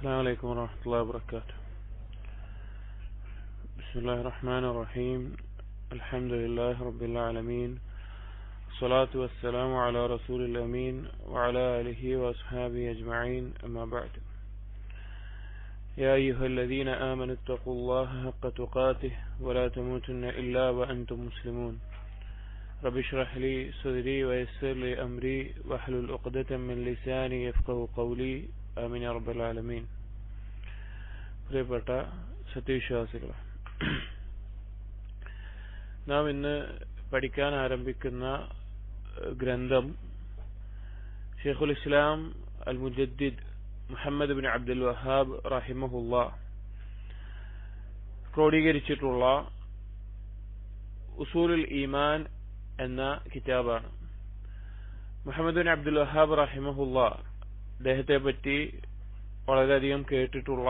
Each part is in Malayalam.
السلام عليكم ورحمة الله وبركاته. بسم الله الرحمن الرحيم. الحمد لله رب العالمين، الصلاة والسلام على رسول الأمين وعلى آله وأصحابه أجمعين، أما بعد. يا أيها الذين آمنوا اتقوا الله حق تقاته ولا تموتن إلا وأنتم مسلمون. رب اشرح لي صدري ويسر لي أمري واحلل عقدة من لساني يفقهوا قولي. ആമീൻ യാ റബ്ബൽ ആലമീൻ. പ്രിയപ്പെട്ട സത്യവിശ്വാസികളെ, നാം ഇന്ന് പഠിക്കാൻ ആരംഭിക്കുന്ന ഗ്രന്ഥം ഷെയ്ഖുൽ ഇസ്ലാം അൽ മുജദ്ദിദ് മുഹമ്മദ് ബിൻ അബ്ദുൽ വഹാബ് റഹിമഹുല്ലാ ക്രോഡീകരിച്ചിട്ടുള്ള ഉസൂലുൽ ഈമാൻ എന്ന കിതാബാണ്. മുഹമ്മദ് ബിൻ അബ്ദുൽ വഹാബ് റഹിമഹുല്ലാ അദ്ദേഹത്തെ പറ്റി വളരെയധികം കേട്ടിട്ടുള്ള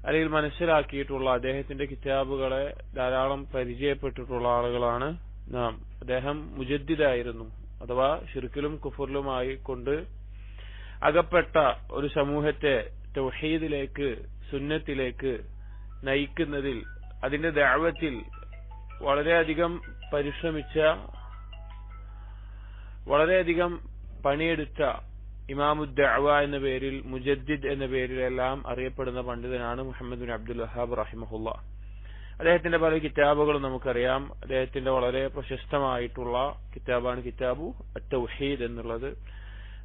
അല്ലെങ്കിൽ മനസ്സിലാക്കിയിട്ടുള്ള, അദ്ദേഹത്തിന്റെ കിതാബുകളെ ധാരാളം പരിചയപ്പെട്ടിട്ടുള്ള ആളുകളാണ് നാം. അദ്ദേഹം മുജദ്ദിദായിരുന്നു, അഥവാ ശിർക്കിലും കുഫറിലുമായി കൊണ്ട് അകപ്പെട്ട ഒരു സമൂഹത്തെ തൗഹീദിലേക്ക്, സുന്നത്തിലേക്ക് നയിക്കുന്നതിൽ, അതിന്റെ ദഅവത്തിൽ വളരെയധികം പരിശ്രമിച്ച, വളരെയധികം പണിയെടുത്ത ഇമാമുദ്ദഅവ എന്ന പേരിൽ, മുജദ്ദിദ് എന്ന പേരിലെല്ലാം അറിയപ്പെടുന്ന പണ്ഡിതനാണ് മുഹമ്മദ് ബിൻ അബ്ദുൽ വഹാബ് റഹിമഹുല്ലാ. അദ്ദേഹത്തിന്റെ പല കിതാബുകളും നമുക്കറിയാം. അദ്ദേഹത്തിന്റെ വളരെ പ്രശസ്തമായിട്ടുള്ള കിതാബാണ് കിതാബു അത്തൗഹീദ് എന്നുള്ളത്.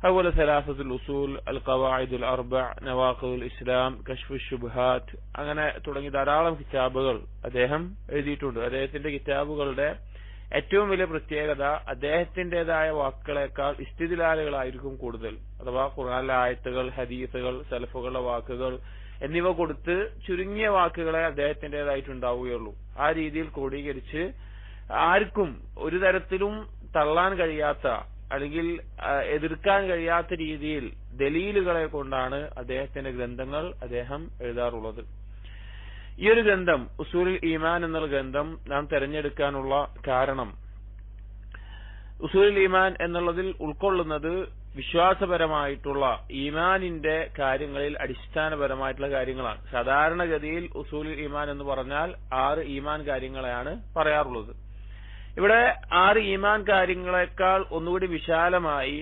അതുപോലെ സലാസത്തുൽ ഉസൂൽ, അൽ ഖവാഇദുൽ അർബഅ, നവാഖിദുൽ ഇസ്ലാം, കശ്ഫുശ് ശുബ്ഹാത്ത്, അങ്ങനെ തുടങ്ങി ധാരാളം കിതാബുകൾ അദ്ദേഹം എഴുതിയിട്ടുണ്ട്. അദ്ദേഹത്തിന്റെ കിതാബുകളുടെ ഏറ്റവും വലിയ പ്രത്യേകത, അദ്ദേഹത്തിന്റേതായ വാക്കുകളെക്കാൾ ഇസ്തിദ്ലാലുകളായിരിക്കും കൂടുതൽ. അഥവാ ഖുർആനിലെ ആയത്തുകൾ, ഹദീസുകൾ, സലഫുകളുടെ വാക്കുകൾ എന്നിവ കൊടുത്ത് ചുരുങ്ങിയ വാക്കുകളെ അദ്ദേഹത്തിന്റേതായിട്ടുണ്ടാവുകയുള്ളൂ. ആ രീതിയിൽ ക്രോഡീകരിച്ച് ആർക്കും ഒരു തരത്തിലും തള്ളാൻ കഴിയാത്ത അല്ലെങ്കിൽ എതിർക്കാൻ കഴിയാത്ത രീതിയിൽ ദലീലുകളെ കൊണ്ടാണ് അദ്ദേഹത്തിന്റെ ഗ്രന്ഥങ്ങൾ അദ്ദേഹം എഴുതാറുള്ളത്. ഈ ഒരു ഗ്രന്ഥം, ഉസൂലുൽ ഈമാൻ എന്നുള്ള ഗ്രന്ഥം നാം തെരഞ്ഞെടുക്കാനുള്ള കാരണം, ഉസൂലുൽ ഈമാൻ എന്നുള്ളതിൽ ഉൾക്കൊള്ളുന്നത് വിശ്വാസപരമായിട്ടുള്ള ഈമാനിന്റെ കാര്യങ്ങളിൽ അടിസ്ഥാനപരമായിട്ടുള്ള കാര്യങ്ങളാണ്. സാധാരണഗതിയിൽ ഉസൂലുൽ ഈമാൻ എന്ന് പറഞ്ഞാൽ 6 ഈമാൻ കാര്യങ്ങളെയാണ് പറയാറുള്ളത്. ഇവിടെ 6 ഈമാൻ കാര്യങ്ങളെക്കാൾ ഒന്നുകൂടി വിശാലമായി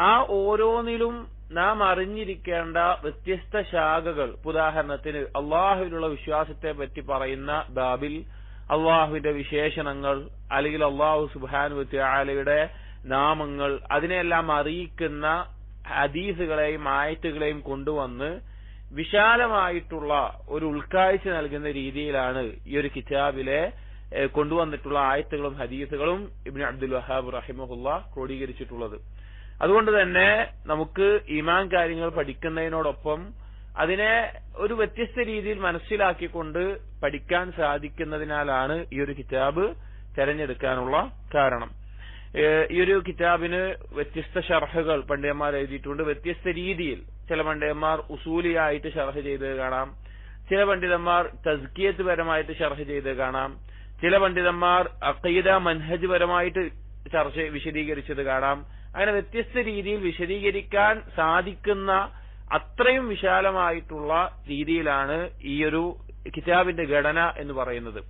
ആ ഓരോന്നിലും നാം അറിഞ്ഞിരിക്കേണ്ട വ്യത്യസ്ത ശാഖകൾ, ഉദാഹരണത്തിന് അള്ളാഹുവിലുള്ള വിശ്വാസത്തെ പറ്റി പറയുന്ന ബാബിൽ അള്ളാഹുവിന്റെ വിശേഷണങ്ങൾ, അല്ലെങ്കിൽ അള്ളാഹു സുബ്ഹാനഹു വ തആലയുടെ നാമങ്ങൾ, അതിനെല്ലാം അറിയിക്കുന്ന ഹദീസുകളെയും ആയത്തുകളെയും കൊണ്ടുവന്ന് വിശാലമായിട്ടുള്ള ഒരു ഉൾക്കാഴ്ച നൽകുന്ന രീതിയിലാണ് ഈ ഒരു കിതാബിലെ കൊണ്ടുവന്നിട്ടുള്ള ആയത്തുകളും ഹദീസുകളും ഇബ്നു അബ്ദുൽ വഹാബ് റഹിമഹുല്ലാ ക്രോഡീകരിച്ചിട്ടുള്ളത്. അതുകൊണ്ട് തന്നെ നമുക്ക് ഈമാൻ കാര്യങ്ങൾ പഠിക്കുന്നതിനോടൊപ്പം അതിനെ ഒരു വ്യത്യസ്ത രീതിയിൽ മനസ്സിലാക്കിക്കൊണ്ട് പഠിക്കാൻ സാധിക്കുന്നതിനാലാണ് ഈ ഒരു കിതാബ് തെരഞ്ഞെടുക്കാനുള്ള കാരണം. ഈ ഒരു കിതാബിന് വ്യത്യസ്ത ഷർഹുകൾ പണ്ഡിതന്മാർ എഴുതിയിട്ടുണ്ട്, വ്യത്യസ്ത രീതിയിൽ. ചില പണ്ഡിതന്മാർ ഉസൂലിയായിട്ട് ഷർഹ് ചെയ്ത് കാണാം, ചില പണ്ഡിതന്മാർ തസ്കിയത്ത് പരമായിട്ട് ഷർഹ് ചെയ്ത് കാണാം, ചില പണ്ഡിതന്മാർ അഖീദ മൻഹജ് പരമായിട്ട് വിശദീകരിച്ചത് കാണാം. അങ്ങനെ വ്യത്യസ്ത രീതിയിൽ വിശദീകരിക്കാൻ സാധിക്കുന്ന അത്രയും വിശാലമായിട്ടുള്ള രീതിയിലാണ് ഈ ഒരു കിതാബിന്റെ ഘടന എന്ന് പറയുന്നത്.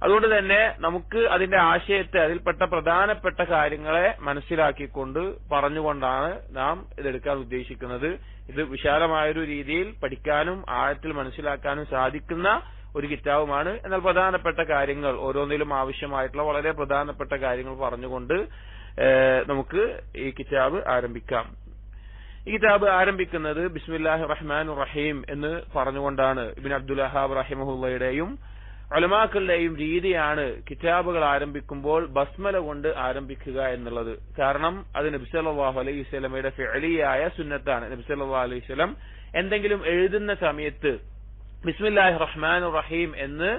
അതുകൊണ്ട് തന്നെ നമുക്ക് അതിന്റെ ആശയത്തെ, അതിൽപ്പെട്ട പ്രധാനപ്പെട്ട കാര്യങ്ങളെ മനസ്സിലാക്കിക്കൊണ്ട് പറഞ്ഞുകൊണ്ടാണ് നാം ഇതെടുക്കാൻ ഉദ്ദേശിക്കുന്നത്. ഇത് വിശാലമായൊരു രീതിയിൽ പഠിക്കാനും ആഴത്തിൽ മനസ്സിലാക്കാനും സാധിക്കുന്ന ഒരു കിതാബുമാണ്. എന്നാൽ പ്രധാനപ്പെട്ട കാര്യങ്ങൾ, ഓരോന്നിലും ആവശ്യമായിട്ടുള്ള വളരെ പ്രധാനപ്പെട്ട കാര്യങ്ങൾ പറഞ്ഞുകൊണ്ട് നമുക്ക് ഈ കിതാബ് ആരംഭിക്കാം. ഈ കിതാബ് ആരംഭിക്കുന്നത് ബിസ്മില്ലാഹിർ റഹ്മാനിർ റഹീം എന്ന് പറഞ്ഞുകൊണ്ടാണ്. ഇബ്നു അബ്ദുൽ വഹാബ് റഹിമഹുള്ളയുടെയും ഉലമാക്കളുടെയും രീതിയാണ് കിതാബുകൾ ആരംഭിക്കുമ്പോൾ ബസ്മല കൊണ്ട് ആരംഭിക്കുക എന്നുള്ളത്. കാരണം അത് നബി സല്ലല്ലാഹു അലൈഹി വസല്ലമയുടെ ഫിഅലിയായ സുന്നത്താണ്. നബി സല്ലല്ലാഹു അലൈഹി വസല്ലം എന്തെങ്കിലും എഴുതുന്ന സമയത്ത് ബിസ്മില്ലാഹിർ റഹ്മാനിർ റഹീം എന്ന്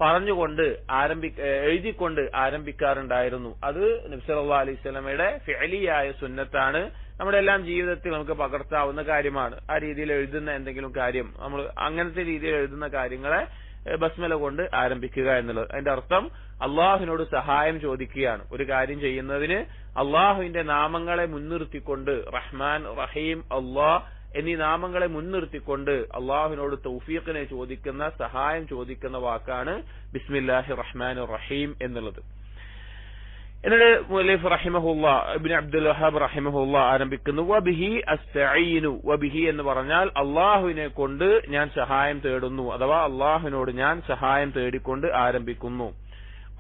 പറഞ്ഞുകൊണ്ട് എഴുതിക്കൊണ്ട് ആരംഭിക്കാറുണ്ടായിരുന്നു. അത് നബി സല്ലല്ലാഹു അലൈഹി വസല്ലമയുടെ ഫിഅലിയായ സുന്നത്താണ്. നമ്മുടെ എല്ലാം ജീവിതത്തിൽ നമുക്ക് പകർത്താവുന്ന കാര്യമാണ്. ആ രീതിയിൽ എഴുതുന്ന എന്തെങ്കിലും കാര്യം, നമ്മൾ അങ്ങനത്തെ രീതിയിൽ എഴുതുന്ന കാര്യങ്ങളെ ബസ്മല കൊണ്ട് ആരംഭിക്കുക എന്നുള്ളത്. അതിന്റെ അർത്ഥം അള്ളാഹുവിനോട് സഹായം ചോദിക്കുകയാണ്. ഒരു കാര്യം ചെയ്യുന്നതിന് അള്ളാഹുവിന്റെ നാമങ്ങളെ മുൻനിർത്തിക്കൊണ്ട് റഹ്മാൻ, റഹീം, അള്ളാഹ് എന്നീ നാമങ്ങളെ മുൻനിർത്തിക്കൊണ്ട് അള്ളാഹുവിനോട് തൗഫീഖിനെ ചോദിക്കുന്ന, സഹായം ചോദിക്കുന്ന വാക്കാണ് ബിസ്മില്ലാഹിർ റഹ്മാനിർ റഹീം എന്നുള്ളത്. എന്നിട്ട് മുഅല്ലിഫ് റഹിമഹുല്ലാ ഇബ്നു അബ്ദുൽ വഹ്ഹാബ് റഹിമഹുല്ലാ ആരംഭിക്കുന്നു വബിഹി അസ്തഈനു. വബിഹി എന്ന് പറഞ്ഞാൽ അള്ളാഹുവിനെ കൊണ്ട് ഞാൻ സഹായം തേടുന്നു, അഥവാ അള്ളാഹുവിനോട് ഞാൻ സഹായം തേടിക്കൊണ്ട് ആരംഭിക്കുന്നു.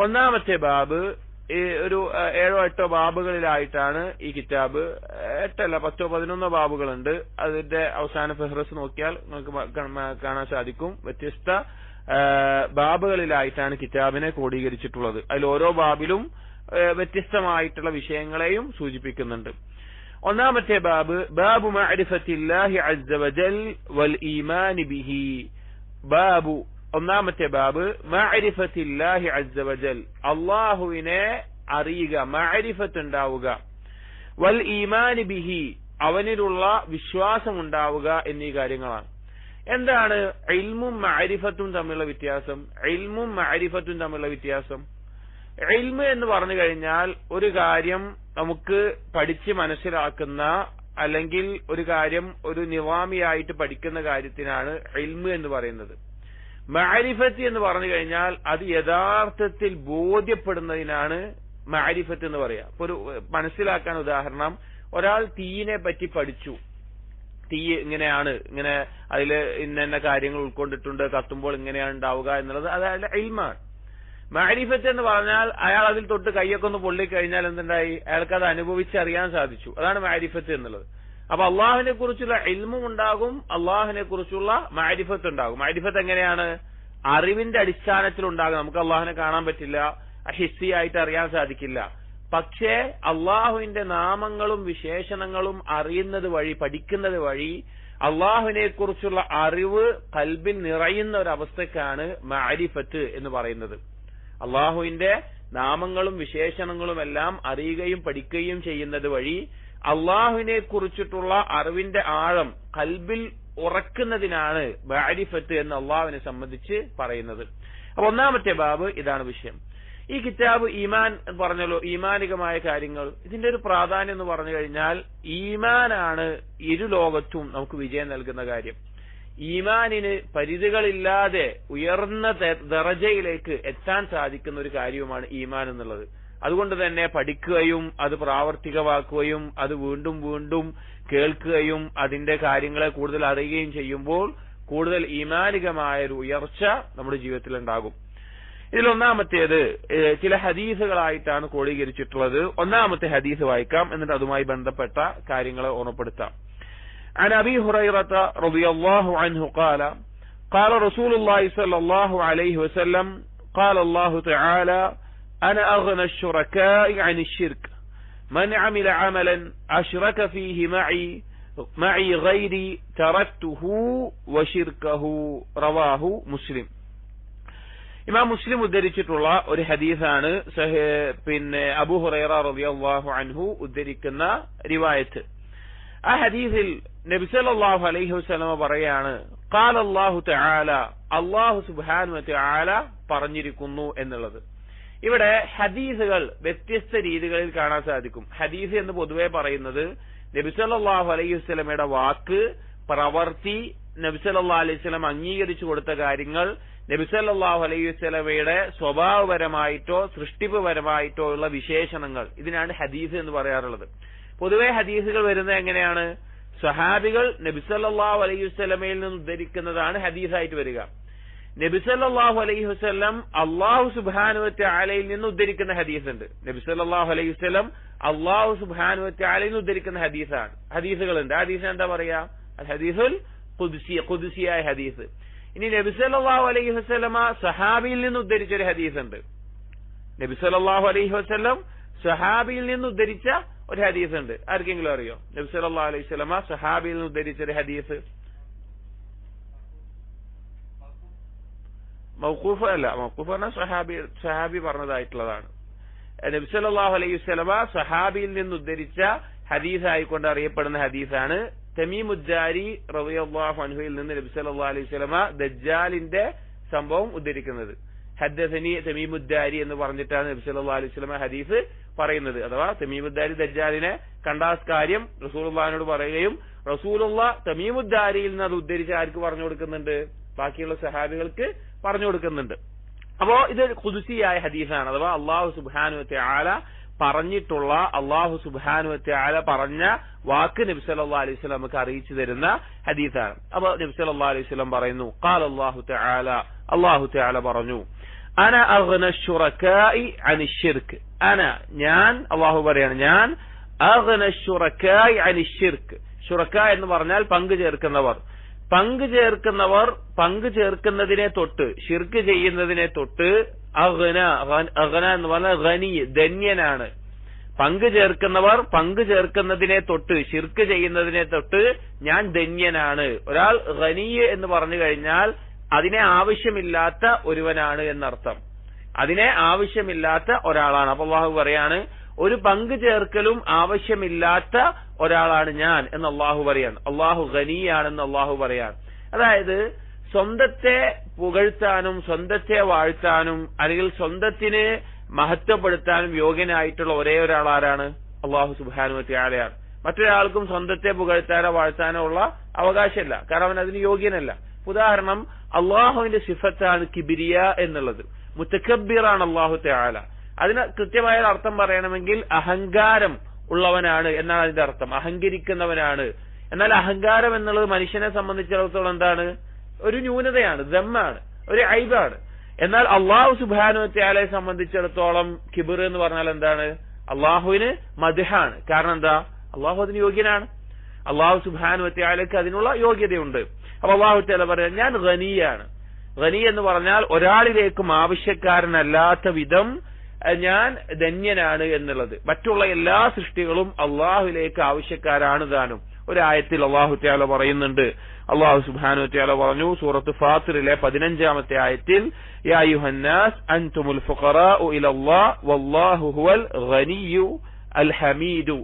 ഒന്നാമത്തെ ബാബ് ഒരു 7-8 ബാബുകളിലായിട്ടാണ് ഈ കിതാബ്. 8 അല്ല 10-11 ബാബുകളുണ്ട്. അതിന്റെ അവസാന ഫഹ്റസ് നോക്കിയാൽ നിങ്ങൾക്ക് കാണാൻ സാധിക്കും. വ്യത്യസ്ത ബാബുകളിലായിട്ടാണ് കിതാബിനെ ക്രോഡീകരിച്ചിട്ടുള്ളത്. അതിൽ ഓരോ ബാബിലും വ്യത്യസ്തമായിട്ടുള്ള വിഷയങ്ങളെയും സൂചിപ്പിക്കുന്നുണ്ട്. ഒന്നാമത്തെ ബാബ് ബാബു മഅരിഫത്തില്ലാഹി അസ്സ വജൽ വൽ ഈമാൻ ബിഹി. ബാബു ഒന്നാമത്തെ ബാബ് മഅരിഫത്തില്ലാഹി അസ്സ വജൽ, അല്ലാഹുവിനെ അറിയുക, മഅരിഫത്ത് ഉണ്ടാവുക, വൽ ഈമാൻ ബിഹി, അവനിലുള്ള വിശ്വാസം ഉണ്ടാവുക എന്നീ കാര്യങ്ങളാണ്. എന്താണ് ഇൽമും മഅരിഫത്തും തമ്മിലുള്ള വ്യത്യാസം? ഇൽമും മഅരിഫത്തും തമ്മിലുള്ള വ്യത്യാസം, ഇൽമ് എന്ന് പറഞ്ഞു കഴിഞ്ഞാൽ ഒരു കാര്യം നമുക്ക് പഠിച്ച് മനസ്സിലാക്കുന്ന, അല്ലെങ്കിൽ ഒരു കാര്യം ഒരു നിവാമിയായിട്ട് പഠിക്കുന്ന കാര്യത്തിനാണ് ഇൽമ് എന്ന് പറയുന്നത്. മഅരിഫത്ത് എന്ന് പറഞ്ഞു കഴിഞ്ഞാൽ അത് യഥാർത്ഥത്തിൽ ബോധ്യപ്പെടുന്നതിനാണ് മഅരിഫത്ത് എന്ന് പറയാ. ഇപ്പൊ ഒരു മനസ്സിലാക്കാൻ ഉദാഹരണം, ഒരാൾ തീയിനെ പറ്റി പഠിച്ചു, തീ ഇങ്ങനെയാണ്, ഇങ്ങനെ അതിൽ ഇന്ന കാര്യങ്ങൾ ഉൾക്കൊണ്ടിട്ടുണ്ട്, കത്തുമ്പോൾ ഇങ്ങനെയാണ് ഉണ്ടാവുക എന്നുള്ളത് അതായത് ഇൽമാണ്. മഅരിഫത്ത് എന്ന് പറഞ്ഞാൽ അയാൾ അതിൽ തൊട്ട് കൈയൊക്കെ ഒന്ന് പൊള്ളിക്കഴിഞ്ഞാൽ എന്തുണ്ടായി, അയാൾക്ക് അത് അനുഭവിച്ചറിയാൻ സാധിച്ചു. അതാണ് മഅരിഫത്ത് എന്നുള്ളത്. അപ്പൊ അള്ളാഹുവിനെ കുറിച്ചുള്ള ഇൽമും ഉണ്ടാകും, അള്ളാഹുവിനെ കുറിച്ചുള്ള മഅരിഫത്ത് ഉണ്ടാകും. മഅരിഫത്ത് എങ്ങനെയാണ്? അറിവിന്റെ അടിസ്ഥാനത്തിൽ ഉണ്ടാകും. നമുക്ക് അള്ളാഹുവിനെ കാണാൻ പറ്റില്ല, ഹിസ്സിയായിട്ട് അറിയാൻ സാധിക്കില്ല. പക്ഷേ അള്ളാഹുവിന്റെ നാമങ്ങളും വിശേഷണങ്ങളും അറിയുന്നത് വഴി, പഠിക്കുന്നത് വഴി അള്ളാഹുവിനെ കുറിച്ചുള്ള അറിവ് ഖൽബിൽ നിറയുന്ന ഒരു അവസ്ഥക്കാണ് മഅരിഫത്ത് എന്ന് പറയുന്നത്. അള്ളാഹുവിന്റെ നാമങ്ങളും വിശേഷണങ്ങളും എല്ലാം അറിയുകയും പഠിക്കുകയും ചെയ്യുന്നത് വഴി അള്ളാഹുവിനെ കുറിച്ചിട്ടുള്ള അറിവിന്റെ ആഴം ഖൽബിൽ ഉറക്കുന്നതിനാണ് മഅരിഫത്ത് എന്ന് അള്ളാഹുവിനെ സംബന്ധിച്ച് പറയുന്നത്. അപ്പൊ ഒന്നാമത്തെ ബാബ് ഇതാണ് വിഷയം. ഈ കിതാബ് ഈമാൻ എന്ന് പറഞ്ഞല്ലോ, ഈമാനികമായ കാര്യങ്ങൾ. ഇതിന്റെ ഒരു പ്രാധാന്യം എന്ന് പറഞ്ഞു കഴിഞ്ഞാൽ ഈമാനാണ് ഇരു ലോകത്തും നമുക്ക് വിജയം നൽകുന്ന കാര്യം. ഈമാനിന് പരിധികളില്ലാതെ ഉയർന്ന ദറജയിലേക്ക് എത്താൻ സാധിക്കുന്ന ഒരു കാര്യവുമാണ് ഈമാൻ എന്നുള്ളത്. അതുകൊണ്ട് തന്നെ പഠിക്കുകയും അത് പ്രാവർത്തികമാക്കുകയും അത് വീണ്ടും വീണ്ടും കേൾക്കുകയും അതിന്റെ കാര്യങ്ങളെ കൂടുതൽ അറിയുകയും ചെയ്യുമ്പോൾ കൂടുതൽ ഈമാനികമായ ഒരു ഉയർച്ച നമ്മുടെ ജീവിതത്തിൽ ഉണ്ടാകും. ഇതിലൊന്നാമത്തേത് ചില ഹദീസുകളായിട്ടാണ് ക്രോഡീകരിച്ചിട്ടുള്ളത്. ഒന്നാമത്തെ ഹദീസ് വായിക്കാം, എന്നിട്ട് അതുമായി ബന്ധപ്പെട്ട കാര്യങ്ങളെ ഓർമ്മപ്പെടുത്താം. عن أبي هريرة رضي الله عنه قال قال رسول الله صلى الله عليه وسلم قال الله تعالى أنا أغنى الشركاء عن الشرك من عمل عملا أشرك فيه معي غيري تركته وشركه رواه مسلم. ഇമാം മുസ്ലിം ഉദ്ധരിച്ചിട്ടുള്ള ഒരു ഹദീസാണ് പിന്നെ അബൂ ഹുറൈറ റളിയല്ലാഹു അൻഹു ഉദ്ധരിക്കുന്ന റിവായത്ത്. ആ ഹദീസിൽ നബി സല്ലല്ലാഹു അലൈഹി വസല്ലം പറയാണ്, ഖാല അല്ലാഹു തആല, അല്ലാഹു സുബ്ഹാനഹു വ തആല പറഞ്ഞിരിക്കുന്നു എന്നുള്ളത്. ഇവിടെ ഹദീസുകൾ വ്യത്യസ്ത രീതികളിൽ കാണാൻ സാധിക്കും. ഹദീസ് എന്ന് പൊതുവെ പറയുന്നത് നബി സല്ലല്ലാഹു അലൈഹി വസല്ലമയുടെ വാക്ക്, പ്രവൃത്തി, നബി സല്ലല്ലാഹു അലൈഹി വസല്ലം അംഗീകരിച്ചു കൊടുത്ത കാര്യങ്ങൾ, നബി സല്ലല്ലാഹു അലൈഹി വസല്ലമയുടെ സ്വഭാവപരമായിട്ടോ സൃഷ്ടിപരമായിട്ടോ ഉള്ള വിശേഷണങ്ങൾ, ഇതിനാണ് ഹദീസ് എന്ന് പറയാറുള്ളത്. പൊതുവെ ഹദീസുകൾ വരുന്നത് എങ്ങനെയാണ്? സ്വഹാബികൾ നബി സല്ലല്ലാഹു അലൈഹി വസല്ലമയിൽ നിന്ന് ഉദ്ധരിക്കുന്നതാണ് ഹദീസായിട്ട് വരിക. നബി സല്ലല്ലാഹു അലൈഹി വസല്ലം അല്ലാഹു സുബ്ഹാനഹു വ തആലയിൽ നിന്ന് ഉദ്ധരിക്കുന്ന ഹദീസുണ്ട്. നബി സല്ലല്ലാഹു അലൈഹി വസല്ലം അല്ലാഹു സുബ്ഹാനഹു വ തആലയിൽ നിന്ന് ഉദ്ധരിക്കുന്ന ഹദീസുകളുണ്ട്. ഹദീസ് എന്താ പറയാ? ഹദീസുൽ ഖുദ്സി, ഖുദ്സിയായ ഹദീസ്. ഇനി നബി സല്ലല്ലാഹു അലൈഹി വസല്ലമ സഹാബിയിൽ നിന്ന് ഉദ്ധരിച്ച ഒരു ഹദീസുണ്ട്. നബി സല്ലല്ലാഹു അലൈഹി വസല്ലം സഹാബിയിൽ നിന്ന് ഉദ്ധരിച്ച ഒരു ഹദീസ് ഉണ്ട്. ആർക്കെങ്കിലും അറിയോ? നബി സല്ലല്ലാഹു അലൈഹി വസല്ലമ സഹാബിയിൽ നിന്ന് ഉദ്ധരിച്ച ഒരു ഹദീസ് മൗഖൂഫ് അല്ല. മൗഖൂഫ് പറഞ്ഞാൽ സഹാബി പറഞ്ഞതായിട്ടുള്ളതാണ്. നബി സല്ലല്ലാഹു അലൈഹി വസല്ലമ സഹാബിയിൽ നിന്ന് ഉദ്ധരിച്ച ഹദീസ് ആയിക്കൊണ്ട് അറിയപ്പെടുന്ന ഹദീസാണ് തമീമുദ്ദാരി റളിയല്ലാഹു അൻഹുവിൽ നിന്ന് നബി സല്ലല്ലാഹു അലൈഹി വസല്ലമ ദജ്ജാലിന്റെ സംഭവം ഉദ്ധരിക്കുന്നത്. ഹദ്ദസനി തമീമുദ്ദാരി എന്ന് പറഞ്ഞിട്ടാണ് നബി സല്ലല്ലാഹു അലൈഹി വസല്ലം ഹദീസ് പറയുന്നത്. അഥവാ തമീമുദ്ദാരി ദജ്ജാലിനെ കണ്ടാസ് കാര്യം റസൂലുള്ളാഹിനോട് പറയുകയും റസൂലുള്ളാഹ് തമീമുദ്ദാരിയിൽ നിന്ന് അത് ഉദ്ധരിച്ച് ആർക്ക് പറഞ്ഞു കൊടുക്കുന്നുണ്ട്? ബാക്കിയുള്ള സഹാബികൾക്ക് പറഞ്ഞു കൊടുക്കുന്നുണ്ട്. അപ്പോ ഇത് ഖുദ്സിയായ ഹദീസാണ്. അഥവാ അല്ലാഹു സുബ്ഹാനഹു വ തആല പറഞ്ഞിട്ടുള്ള, അല്ലാഹു സുബ്ഹാനഹു വ തആല പറഞ്ഞ വാക്ക് നബി സല്ലല്ലാഹു അലൈഹി വസല്ലം നമുക്ക് അറിയിച്ചു തരുന്ന ഹദീസാണ്. അപ്പോൾ നബി സല്ലല്ലാഹു അലൈഹി വസല്ലം പറയുന്നു, ഖാല അല്ലാഹു തആല, അല്ലാഹു തആല പറഞ്ഞു, അന അഗ്ന ശുറകാഇ അനി ശിർക്ക്. അന, ഞാൻ, അല്ലാഹു പറയാണ്, ഞാൻ അഗ്ന ശുറകാഇ അനി ശിർക്ക്. ശുറക എന്ന് പറഞ്ഞാൽ പങ്കു ചേർക്കുന്നവർ. പങ്കു ചേർക്കുന്നതിനെ തൊട്ട്, ഷിർക്ക് ചെയ്യുന്നതിനെ തൊട്ട്, അഗ്ന എന്ന് പറഞ്ഞാൽ ഗനി, ധന്യനാണ്. പങ്കു ചേർക്കുന്നതിനെ തൊട്ട്, ഷിർക്ക് ചെയ്യുന്നതിനെ തൊട്ട് ഞാൻ ധന്യനാണ്. ഒരാൾ ഗനിയ് എന്ന് പറഞ്ഞു കഴിഞ്ഞാൽ അതിനെ ആവശ്യമില്ലാത്ത ഒരുവനാണ് എന്നർത്ഥം. അതിനെ ആവശ്യമില്ലാത്ത ഒരാളാണ്. അപ്പൊ അല്ലാഹു പറയാണ്, ഒരു പങ്കു ചേർക്കലും ആവശ്യമില്ലാത്ത ഒരാളാണ് ഞാൻ എന്ന് അല്ലാഹു പറയാണ്. അല്ലാഹു ഗനിയാണെന്ന് അല്ലാഹു പറയാണ്. അതായത് സ്വന്തത്തെ പുകഴ്ത്താനും സ്വന്തത്തെ വാഴ്ത്താനും അല്ലെങ്കിൽ സ്വന്തത്തിന് മഹത്വപ്പെടുത്താനും യോഗ്യനായിട്ടുള്ള ഒരേ ഒരാൾ ആരാണ്? അല്ലാഹു സുബ്ഹാനഹു വ തആലയാണ്. മറ്റൊരാൾക്കും സ്വന്തത്തെ പുകഴ്ത്താനോ വാഴ്ത്താനോ ഉള്ള അവകാശമില്ല. കാരണം അവൻ അതിന് യോഗ്യനല്ല. ഉദാഹരണം, അള്ളാഹുവിന്റെ സിഫത്താണ് കിബിരിയ എന്നുള്ളത്. മുതകബ്ബിറാണ് അല്ലാഹു തആല. അതിന് കൃത്യമായ അർത്ഥം പറയണമെങ്കിൽ അഹങ്കാരം ഉള്ളവനാണ് എന്നാണ് അതിന്റെ അർത്ഥം. അഹങ്കരിക്കുന്നവനാണ്. എന്നാൽ അഹങ്കാരം എന്നുള്ളത് മനുഷ്യനെ സംബന്ധിച്ചിടത്തോളം എന്താണ്? ഒരു ന്യൂനതയാണ്, ദമ്മാണ്, ഒരു ഐബാണ്. എന്നാൽ അല്ലാഹു സുബ്ഹാനഹു വ തആലയെ സംബന്ധിച്ചിടത്തോളം കിബിർ എന്ന് പറഞ്ഞാൽ എന്താണ്? അള്ളാഹുവിന് മദ്ഹാണ്. കാരണം എന്താ? അള്ളാഹു അതിന് യോഗ്യനാണ്. അല്ലാഹു സുബ്ഹാനഹു വ തആലയ്ക്ക് അതിനുള്ള യോഗ്യതയുണ്ട്. അപ്പൊ അല്ലാഹു തആല പറയാൻ, ഞാൻ ഗനിയാണ്. ഗനി എന്ന് പറഞ്ഞാൽ ഒരാളിലേക്കും ആവശ്യക്കാരനല്ലാത്ത വിധം ഞാൻ ധന്യനാണ് എന്നുള്ളത്. മറ്റുള്ള എല്ലാ സൃഷ്ടികളും അള്ളാഹുലേക്ക് ആവശ്യക്കാരാണ് താനും. ഒരു ആയത്തിൽ അല്ലാഹു തആല പറയുന്നുണ്ട്. അല്ലാഹു സുബ്ഹാനഹു വ തആല പറഞ്ഞു സൂറത്ത് ഫാത്തിറിലെ 15-ാമത്തെ ആയത്തിൽ, യാ അയ്യുഹന്നാസ് അൻതുമുൽ ഫുഖറാഉ ഇലല്ലാഹ് വല്ലാഹു ഹുവൽ ഗനിയ്യു അൽ ഹമീദു.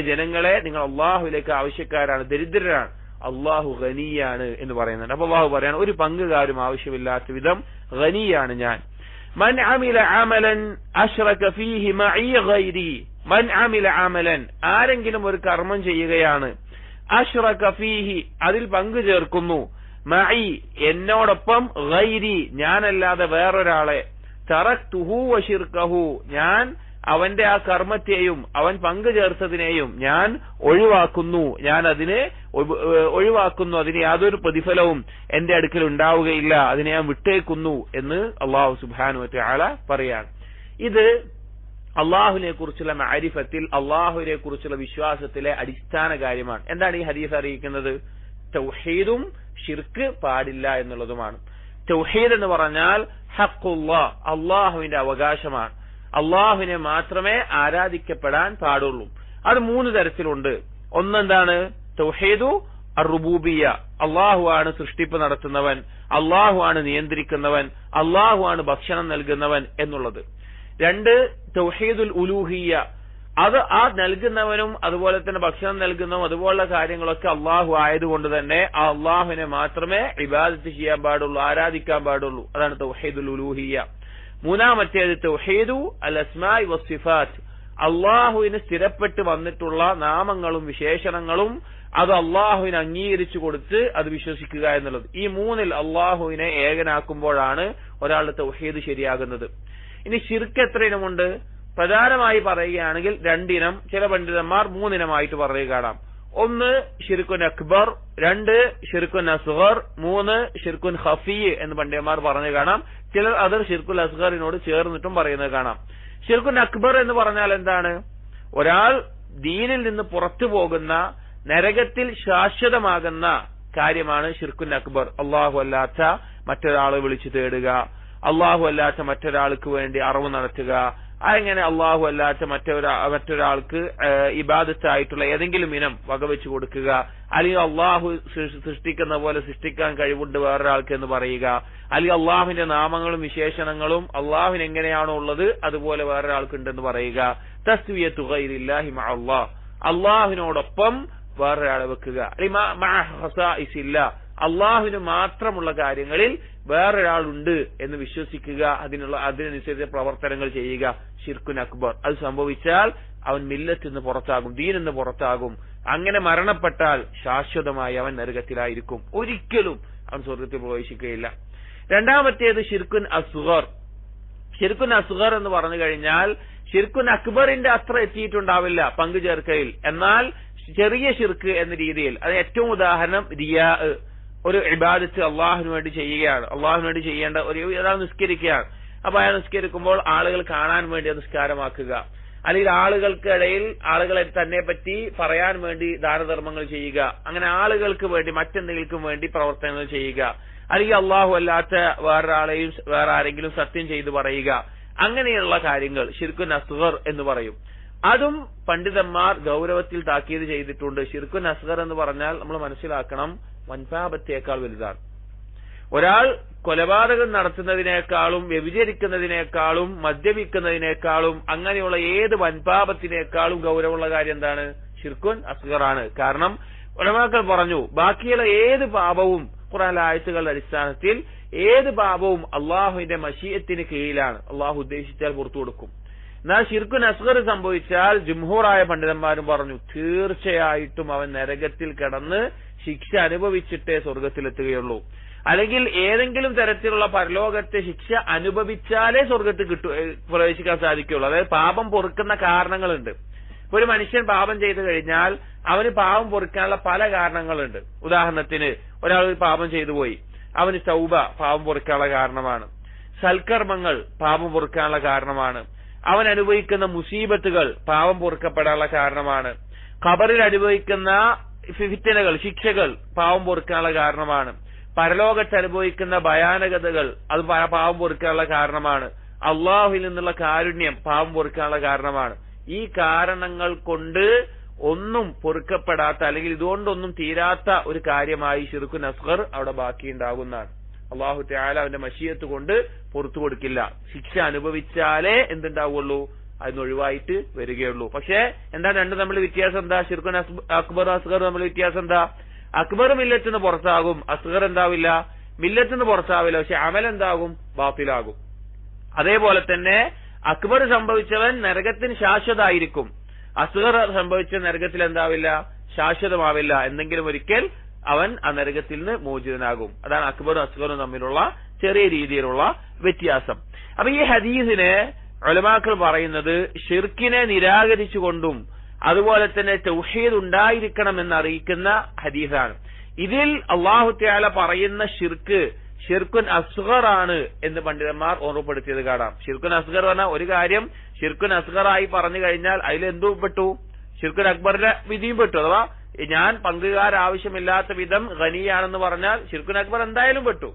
ജനങ്ങളെ, നിങ്ങൾ അള്ളാഹുവിലേക്ക് ആവശ്യക്കാരാണ്, ദരിദ്രരാണ്, അള്ളാഹു ഗനിയാണ് എന്ന് പറയുന്നുണ്ട്. അപ്പൊ അള്ളാഹു പറയാണ്, ഒരു പങ്കുകാരും ആവശ്യമില്ലാത്ത വിധം ഗനിയാണ് ഞാൻ. മൻ അമില അമലൻ അശ്റക ഫീഹി മഇ ഗൈരി. മൻ അമില അമലൻ, ആരെങ്കിലും ഒരു കർമ്മം ചെയ്യുകയാണ്, അശ്റക ഫീഹി, അതിൽ പങ്കു ചേർക്കുന്നു, മഇ, എന്നോടൊപ്പം, ഗൈരി, ഞാനല്ലാതെ വേറൊരാളെ, തറക്തുഹു വശിർക്കഹു, ഞാൻ അവന്റെ ആ കർമ്മത്തെയും അവൻ പങ്കു ചേർത്തതിനെയും ഞാൻ ഒഴിവാക്കുന്നു. ഞാൻ അതിനെ ഒഴിവാക്കുന്നു. അതിന് യാതൊരു പ്രതിഫലവും എന്റെ അടുക്കൽ ഉണ്ടാവുകയില്ല. അതിനെ ഞാൻ വിട്ടേക്കുന്നു എന്ന് അല്ലാഹു സുബ്ഹാനഹു വ തആല പറയാണ്. ഇത് അള്ളാഹുവിനെ കുറിച്ചുള്ള മഅരിഫത്തിൽ, അള്ളാഹുവിനെ കുറിച്ചുള്ള വിശ്വാസത്തിലെ അടിസ്ഥാന കാര്യമാണ്. എന്താണ് ഈ ഹദീസ് അറിയിക്കുന്നത്? തൗഹീദും ഷിർക്ക് പാടില്ല എന്നുള്ളതുമാണ്. തൗഹീദ് എന്ന് പറഞ്ഞാൽ ഹഖ്ഖുല്ലാഹ്, അള്ളാഹുവിന്റെ അവകാശമാണ്. അള്ളാഹുവിനെ മാത്രമേ ആരാധിക്കപ്പെടാൻ പാടുള്ളൂ. അത് 3 തരത്തിലുണ്ട്. ഒന്നെന്താണ്? തൗഹീദു അർ-റുബൂബിയ്യ, അള്ളാഹുവാണ് സൃഷ്ടിപ്പ് നടത്തുന്നവൻ, അള്ളാഹുവാണ് നിയന്ത്രിക്കുന്നവൻ, അള്ളാഹുവാണ് ഭക്ഷണം നൽകുന്നവൻ എന്നുള്ളത്. 2 തൗഹീദുൽ ഉലൂഹിയ്യ, അത് ആ നൽകുന്നവനും അതുപോലെ തന്നെ ഭക്ഷണം നൽകുന്നതും അതുപോലുള്ള കാര്യങ്ങളൊക്കെ അള്ളാഹു ആയതുകൊണ്ട് തന്നെ ആ അള്ളാഹുവിനെ മാത്രമേ ഇബാദത്ത് ചെയ്യാൻ പാടുള്ളൂ, ആരാധിക്കാൻ പാടുള്ളൂ. അതാണ് തൗഹീദുൽ ഉലൂഹിയ്യ. 3-മത്തേത് തൗഹീദു അൽ അസ്മാഇ വസ്സിഫാത്ത്, അള്ളാഹുവിന് സ്ഥിരപ്പെട്ട് വന്നിട്ടുള്ള നാമങ്ങളും വിശേഷണങ്ങളും അത് അള്ളാഹുവിന് അംഗീകരിച്ചു കൊടുത്ത് അത് വിശ്വസിക്കുക എന്നുള്ളത്. ഈ 3-ൽ അള്ളാഹുവിനെ ഏകനാക്കുമ്പോഴാണ് ഒരാളുടെ തൗഹീദ് ശരിയാകുന്നത്. ഇനി ശിർക്ക് എത്ര ഇനമുണ്ട്? പ്രധാനമായി പറയുകയാണെങ്കിൽ 2 ഇനം. ചില പണ്ഡിതന്മാർ 3 ഇനമായിട്ട് പറയുക കാണാം. 1 ഷിർക്കുൻ അക്ബർ, 2 ഷിർക്കുൻ അസ്ഗർ, 3 ഷിർക്കുൻ ഖഫി എന്ന് പണ്ഡിതന്മാർ പറഞ്ഞു കാണാം. ചിലർ അത് ഷിർക്കുൽ അസ്ഗറിനോട് ചേർന്നിട്ടും പറയുന്നത് കാണാം. ഷിർക്കുൻ അക്ബർ എന്ന് പറഞ്ഞാൽ എന്താണ്? ഒരാൾ ദീനിൽ നിന്ന് പുറത്തു പോകുന്ന, നരകത്തിൽ ശാശ്വതമാകുന്ന കാര്യമാണ് ഷിർക്കുൻ അക്ബർ. അള്ളാഹു അല്ലാത്ത മറ്റൊരാളെ വിളിച്ചു തേടുക, അള്ളാഹു അല്ലാത്ത മറ്റൊരാൾക്ക് വേണ്ടി അറിവ് നടത്തുക, അങ്ങനെ അള്ളാഹു അല്ലാത്ത മറ്റൊരാൾക്ക് ഇബാദത്തായിട്ടുള്ള ഏതെങ്കിലും ഇനം വകവെച്ചു കൊടുക്കുക, അല്ലെങ്കിൽ അള്ളാഹു സൃഷ്ടിക്കുന്ന പോലെ സൃഷ്ടിക്കാൻ കഴിവുണ്ട് വേറൊരാൾക്ക് എന്ന് പറയുക, അല്ലെങ്കിൽ അള്ളാഹുവിന്റെ നാമങ്ങളും വിശേഷണങ്ങളും അള്ളാഹുവിന് എങ്ങനെയാണോ ഉള്ളത് അതുപോലെ വേറൊരാൾക്കുണ്ടെന്ന് പറയുക. തസ്വിയത്തു ഗൈരില്ലാഹി മഅല്ലാഹ്, അള്ളാഹുവിനോടൊപ്പം വേറൊരാളെ വെക്കുക. അള്ളാഹുവിന് മാത്രമുള്ള കാര്യങ്ങളിൽ വേറൊരാളുണ്ട് എന്ന് വിശ്വസിക്കുക, അതിനനുസരിച്ച് പ്രവർത്തനങ്ങൾ ചെയ്യുക, ഷിർക്കുൻ അക്ബർ. അത് സംഭവിച്ചാൽ അവൻ മില്ലത്തിൽ നിന്ന് പുറത്താകും, ദീനിൽ നിന്ന് പുറത്താകും. അങ്ങനെ മരണപ്പെട്ടാൽ ശാശ്വതമായി അവൻ നരകത്തിലായിരിക്കും, ഒരിക്കലും അവൻ സ്വർഗത്തിൽ പ്രവേശിക്കുകയില്ല. രണ്ടാമത്തേത് ഷിർക്കുൻ അസ്ഗർ. ഷിർക്കുൻ അസ്ഗർ എന്ന് പറഞ്ഞു കഴിഞ്ഞാൽ ഷിർക്കുൻ അക്ബറിന്റെ അത്ര എത്തിയിട്ടുണ്ടാവില്ല പങ്കു ചേർക്കയിൽ, എന്നാൽ ചെറിയ ഷിർക്ക് എന്ന രീതിയിൽ. അത് ഏറ്റവും ഉദാഹരണം റിയാ. ഒരു ഇബാദത്ത് അള്ളാഹുവിന് വേണ്ടി ചെയ്യുകയാണ്, അള്ളാഹുവിന് വേണ്ടി ചെയ്യേണ്ട ഒരാൾ നിസ്കരിക്കുകയാണ്. അപ്പൊ അയാൾ നിസ്കരിക്കുമ്പോൾ ആളുകൾ കാണാൻ വേണ്ടി നിസ്കാരമാക്കുക, അല്ലെങ്കിൽ ആളുകൾക്കിടയിൽ ആളുകളെ തന്നെ പറ്റി പറയാൻ വേണ്ടി ദാനധർമ്മങ്ങൾ ചെയ്യുക, അങ്ങനെ ആളുകൾക്ക് വേണ്ടി മറ്റെന്തെങ്കിലും വേണ്ടി പ്രവർത്തനങ്ങൾ ചെയ്യുക, അല്ലെങ്കിൽ അള്ളാഹു അല്ലാത്ത വേറെ ആരെങ്കിലും സത്യം ചെയ്തു പറയുക, അങ്ങനെയുള്ള കാര്യങ്ങൾ ഷിർക്കുൻ അസ്ഗർ എന്ന് പറയും. അതും പണ്ഡിതന്മാർ ഗൗരവത്തിൽ താക്കീത് ചെയ്തിട്ടുണ്ട്. ഷിർക്കുൻ അസ്ഗർ എന്ന് പറഞ്ഞാൽ നമ്മൾ മനസ്സിലാക്കണം, വൻപാപത്തേക്കാൾ വലുതാണ്. ഒരാൾ കൊലപാതകം നടത്തുന്നതിനേക്കാളും വ്യഭിചരിക്കുന്നതിനേക്കാളും മദ്യപിക്കുന്നതിനേക്കാളും അങ്ങനെയുള്ള ഏത് വൻപാപത്തിനേക്കാളും ഗൗരവമുള്ള കാര്യം എന്താണ്? ഷിർക്കുൻ അസ്ഗറാണ്. കാരണം ഉലമാക്കൾ പറഞ്ഞു, ബാക്കിയുള്ള ഏത് പാപവും ഖുർആനിലെ ആയത്തുകളുടെ അടിസ്ഥാനത്തിൽ ഏത് പാപവും അള്ളാഹുവിന്റെ മശീഅത്തിന് കീഴിലാണ്, അള്ളാഹു ഉദ്ദേശിച്ചാൽ പുറത്തു കൊടുക്കും. എന്നാൽ ഷിർക്കുൻ അസ്ഗർ സംഭവിച്ചാൽ ജുംഹൂറായ പണ്ഡിതന്മാരും പറഞ്ഞു, തീർച്ചയായിട്ടും അവൻ നരകത്തിൽ കിടന്ന് ശിക്ഷ അനുഭവിച്ചിട്ടേ സ്വർഗത്തിലെത്തുകയുള്ളൂ. അല്ലെങ്കിൽ ഏതെങ്കിലും തരത്തിലുള്ള പരലോകത്തെ ശിക്ഷ അനുഭവിച്ചാലേ സ്വർഗത്തിൽ പ്രവേശിക്കാൻ സാധിക്കുകയുള്ളൂ. അതായത് പാപം പൊറുക്കുന്ന കാരണങ്ങളുണ്ട്. ഒരു മനുഷ്യൻ പാപം ചെയ്തു കഴിഞ്ഞാൽ അവന് പാപം പൊറുക്കാനുള്ള പല കാരണങ്ങളുണ്ട്. ഉദാഹരണത്തിന്, ഒരാൾ പാപം ചെയ്തു പോയി, അവന് തൗബ പാപം പൊറുക്കാനുള്ള കാരണമാണ്. സൽക്കർമ്മങ്ങൾ പാപം പൊറുക്കാനുള്ള കാരണമാണ്. അവൻ അനുഭവിക്കുന്ന മുസീബത്തുകൾ പാപം പൊറുക്കപ്പെടാനുള്ള കാരണമാണ്. ഖബറിൽ അനുഭവിക്കുന്ന ഫിത്നകൾ, ശിക്ഷകൾ പാവം പൊറുക്കാനുള്ള കാരണമാണ്. പരലോകത്ത് അനുഭവിക്കുന്ന ഭയാനകതകൾ അത് പാവം പൊറുക്കാനുള്ള കാരണമാണ്. അള്ളാഹുവിൽ നിന്നുള്ള കാരുണ്യം പാവം പൊറുക്കാനുള്ള കാരണമാണ്. ഈ കാരണങ്ങൾ കൊണ്ട് ഒന്നും പൊറുക്കപ്പെടാത്ത, അല്ലെങ്കിൽ ഇതുകൊണ്ടൊന്നും തീരാത്ത ഒരു കാര്യമായി ഷിർക്കുൻ അസ്ഗർ അവിടെ ബാക്കിയുണ്ടാകുന്നതാണ്. അള്ളാഹു തആല അവന്റെ മശീഅത്ത് കൊണ്ട് പുറത്തു കൊടുക്കില്ല. ശിക്ഷ അനുഭവിച്ചാലേ എന്തുണ്ടാവുള്ളൂ? അതിന് ഒഴിവായിട്ട് വരികയുള്ളൂ. പക്ഷെ എന്താണ് രണ്ടും തമ്മിൽ വ്യത്യാസം എന്താ? ഷിർക്കുൻ അക്ബർ അസ്ഗർ തമ്മിൽ വ്യത്യാസം എന്താ? അക്ബർ മില്ലത്തിന് പുറത്താകും, അസ്ഗർ എന്താവില്ല, മില്ലത്തിന് പുറത്താവില്ല. പക്ഷെ അമൽ എന്താകും? ബാത്തിലാകും. അതേപോലെ തന്നെ അക്ബർ സംഭവിച്ചവൻ നരകത്തിന് ശാശ്വതമായിരിക്കും, അസ്ഗർ സംഭവിച്ച നരകത്തിൽ എന്താവില്ല? ശാശ്വതമാവില്ല. എന്തെങ്കിലും ഒരിക്കൽ അവൻ ആ നരകത്തിൽ നിന്ന് മോചിതനാകും. അതാണ് അക്ബറും അസ്ഗറും തമ്മിലുള്ള ചെറിയ രീതിയിലുള്ള വ്യത്യാസം. അപ്പൊ ഈ ഹദീസിനെ ഉലമാക്കൾ പറയുന്നത് ഷിർക്കിനെ നിരാകരിച്ചുകൊണ്ടും അതുപോലെ തന്നെ തൗഹീദ് ഉണ്ടായിരിക്കണം എന്ന് അറിയിക്കുന്ന ഹദീസാണ്. ഇതിൽ അല്ലാഹു തആല പറയുന്ന ഷിർക്കുൻ അസ്ഗർ ആണ് എന്ന് പണ്ഡിതന്മാർ ഓർമ്മപ്പെടുത്തിയത് കാണാം. ഷിർക്കുൻ അസ്ഗർ പറഞ്ഞ ഒരു കാര്യം ഷിർക്കുൻ അസ്ഗറായി പറഞ്ഞു കഴിഞ്ഞാൽ അതിൽ എന്തും പെട്ടു? ഷിർക്കുൻ അക്ബറിന്റെ വിധിയും പെട്ടു. അഥവാ ഞാൻ പങ്കുകാരാവശ്യമില്ലാത്ത വിധം ഖനിയാണെന്ന് പറഞ്ഞാൽ ഷിർക്കുൻ അക്ബർ എന്തായാലും പെട്ടു.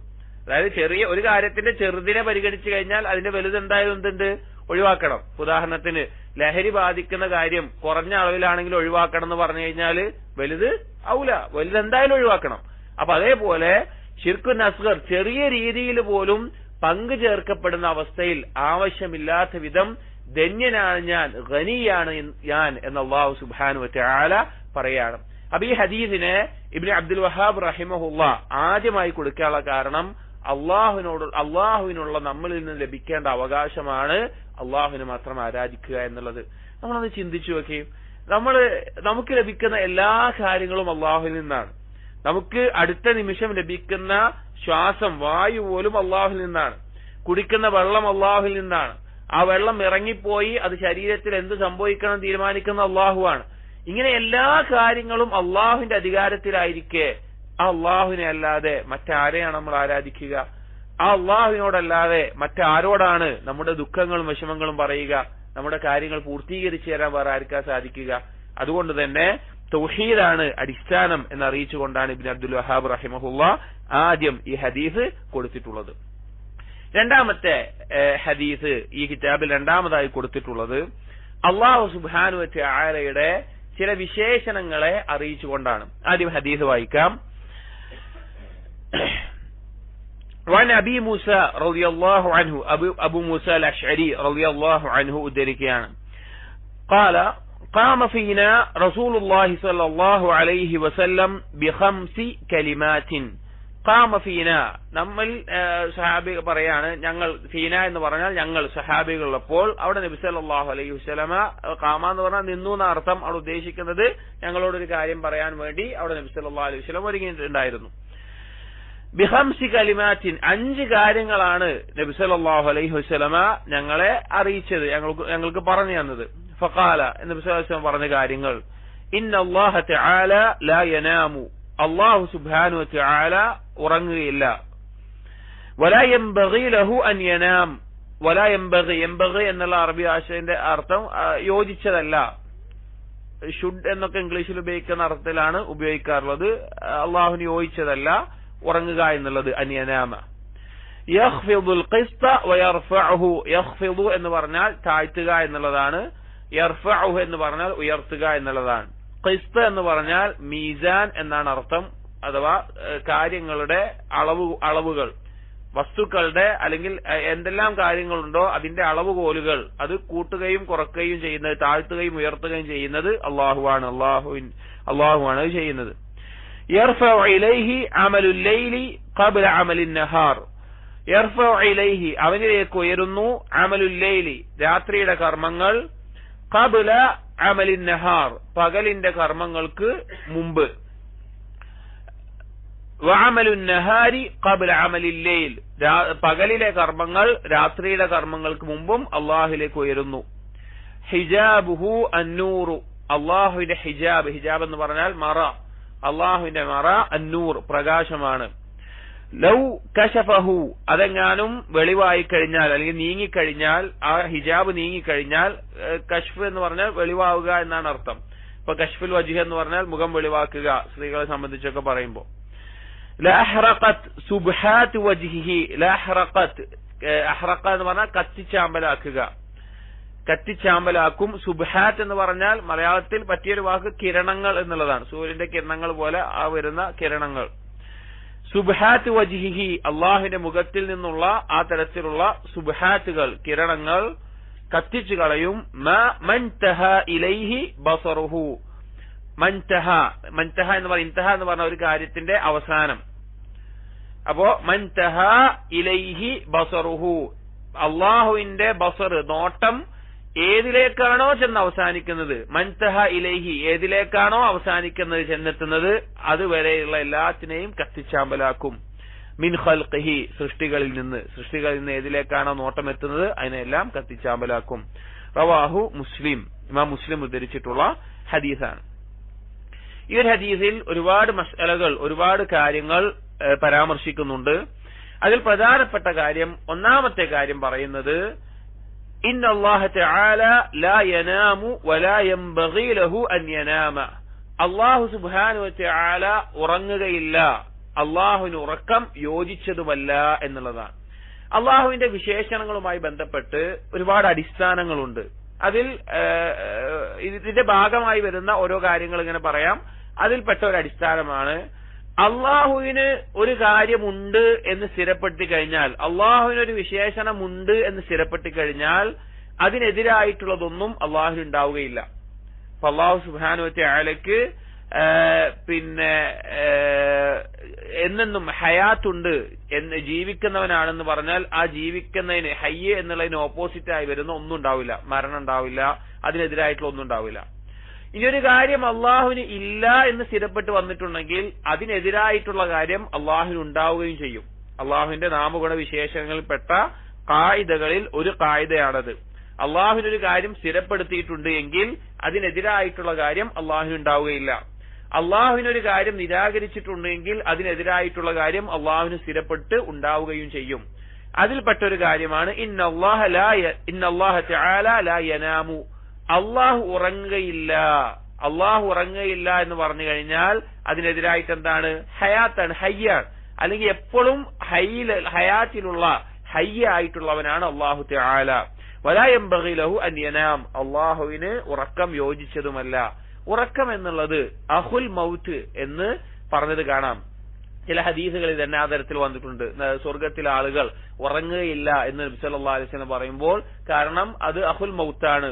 അതായത് ചെറിയ ഒരു കാര്യത്തിന്റെ ചെറുതിനെ പരിഗണിച്ചു കഴിഞ്ഞാൽ അതിന്റെ വലുത് എന്തായാലും എന്തുണ്ട്? ഒഴിവാക്കണം. ഉദാഹരണത്തിന് ലഹരി ബാധിക്കുന്ന കാര്യം കുറഞ്ഞ അളവിലാണെങ്കിൽ ഒഴിവാക്കണം എന്ന് പറഞ്ഞു കഴിഞ്ഞാൽ വലുത് ഔല, വലുത് എന്തായാലും ഒഴിവാക്കണം. അപ്പൊ അതേപോലെ ഷിർക്കുൻ അസ്ഗർ ചെറിയ രീതിയിൽ പോലും പങ്കു ചേർക്കപ്പെടുന്ന അവസ്ഥയിൽ ആവശ്യമില്ലാത്ത വിധം ധന്യനാണ് ഞാൻ, ഖനിയാണ് ഞാൻ എന്ന് അല്ലാഹു സുബ്ഹാനഹു വ തആല പറയാണ്. അപ്പൊ ഈ ഹദീസിനെ ഇബ്നു അബ്ദുൽ വഹാബ് റഹിമഹുല്ലാ ആദ്യമായി കൊടുക്കാനുള്ള കാരണം അള്ളാഹുവിനുള്ള നമ്മളിൽ നിന്ന് ലഭിക്കേണ്ട അവകാശമാണ് അള്ളാഹുവിനെ മാത്രം ആരാധിക്കുക എന്നുള്ളത്. നമ്മളത് ചിന്തിച്ചു നോക്കി. നമുക്ക് ലഭിക്കുന്ന എല്ലാ കാര്യങ്ങളും അള്ളാഹുവിൽ നിന്നാണ്. നമുക്ക് അടുത്ത നിമിഷം ലഭിക്കുന്ന ശ്വാസം, വായു പോലും അള്ളാഹുവിൽ നിന്നാണ്. കുടിക്കുന്ന വെള്ളം അള്ളാഹുവിൽ നിന്നാണ്. ആ വെള്ളം ഇറങ്ങിപ്പോയി അത് ശരീരത്തിൽ എന്ത് സംഭവിക്കണം തീരുമാനിക്കുന്ന അള്ളാഹുവാണ്. ഇങ്ങനെ എല്ലാ കാര്യങ്ങളും അള്ളാഹുവിന്റെ അധികാരത്തിലായിരിക്കെ ആ അള്ളാഹുവിനെ അല്ലാതെ മറ്റാരെയാണ് നമ്മൾ ആരാധിക്കുക? ആ അള്ളാഹുവിനോടല്ലാതെ മറ്റാരോടാണ് നമ്മുടെ ദുഃഖങ്ങളും വിഷമങ്ങളും പറയുക? നമ്മുടെ കാര്യങ്ങൾ പൂർത്തീകരിച്ചു തരാൻ വേറെ ആർക്കാ സാധിക്കുക? അതുകൊണ്ട് തന്നെ തൗഹീദാണ് അടിസ്ഥാനം എന്നറിയിച്ചുകൊണ്ടാണ് ഇബ്നു അബ്ദുൽ വഹാബ് റഹിമഹുല്ലാ ആദ്യം ഈ ഹദീസ് കൊടുത്തിട്ടുള്ളത്. രണ്ടാമത്തെ ഹദീസ് ഈ കിതാബിൽ രണ്ടാമതായി കൊടുത്തിട്ടുള്ളത് അല്ലാഹു സുബ്ഹാനഹു വ തആലയുടെ ചില വിശേഷണങ്ങളെ അറിയിച്ചുകൊണ്ടാണ്. ആദ്യം ഹദീസ് വായിക്കാം. وعن أبي موسى رضي الله عنه أبو موسى الأشعري رضي الله عنه أدركيان قال قام فينا رسول الله صلى الله عليه وسلم بخمس كلمات ഖാമ ഫീന, നമ്മൾ സഹാബി പറയാണ്, ഞങ്ങൾ ഫീന എന്ന് പറഞ്ഞാൽ ഞങ്ങൾ സഹാബികളുള്ളപ്പോൾ അവിടെ നബി സല്ലല്ലാഹു അലൈഹി വസല്ലമ, ഖാമ എന്ന് പറഞ്ഞാൽ നിന്നു എന്ന അർത്ഥം, അവിടെ ഉദ്ദേശിക്കുന്നത് ഞങ്ങളോടൊരു കാര്യം പറയാൻ വേണ്ടി അവിടെ നബി സല്ലല്ലാഹു അലൈഹി വസല്ലം ഒരുങ്ങിയിട്ടുണ്ടായിരുന്നു. ബിഖംസി കലിമാത്തിൻ, 5 കാര്യങ്ങളാണ് നബി സല്ലല്ലാഹു അലൈഹി വസല്ലമ ഞങ്ങളെ അറിയിച്ചത്, ഞങ്ങൾക്ക് പറഞ്ഞു തന്നത്. ഫഖാല, നബി സല്ലല്ലാഹു അലൈഹി വസല്ലം പറഞ്ഞ കാര്യങ്ങൾ: ഇന്നല്ലാഹ തആല ലാ യനാമു, അല്ലാഹു സുബ്ഹാനഹു വ തആല ഉറങ്ങുകയില്ല. വലാ യംബഗി ലഹു അൻ യനാം, വലാ യംബഗി, യംബഗി എന്നുള്ള അറബി ഭാഷയുടെ അർത്ഥം യോജിച്ചതല്ല, ഷുഡ് എന്നൊക്കെ ഇംഗ്ലീഷിൽ ഉപയോഗിക്കുന്ന അർത്ഥത്തിലാണ് ഉപയോഗിക്കാറുള്ളത്. അള്ളാഹുവിന് യോജിച്ചതല്ല ഉറങ്ങുക എന്നുള്ളത്. അൻ യനാമ. യഖ്ഫിദുൽ ഖിസ്ത വയർഫഉഹു, യഖ്ഫിദു എന്ന് പറഞ്ഞാൽ താഴ്ത്തുക എന്നുള്ളതാണ്, യർഫഉഹു എന്ന് പറഞ്ഞാൽ ഉയർത്തുക എന്നുള്ളതാണ്. ഖിസ്ത് എന്ന് പറഞ്ഞാൽ മീസാൻ എന്നാണ് അർത്ഥം, അഥവാ കാര്യങ്ങളുടെ അളവുകൾ, വസ്തുക്കളുടെ അല്ലെങ്കിൽ എന്തെല്ലാം കാര്യങ്ങളുണ്ടോ അതിന്റെ അളവുകോലുകൾ, അത് കൂട്ടുകയും കുറക്കുകയും ചെയ്യുന്നത്, താഴ്ത്തുകയും ഉയർത്തുകയും ചെയ്യുന്നത് അള്ളാഹുവാണ്. അള്ളാഹുവാണ് ചെയ്യുന്നത്. യർഫഉ ഇലൈഹി അമലുൽ ലൈലി ഖബ്ല അമലിൻ നഹാർ, യർഫഉ ഇലൈഹി അവനിലേക്ക് ഉയരുന്നു, അമലുൽ ലൈലി രാത്രിയുടെ കർമ്മങ്ങൾ, ഖബ്ല അമലിൻ നഹാർ പകലിന്റെ കർമ്മങ്ങൾക്ക് മുമ്പ്, വഅമലുൻ നഹാരി ഖബ്ല അമലിൽ ലൈൽ പകലിലെ കർമ്മങ്ങൾ രാത്രിയുടെ കർമ്മങ്ങൾക്ക് മുമ്പും അല്ലാഹുവിലേക്ക് ഉയരുന്നു. ഹിജാബുഹു അന്നൂറു, അല്ലാഹുവിന്റെ ഹിജാബ്, ഹിജാബ് എന്ന് പറഞ്ഞാൽ മറ, അല്ലാഹുവിന്റെ മറ അന്നൂർ പ്രകാശമാണ്. ലൗ കശഫഹു, അതെങ്ങാനും വെളിവായി കഴിഞ്ഞാൽ അല്ലെങ്കിൽ നീങ്ങിക്കഴിഞ്ഞാൽ, ആ ഹിജാബ് നീങ്ങിക്കഴിഞ്ഞാൽ, കശ്ഫ് എന്ന് പറഞ്ഞാൽ വെളിവാവുക എന്നാണ് അർത്ഥം. ഇപ്പൊ കശ്ഫുൽ വജ്ഹ് എന്ന് പറഞ്ഞാൽ മുഖം വെളിവാക്കുക, സ്ത്രീകളെ സംബന്ധിച്ചൊക്കെ പറയുമ്പോൾ. ലഅഹ്റഖത് സുബ്ഹാത്ത് വജ്ഹിഹി, ലഅഹ്റഖത്, അഹ്റഖ എന്ന് പറഞ്ഞാൽ കത്തിച്ചാമ്പലാക്കുക, കത്തിച്ചാമ്പലാക്കും. സുബ്ഹാത്ത് എന്ന് പറഞ്ഞാൽ മലയാളത്തിൽ പറ്റിയൊരു വാക്ക് കിരണങ്ങൾ എന്നുള്ളതാണ്, സൂര്യന്റെ കിരണങ്ങൾ പോലെ ആ വരുന്ന കിരണങ്ങൾ. സുബ്ഹാത്ത് വജ്ഹിഹി, അള്ളാഹുവിന്റെ മുഖത്തിൽ നിന്നുള്ള ആ തരത്തിലുള്ള സുബ്ഹാത്തുകൾ, കിരണങ്ങൾ കത്തിച്ചു കളയും. മൻതഹ ഇലൈഹി ബസറുഹു, മൻതഹ എന്ന് പറഞ്ഞ, ഇൻതഹ എന്ന് പറഞ്ഞ ഒരു കാര്യത്തിന്റെ അവസാനം. അപ്പോ മൻതഹ ഇലൈഹി ബസറുഹു, അള്ളാഹുവിന്റെ ബസർ നോട്ടം ഏതിലേക്കാണോ ചെന്ന് അവസാനിക്കുന്നത്, മൻതഹ ഇലൈഹി ഏതിലേക്കാണോ അവസാനിക്കുന്നത് ചെന്നെത്തുന്നത്, അതുവരെയുള്ള എല്ലാത്തിനെയും കത്തിച്ചാമ്പലാക്കും. മിൻ ഖൽഖിഹി സൃഷ്ടികളിൽ നിന്ന് ഏതിലേക്കാണോ നോട്ടം എത്തുന്നത് അതിനെല്ലാം കത്തിച്ചാമ്പലാക്കും. റവാഹു മുസ്ലിം, ഇമാം മുസ്ലിം ഉദ്ധരിച്ചിട്ടുള്ള ഹദീസാണ്. ഈ ഒരു ഹദീസിൽ ഒരുപാട് മസ്അലകൾ, ഒരുപാട് കാര്യങ്ങൾ പരാമർശിക്കുന്നുണ്ട്. അതിൽ പ്രധാനപ്പെട്ട കാര്യം, ഒന്നാമത്തെ കാര്യം പറയുന്നത് ഇന്നല്ലാഹ തആല ലാ യനാമു വലാ യംബഗി ലഹു അൻ യനാമ, അല്ലാഹു സുബ്ഹാനഹു വ തആല ഉറങ്ങുകയില്ല, അള്ളാഹുവിന് ഉറക്കം യോജിച്ചതുമല്ല എന്നുള്ളതാണ്. അള്ളാഹുവിന്റെ വിശേഷണങ്ങളുമായി ബന്ധപ്പെട്ട് ഒരുപാട് അടിസ്ഥാനങ്ങളുണ്ട്. അതിൽ ഇതിന്റെ ഭാഗമായി വരുന്ന ഓരോ കാര്യങ്ങൾ ഇങ്ങനെ പറയാം. അതിൽപ്പെട്ട ഒരു അടിസ്ഥാനമാണ്, അള്ളാഹുവിന് ഒരു കാര്യമുണ്ട് എന്ന് സ്ഥിരപ്പെടുത്തി കഴിഞ്ഞാൽ, അള്ളാഹുവിനൊരു വിശേഷണമുണ്ട് എന്ന് സ്ഥിരപ്പെടുത്തി കഴിഞ്ഞാൽ അതിനെതിരായിട്ടുള്ളതൊന്നും അള്ളാഹുവിന് ഉണ്ടാവുകയില്ല. അപ്പൊ അള്ളാഹു സുബ്ഹാനഹു വ തആലയ്ക്ക് എന്നെന്നും ഹയാത്തുണ്ട് എന്ന്, ജീവിക്കുന്നവനാണെന്ന് പറഞ്ഞാൽ ആ ജീവിക്കുന്നതിന്, ഹയ്യ് എന്നുള്ളതിന് ഓപ്പോസിറ്റ് ആയി വരുന്ന ഒന്നും ഉണ്ടാവില്ല, മരണം ഉണ്ടാവില്ല, അതിനെതിരായിട്ടുള്ള ഒന്നും ഉണ്ടാവില്ല. ഇനിയൊരു കാര്യം അള്ളാഹുവിന് ഇല്ല എന്ന് സ്ഥിരപ്പെട്ട് വന്നിട്ടുണ്ടെങ്കിൽ അതിനെതിരായിട്ടുള്ള കാര്യം അള്ളാഹുവിന് ഉണ്ടാവുകയും ചെയ്യും. അള്ളാഹുവിന്റെ നാമഗുണ വിശേഷങ്ങളിൽപ്പെട്ട കായിദകളിൽ ഒരു കായിദയാണത്. അള്ളാഹുവിനൊരു കാര്യം സ്ഥിരപ്പെടുത്തിയിട്ടുണ്ട് എങ്കിൽ അതിനെതിരായിട്ടുള്ള കാര്യം അള്ളാഹുവിന് ഉണ്ടാവുകയില്ല. അള്ളാഹുവിനൊരു കാര്യം നിരാകരിച്ചിട്ടുണ്ടെങ്കിൽ അതിനെതിരായിട്ടുള്ള കാര്യം അള്ളാഹുവിന് സ്ഥിരപ്പെട്ട് ഉണ്ടാവുകയും ചെയ്യും. അതിൽപ്പെട്ട ഒരു കാര്യമാണ് ഇന്നല്ലാഹ തആല ലാ യനാമു, അള്ളാഹു ഉറങ്ങുകയില്ല. അള്ളാഹു ഉറങ്ങുകയില്ല എന്ന് പറഞ്ഞു കഴിഞ്ഞാൽ അതിനെതിരായിട്ട് എന്താണ്? ഹയാത്താണ്, ഹയ്യാണ്. അല്ലെങ്കിൽ എപ്പോഴും ഹയാത്തിലുള്ള ഹയ്യായിട്ടുള്ളവനാണ് അള്ളാഹു തആല. വലാ യംബഗി ലഹു അൻ യനാം, അള്ളാഹുവിന് ഉറക്കം യോജിച്ചതുമല്ല. ഉറക്കം എന്നുള്ളത് അഹുൽ മൗത്ത് എന്ന് പറഞ്ഞത് കാണാം. ചില ഹദീസുകളിൽ തന്നെ ആ തരത്തിൽ വന്നിട്ടുണ്ട്. സ്വർഗത്തിലെ ആളുകൾ ഉറങ്ങുകയില്ല എന്ന് നബി സല്ലല്ലാഹു അലൈഹി വസല്ലം പറയുമ്പോൾ, കാരണം അത് അഹുൽ മൗത്താണ്,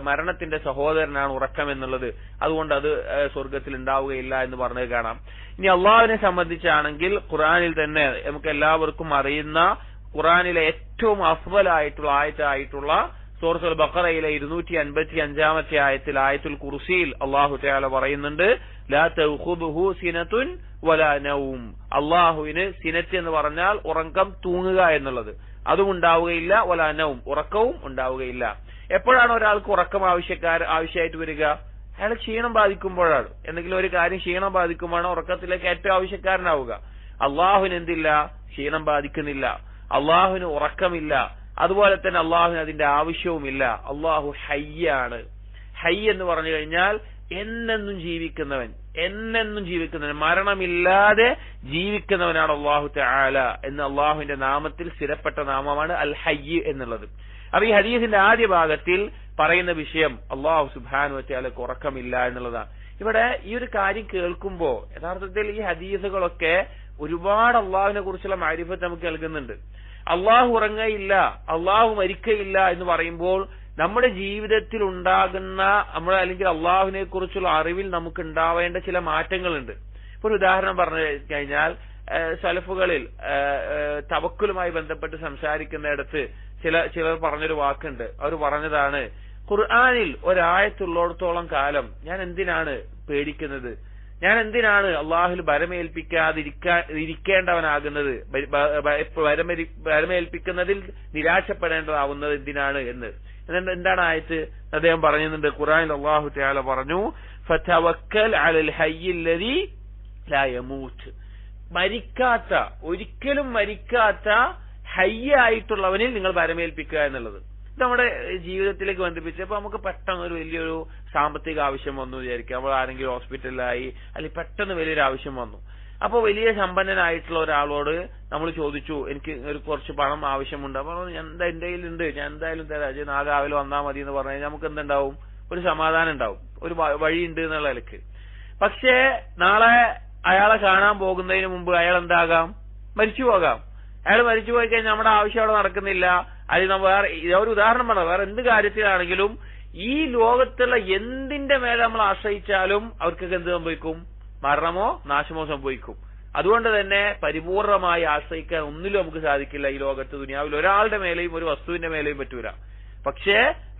മരണത്തിന്റെ സഹോദരനാണ് ഉറക്കം എന്നുള്ളത്, അതുകൊണ്ട് അത് സ്വർഗത്തിൽ ഉണ്ടാവുകയില്ല എന്ന് പറഞ്ഞത് കാണാം. ഇനി അള്ളാഹുവിനെ സംബന്ധിച്ചാണെങ്കിൽ ഖുർആനിൽ തന്നെ നമുക്ക് എല്ലാവർക്കും അറിയുന്ന ഖുർആനിലെ ഏറ്റവും അഫ്ളലായിട്ടുള്ള ആയത്തായിട്ടുള്ള സൂറത്തുൽ ബഖറയിലെ 255 ആയത്തിൽ ആയത്തുൽ കുർസിയിൽ അല്ലാഹു തആല പറയുന്നുണ്ട്, ലാ തഖുദുഹു സിനതുൻ വലാ നൗം. അല്ലാഹുവിന് സിനത്ത് എന്ന് പറഞ്ഞാൽ ഉറക്കം, തൂങ്ങുക എന്നുള്ളത്, അതും ഉണ്ടാവുകയില്ല, വലാ നൗം, ഉറക്കവും ഉണ്ടാവുകയില്ല. എപ്പോഴാണ് ഒരാൾക്ക് ഉറക്കം ആവശ്യമായിട്ട് വരിക? അയാൾ ക്ഷീണം ബാധിക്കുമ്പോഴാണ്. എന്തെങ്കിലും ഒരു കാര്യം ക്ഷീണം ബാധിക്കുമ്പോഴാണ് ഉറക്കത്തിലേക്ക് ഏറ്റവും ആവശ്യക്കാരനാവുക. അള്ളാഹുവിന് എന്തില്ല? ക്ഷീണം ബാധിക്കുന്നില്ല, അള്ളാഹുവിന് ഉറക്കമില്ല, അതുപോലെ തന്നെ അള്ളാഹുവിന് അതിന്റെ ആവശ്യവുമില്ല. അള്ളാഹു ഹയ്യാണ്. ഹൈ എന്ന് പറഞ്ഞു കഴിഞ്ഞാൽ എന്നെന്നും ജീവിക്കുന്നവൻ, മരണമില്ലാതെ ജീവിക്കുന്നവനാണ് അള്ളാഹു തആല എന്ന് അള്ളാഹുവിന്റെ നാമത്തിൽ സ്ഥിരപ്പെട്ട നാമമാണ് അൽ ഹയ്യ് എന്നുള്ളത്. അപ്പൊ ഈ ഹദീസിന്റെ ആദ്യ ഭാഗത്തിൽ പറയുന്ന വിഷയം അള്ളാഹു സുബ്ഹാനഹു വ തആലക്ക് ഉറക്കമില്ല എന്നുള്ളതാണ്. ഇവിടെ ഈ ഒരു കാര്യം കേൾക്കുമ്പോ യഥാർത്ഥത്തിൽ ഈ ഹദീസുകളൊക്കെ ഒരുപാട് അള്ളാഹുവിനെ കുറിച്ചുള്ള മഅരിഫത്ത് നമുക്ക് നൽകുന്നുണ്ട്. അള്ളാഹു ഉറങ്ങയില്ല, അള്ളാഹു മരിക്കയില്ല എന്ന് പറയുമ്പോൾ നമ്മുടെ ജീവിതത്തിൽ ഉണ്ടാകുന്ന അല്ലെങ്കിൽ അള്ളാഹുവിനെ കുറിച്ചുള്ള അറിവിൽ നമുക്ക് ഉണ്ടാവേണ്ട ചില മാറ്റങ്ങളുണ്ട്. ഇപ്പൊ ഒരു ഉദാഹരണം പറഞ്ഞു കഴിഞ്ഞാൽ, സലഫുകളിൽ തവക്കുലുമായി ബന്ധപ്പെട്ട് സംസാരിക്കുന്നിടത്ത് ചിലർ പറഞ്ഞൊരു വാക്കുണ്ട്. അവർ പറഞ്ഞതാണ്, ഖുർആനിൽ ഒരായത്തുള്ളിടത്തോളം കാലം ഞാൻ എന്തിനാണ് പേടിക്കുന്നത്, ഞാൻ എന്തിനാണ് അള്ളാഹുൽ ഭരമേൽപ്പിക്കാതിരിക്കേണ്ടവനാകുന്നത്, ഭരമേൽപ്പിക്കുന്നതിൽ നിരാശപ്പെടേണ്ടതാവുന്നത് എന്തിനാണ് എന്ന്. എന്താണ് ആയത്ത്? അദ്ദേഹം പറയുന്നുണ്ട്, ഖുർആനിൽ അല്ലാഹു തആല പറഞ്ഞു, ഫതവക്കൽ അലൽ ഹയ്യിൽ ലദീ ലാ യമൂത്ത്. മരിക്കാത്ത, ഒരിക്കലും മരിക്കാത്ത ഹയ്യായിട്ടുള്ളവനിൽ നിങ്ങൾ ഭരമേൽപ്പിക്കുക എന്നുള്ളത്. ഇത് നമ്മുടെ ജീവിതത്തിലേക്ക് ബന്ധിപ്പിച്ചപ്പോൾ നമുക്ക് പെട്ടെന്ന് ഒരു വലിയൊരു സാമ്പത്തിക ആവശ്യം വന്നു വിചാരിക്കുക. നമ്മൾ ആരെങ്കിലും ഹോസ്പിറ്റലിലായി, അല്ലെങ്കിൽ പെട്ടെന്ന് വലിയൊരു ആവശ്യം വന്നു. അപ്പൊ വലിയ സമ്പന്നനായിട്ടുള്ള ഒരാളോട് നമ്മൾ ചോദിച്ചു, എനിക്ക് ഒരു കുറച്ച് പണം ആവശ്യമുണ്ട്. അപ്പൊ എന്റെ കയ്യിലുണ്ട്, ഞാൻ എന്തായാലും തരാം, നാളെ രാവിലെ വന്നാൽ മതി എന്ന് പറഞ്ഞു കഴിഞ്ഞാൽ നമുക്ക് എന്തുണ്ടാവും? ഒരു സമാധാനം ഉണ്ടാവും, ഒരു വഴിയുണ്ട് എന്നുള്ള നിലക്ക്. പക്ഷേ നാളെ അയാളെ കാണാൻ പോകുന്നതിന് മുമ്പ് അയാൾ എന്താകാം? മരിച്ചു പോകാം. അയാൾ മരിച്ചു പോയി കഴിഞ്ഞാൽ നമ്മുടെ ആവശ്യം അവിടെ നടക്കുന്നില്ല. അല്ലെങ്കിൽ വേറെ ഒരു ഉദാഹരണം പറഞ്ഞത്, വേറെ എന്ത് കാര്യത്തിലാണെങ്കിലും ഈ ലോകത്തുള്ള എന്തിന്റെ മേലെ നമ്മൾ ആശ്രയിച്ചാലും അവർക്കൊക്കെ എന്ത് സംഭവിക്കും? മരണമോ നാശമോ സംഭവിക്കും. അതുകൊണ്ട് തന്നെ പരിപൂർണമായി ആശ്രയിക്കാൻ ഒന്നിലും നമുക്ക് സാധിക്കില്ല ഈ ലോകത്ത്. ദുനിയാവിൽ ഒരാളുടെ മേലെയും ഒരു വസ്തുവിന്റെ മേലെയും പറ്റൂല. പക്ഷേ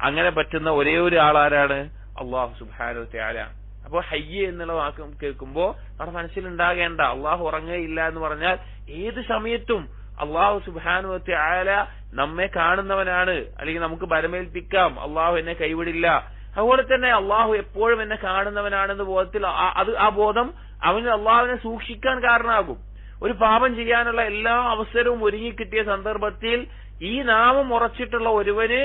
അങ്ങനെ പറ്റുന്ന ഒരേ ഒരു ആളാരാണ്? അള്ളാഹു സുബ്ഹാനഹു വ തആല. അപ്പൊ ഹയ്യ് എന്നുള്ള വാക്ക് കേൾക്കുമ്പോ നമ്മുടെ മനസ്സിലുണ്ടാകേണ്ട, അള്ളാഹു ഉറങ്ങുകയില്ല എന്ന് പറഞ്ഞാൽ ഏത് സമയത്തും അള്ളാഹു സുബ്ഹാനഹു വ തആല നമ്മെ കാണുന്നവനാണ്, അല്ലെങ്കിൽ നമുക്ക് ഭരമേൽപ്പിക്കാം, അള്ളാഹു എന്നെ കൈവിടില്ല. അതുപോലെ തന്നെ അള്ളാഹു എപ്പോഴും എന്നെ കാണുന്നവനാണെന്ന ബോധത്തിൽ ആ ബോധം അവന് അള്ളാഹുവിനെ സൂക്ഷിക്കാൻ കാരണമാകും. ഒരു പാപം ചെയ്യാനുള്ള എല്ലാ അവസരവും ഒരുങ്ങിക്കിട്ടിയ സന്ദർഭത്തിൽ ഈ നാമം ഉറച്ചിട്ടുള്ള ഒരുവന്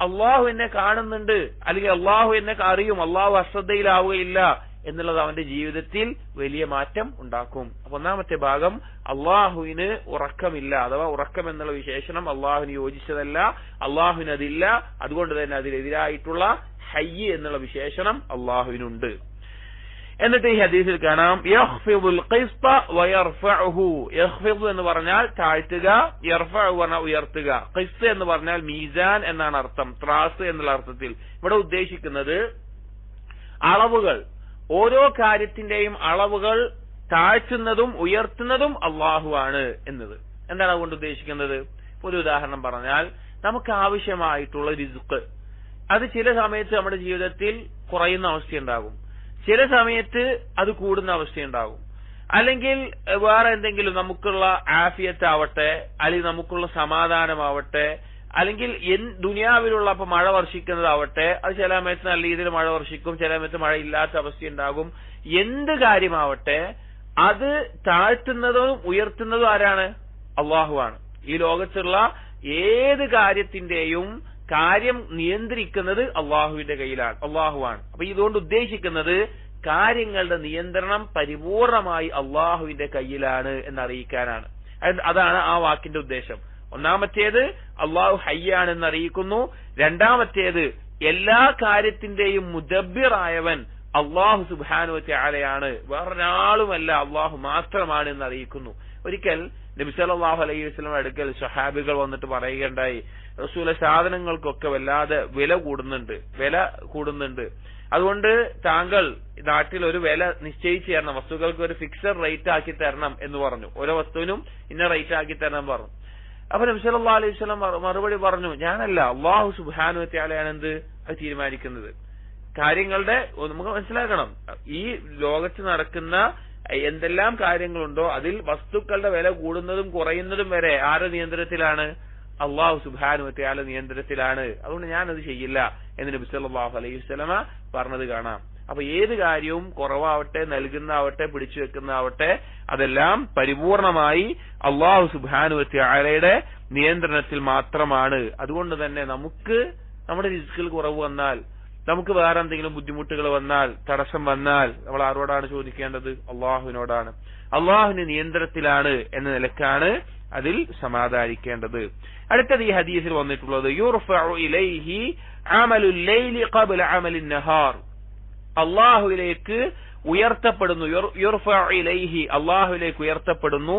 അള്ളാഹു എന്നെ കാണുന്നുണ്ട്, അല്ലെങ്കിൽ അള്ളാഹു എന്നെ അറിയും, അള്ളാഹു അശ്രദ്ധയിലാവുകയില്ല എന്നുള്ളത് അവന്റെ ജീവിതത്തിൽ വലിയ മാറ്റം ഉണ്ടാക്കും. അപ്പൊ ഒന്നാമത്തെ ഭാഗം, അള്ളാഹുവിന് ഉറക്കമില്ല, അഥവാ ഉറക്കം എന്നുള്ള വിശേഷണം അള്ളാഹുവിന് യോജിച്ചതല്ല, അള്ളാഹുവിന് അതില്ല. അതുകൊണ്ട് തന്നെ അതിനെതിരായിട്ടുള്ള ഹയ്യ് എന്നുള്ള വിശേഷണം അള്ളാഹുവിനുണ്ട്. എന്നിട്ട് ഈ ഹദീസിൽ കാണാം, യഖ്ഫിദുൽ ഖിസ്ത വയർഫഉഹു. യഖ്ഫിദു എന്ന് പറഞ്ഞാൽ താഴ്ത്തുക, യർഫഉ പറഞ്ഞാൽ ഉയർത്തുക. ഖിസ്ത എന്ന് പറഞ്ഞാൽ മീസാൻ എന്നാണ് അർത്ഥം, ത്രാസ് എന്നുള്ള അർത്ഥത്തിൽ. ഇവിടെ ഉദ്ദേശിക്കുന്നത് അളവുകൾ, ഓരോ കാര്യത്തിന്റെയും അളവുകൾ താഴ്ത്തുന്നതും ഉയർത്തുന്നതും അള്ളാഹുവാണ് എന്നത്. എന്താണ് അതുകൊണ്ട് ഉദ്ദേശിക്കുന്നത്? ഒരു ഉദാഹരണം പറഞ്ഞാൽ, നമുക്ക് ആവശ്യമായിട്ടുള്ള റിസ്ക് അത് ചില സമയത്ത് നമ്മുടെ ജീവിതത്തിൽ കുറയുന്ന അവസ്ഥയുണ്ടാകും, ചില സമയത്ത് അത് കൂടുന്ന അവസ്ഥയുണ്ടാകും. അല്ലെങ്കിൽ വേറെ എന്തെങ്കിലും നമുക്കുള്ള ആഫിയത്താവട്ടെ, അല്ലെങ്കിൽ നമുക്കുള്ള സമാധാനമാവട്ടെ, അല്ലെങ്കിൽ ദുനിയാവിലുള്ള ഇപ്പൊ മഴ വർഷിക്കുന്നതാവട്ടെ, അത് ചില സമയത്ത് നല്ല രീതിയിൽ മഴ വർഷിക്കും, ചില സമയത്ത് മഴ ഇല്ലാത്ത അവസ്ഥയുണ്ടാകും. എന്ത് കാര്യമാവട്ടെ അത് താഴ്ത്തുന്നതും ഉയർത്തുന്നതും ആരാണ്? അള്ളാഹുവാണ്. ഈ ലോകത്തുള്ള ഏത് കാര്യത്തിന്റെയും കാര്യം നിയന്ത്രിക്കുന്നത് അള്ളാഹുവിന്റെ കയ്യിലാണ്, അള്ളാഹുവാണ്. അപ്പൊ ഇതുകൊണ്ട് ഉദ്ദേശിക്കുന്നത് കാര്യങ്ങളുടെ നിയന്ത്രണം പരിപൂർണമായി അള്ളാഹുവിന്റെ കയ്യിലാണ് എന്നറിയിക്കാനാണ്. അതാണ് ആ വാക്കിന്റെ ഉദ്ദേശം. ഒന്നാമത്തേത് അള്ളാഹു ഹയ്യാണെന്ന് അറിയിക്കുന്നു. രണ്ടാമത്തേത് എല്ലാ കാര്യത്തിന്റെയും മുദബ്ബിറായവൻ അള്ളാഹു സുബ്ഹാനഹു വ തആലയാണ്, വേറൊരാളുമല്ല, അള്ളാഹു മാത്രമാണ് എന്ന് അറിയിക്കുന്നു. ഒരിക്കൽ നബി സല്ലല്ലാഹു അലൈഹി വസല്ലം അടുക്കൽ സ്വഹാബികൾ വന്നിട്ട് പറയുകയുണ്ടായി, റസൂലെ, സാധനങ്ങൾക്കൊക്കെ വല്ലാതെ വില കൂടുന്നുണ്ട്, അതുകൊണ്ട് താങ്കൾ നാട്ടിൽ ഒരു വില നിശ്ചയിച്ചു തരണം, വസ്തുക്കൾക്ക് ഒരു ഫിക്സഡ് റേറ്റ് ആക്കി തരണം എന്ന് പറഞ്ഞു. ഓരോ വസ്തുവിനും ഇന്ന റേറ്റ് ആക്കി തരണം പറഞ്ഞു. അപ്പൊ നബി സല്ലല്ലാഹു അലൈഹി വസല്ലം മറുപടി പറഞ്ഞു, ഞാനല്ല, അള്ളാഹു സുബ്ഹാനഹു വ തആലയാണ് അത് തീരുമാനിക്കുന്നത്. കാര്യങ്ങളുടെ നമുക്ക് മനസ്സിലാക്കണം, ഈ ലോകത്ത് നടക്കുന്ന എന്തെല്ലാം കാര്യങ്ങളുണ്ടോ അതിൽ വസ്തുക്കളുടെ വില കൂടുന്നതും കുറയുന്നതും വരെ ആരുടെ നിയന്ത്രണത്തിലാണ്? അള്ളാഹു സുബ്ഹാനഹു വ തആല നിയന്ത്രണത്തിലാണ്. അതുകൊണ്ട് ഞാനത് ചെയ്യില്ല എന്ന് നബി സല്ലല്ലാഹു അലൈഹി വസല്ലമ പറഞ്ഞത് കാണാം. അപ്പൊ ഏത് കാര്യവും കുറവാവട്ടെ, നൽകുന്നതാവട്ടെ, പിടിച്ചു വെക്കുന്നതാവട്ടെ, അതെല്ലാം പരിപൂർണമായി അള്ളാഹു സുബ്ഹാനഹു വ തആലയുടെ നിയന്ത്രണത്തിൽ മാത്രമാണ്. അതുകൊണ്ട് തന്നെ നമുക്ക് നമ്മുടെ റിസ്കിൽ കുറവ് വന്നാൽ, നമുക്ക് വേറെ എന്തെങ്കിലും ബുദ്ധിമുട്ടുകൾ വന്നാൽ, തടസ്സം വന്നാൽ, നമ്മൾ ആരോടാണ് ചോദിക്കേണ്ടത്? അള്ളാഹുവിനോടാണ്. അള്ളാഹുവിന്റെ നിയന്ത്രണത്തിലാണ് എന്ന നിലക്കാണ് അതിൽ സമാധാനിക്കേണ്ടത്. അടുത്തത് ഈ ഹദീസിൽ വന്നിട്ടുള്ളത് യുർഫഉ ഇലൈഹി അമലുൽ ലൈലി ഖബ്ല അമലിൻ നഹാർ, അള്ളാഹുവിലേക്ക് ഉയർത്തപ്പെടുന്നു. യുർഫഉ ഇലൈഹി, അള്ളാഹുവിലേക്ക് ഉയർത്തപ്പെടുന്നു.